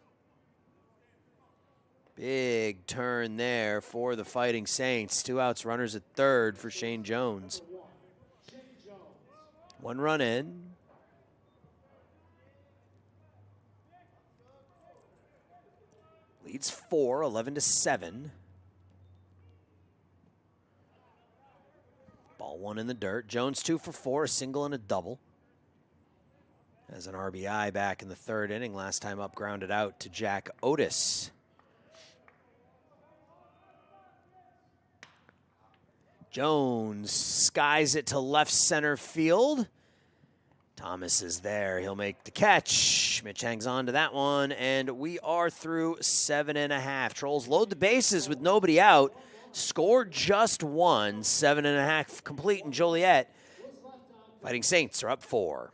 B: Big turn there for the Fighting Saints. 2 outs, runners at third for Shane Jones. 1 run in. Leads 4, 11-7. Ball 1 in the dirt. Jones 2 for 4, a single and a double. Has an RBI back in the 3rd inning. Last time up, grounded out to Jack Otis. Jones skies it to left center field. Thomas is there. He'll make the catch. Mitch hangs on to that one, and we are through 7.5. Trolls load the bases with nobody out. Scored just 1. 7.5 complete in Joliet. Fighting Saints are up 4.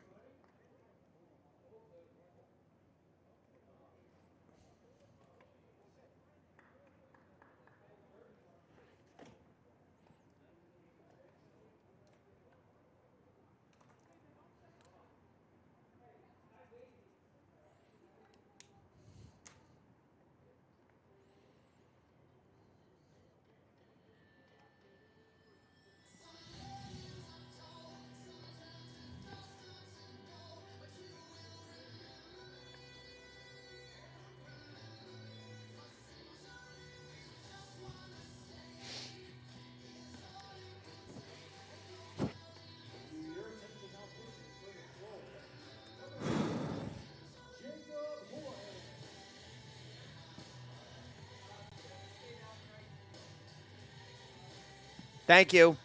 B: Thank you.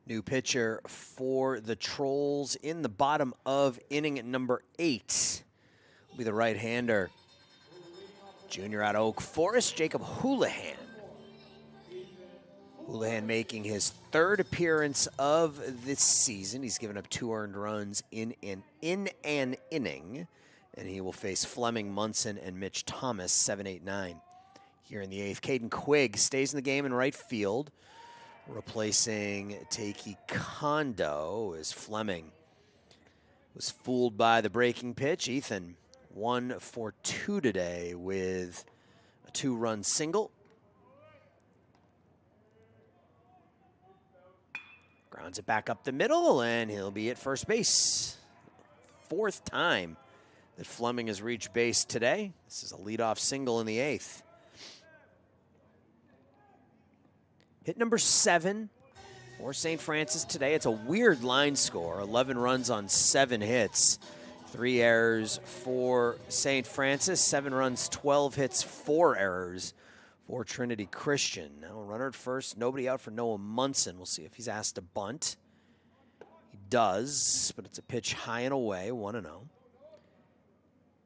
B: New pitcher for the Trolls in the bottom of inning number 8 will be the right-hander. Junior out of Oak Forest, Jacob Houlihan. Houlihan making his 3rd appearance of this season. He's given up 2 earned runs in an inning, and he will face Fleming, Munson, and Mitch Thomas, 7, 8, 9. Here in the 8th, Caden Quigg stays in the game in right field, replacing Takey Kondo as Fleming was fooled by the breaking pitch. Ethan 1 for 2 today with a 2-run single. Grounds it back up the middle, and he'll be at first base. 4th time that Fleming has reached base today. This is a leadoff single in the 8th. Hit number 7 for St. Francis today. It's a weird line score, 11 runs on 7 hits. 3 errors for St. Francis, 7 runs, 12 hits, 4 errors for Trinity Christian. Now runner at first, nobody out for Noah Munson. We'll see if he's asked to bunt. He does, but it's a pitch high and away, 1-0.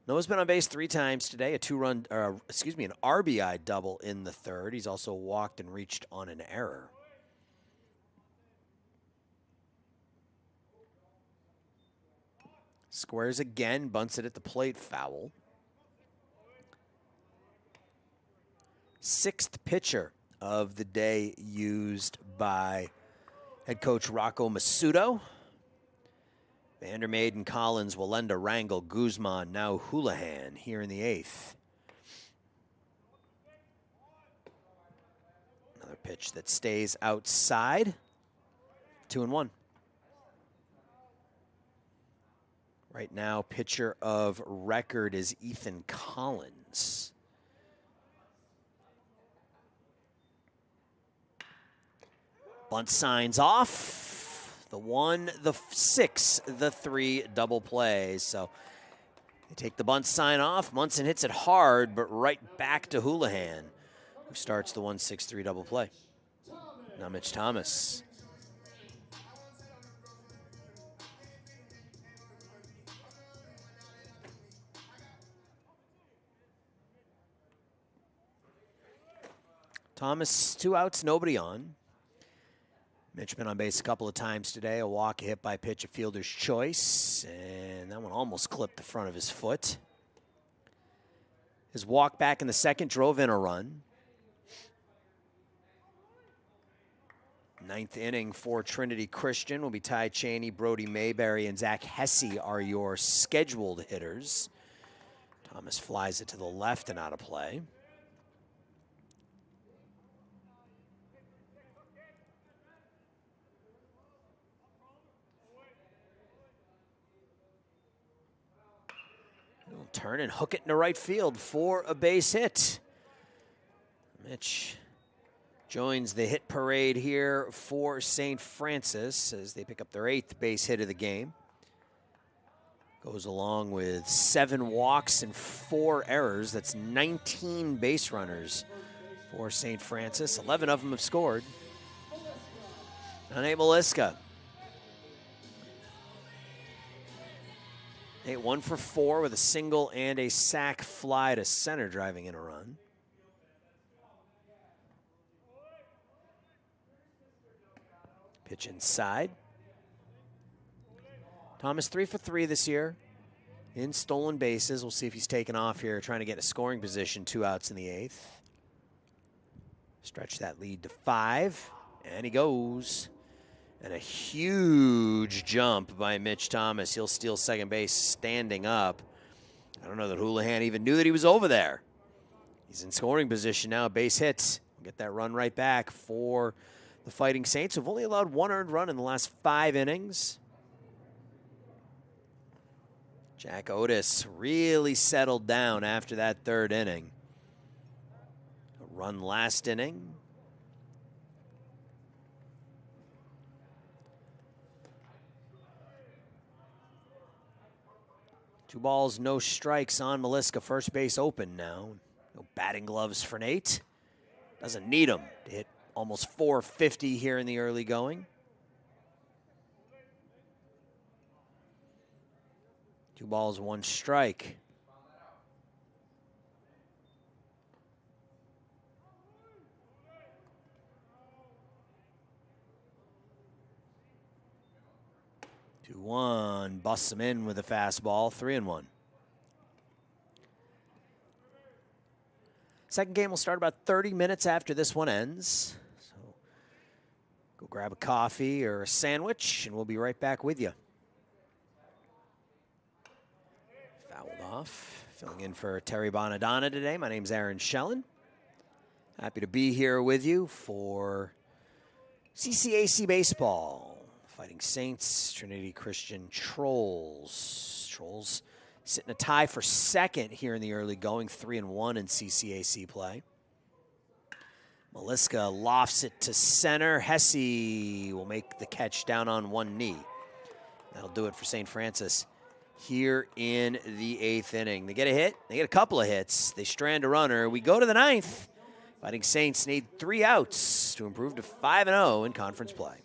B: Noah's been on base 3 times today, an RBI double in the 3rd. He's also walked and reached on an error. Squares again, bunts it at the plate, foul. 6th pitcher of the day used by head coach Rocco Masudo. Vandermaiden, Collins, Walenda, Rangel, Guzman, now Houlihan here in the 8th. Another pitch that stays outside. 2-1. Right now, pitcher of record is Ethan Collins. Bunt signs off. The 1, the 6, the 3 double plays. So they take the bunt sign off. Munson hits it hard, but right back to Houlihan, who starts the 1-6-3 double play. Now Mitch Thomas. Thomas, 2 outs, nobody on. Mitch been on base a couple of times today. A walk, a hit by pitch, a fielder's choice. And that one almost clipped the front of his foot. His walk back in the 2nd drove in a run. 9th inning for Trinity Christian will be Ty Cheney, Brody Mayberry, and Zach Hesse are your scheduled hitters. Thomas flies it to the left and out of play. He'll turn and hook it into right field for a base hit. Mitch joins the hit parade here for St. Francis as they pick up their 8th base hit of the game. Goes along with 7 walks and 4 errors. That's 19 base runners for St. Francis. 11 of them have scored. Nate Maliska. Nate 1 for 4 with a single and a sac fly to center, driving in a run. Pitch inside. Thomas 3 for 3 this year in stolen bases. We'll see if he's taken off here, trying to get a scoring position. 2 outs in the 8th. Stretch that lead to 5, and he goes. And a huge jump by Mitch Thomas. He'll steal second base standing up. I don't know that Houlihan even knew that he was over there. He's in scoring position now, base hit. We'll get that run right back for the Fighting Saints, who've only allowed 1 earned run in the last 5 innings. Jack Otis really settled down after that 3rd inning. A run last inning. Two balls, no strikes on Maliska. First base open now. No batting gloves for Nate. Doesn't need them to hit almost 450 here in the early going. 2 balls, 1 strike. Two one, busts him in with a fastball, 3-1. Second game will start about 30 minutes after this one ends. So go grab a coffee or a sandwich, and we'll be right back with you. Fouled off. Filling in for Terry Bonadonna today. My name's Aaron Schellen. Happy to be here with you for CCAC Baseball. Fighting Saints, Trinity Christian Trolls. Trolls sitting a tie for second here in the early going, 3-1 in CCAC play. Maliska lofts it to center. Hesse will make the catch down on one knee. That'll do it for St. Francis here in the 8th inning. They get a hit. They get a couple of hits. They strand a runner. We go to the 9th. Fighting Saints need 3 outs to improve to 5-0 in conference play.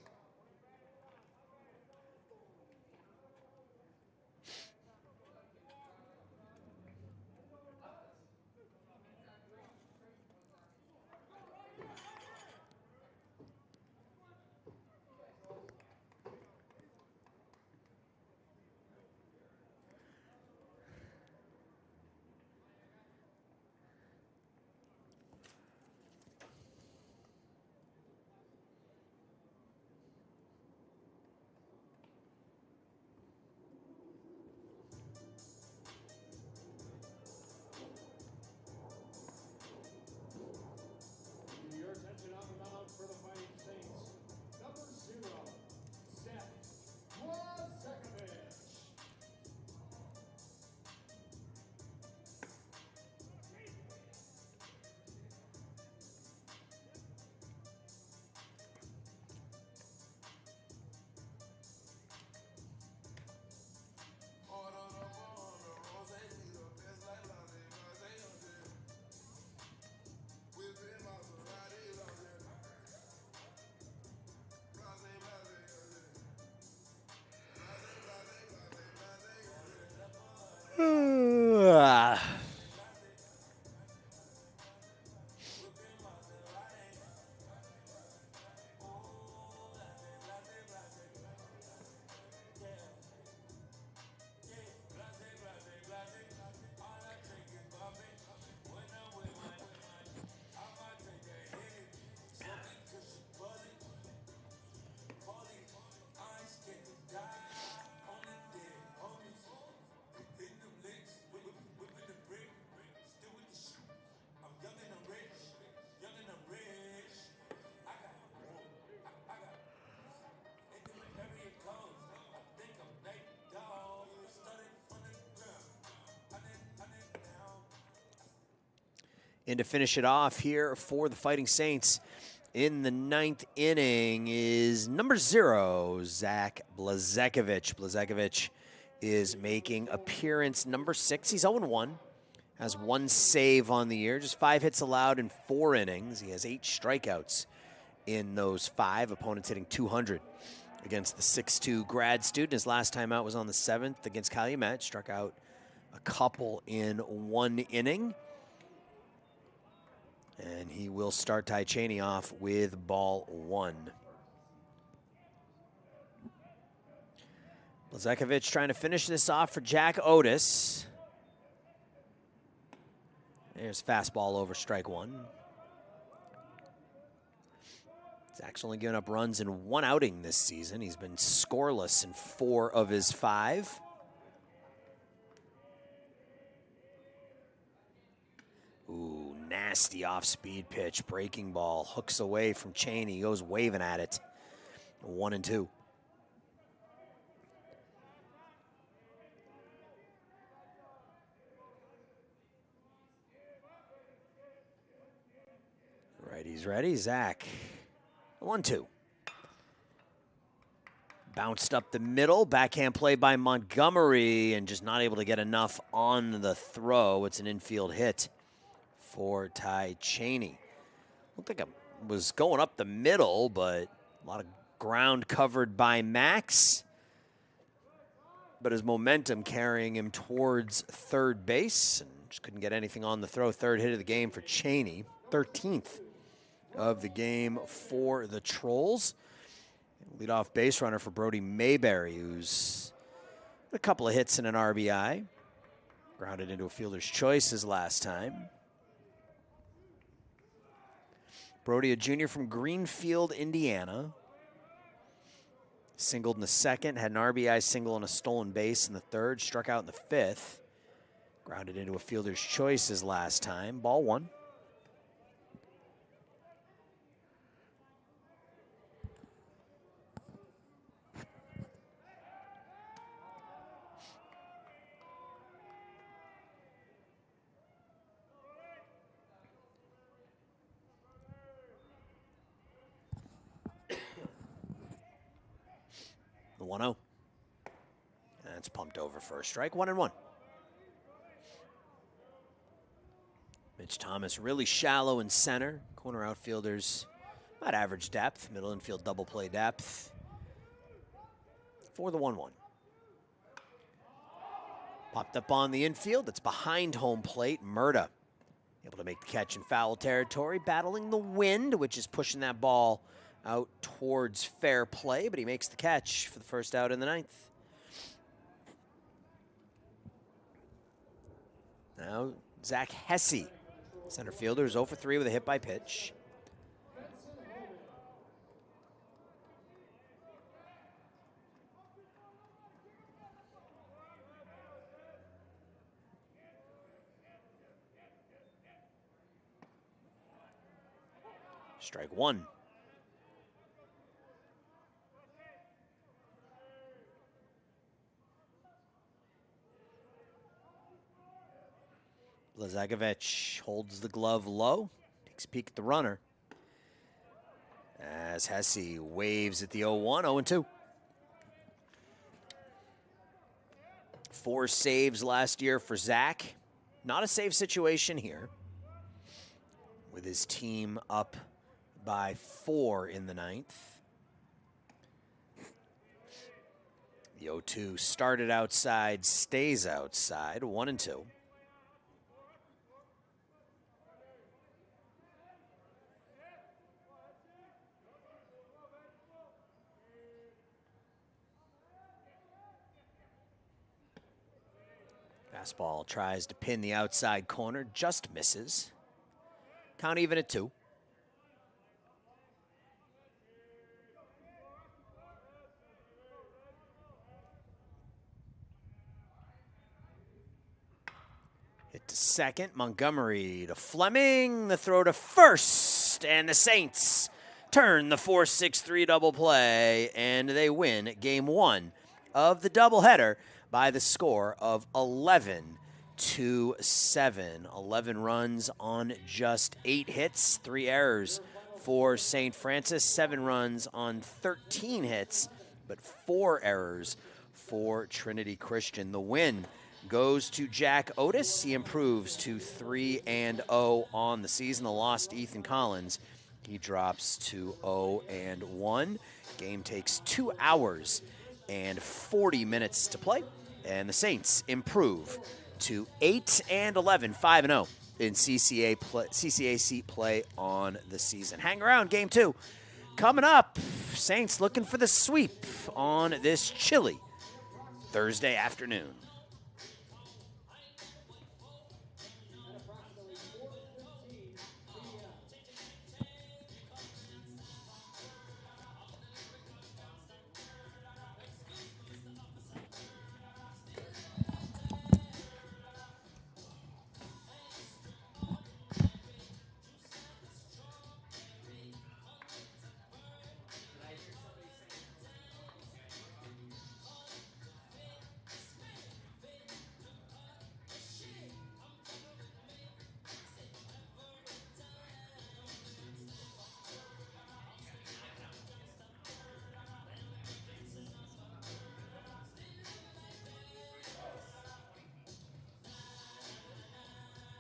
B: And to finish it off here for the Fighting Saints in the 9th inning is number 0, Zach Blazekovic. Blazekovic is making appearance number 6. He's 0-1, has 1 save on the year, just 5 hits allowed in 4 innings. He has 8 strikeouts in those 5. Opponents hitting 200 against the 6'2 grad student. His last time out was on the 7th against Calumet. Struck out a couple in 1 inning. And he will start Ty Cheney off with ball 1. Blazekovic trying to finish this off for Jack Otis. There's fastball over strike 1. Zach's only given up runs in 1 outing this season. He's been scoreless in 4 of his 5. Ooh, nasty off-speed pitch, breaking ball, hooks away from Cheney, goes waving at it. 1-2. Righty's ready, Zach. 1-2. Bounced up the middle, backhand play by Montgomery, and just not able to get enough on the throw. It's an infield hit for Ty Cheney. Looked like it was going up the middle, but a lot of ground covered by Max. but his momentum carrying him towards third base. And just couldn't get anything on the throw. Third hit of the game for Cheney. 13th of the game for the Trolls. Leadoff base runner for Brody Mayberry, who's a couple of hits and an RBI. Grounded into a fielder's choice his last time. Brody, a junior from Greenfield, Indiana. Singled in the second, had an RBI single and a stolen base in the third, struck out in the fifth. Grounded into a fielder's choice his last time. Ball one. The 1-0. That's pumped over for a strike. 1-1. Mitch Thomas really shallow in center. Corner outfielders about average depth. Middle infield double play depth. For the 1-1. Popped up on the infield. It's behind home plate. Murda able to make the catch in foul territory. Battling the wind, which is pushing that ball out towards fair play, but he makes the catch for the first out in the ninth. Now, Zach Hesse, center fielder, is 0 for 3 with a hit by pitch. Strike one. Lazagovich holds the glove low, takes a peek at the runner. As Hesse waves at the 0-1, 0-2. 4 saves last year for Zach. Not a save situation here, with his team up by 4 in the ninth. The 0-2 started outside, stays outside, 1-2. Fastball tries to pin the outside corner, just misses. Count even at 2. Hit to second, Montgomery to Fleming, the throw to first, and the Saints turn the 4-6-3 double play, and they win game 1 of the doubleheader by the score of 11-7. 11 runs on just 8 hits, 3 errors for St. Francis, 7 runs on 13 hits, but 4 errors for Trinity Christian. The win goes to Jack Otis. He improves to 3-0 on the season. The loss to Ethan Collins, he drops to 0-1. Game takes 2 hours and 40 minutes to play, and the Saints improve to 8-11, 5-0 in CCAC play on the season. Hang around, game 2 coming up. Saints looking for the sweep on this chilly Thursday afternoon.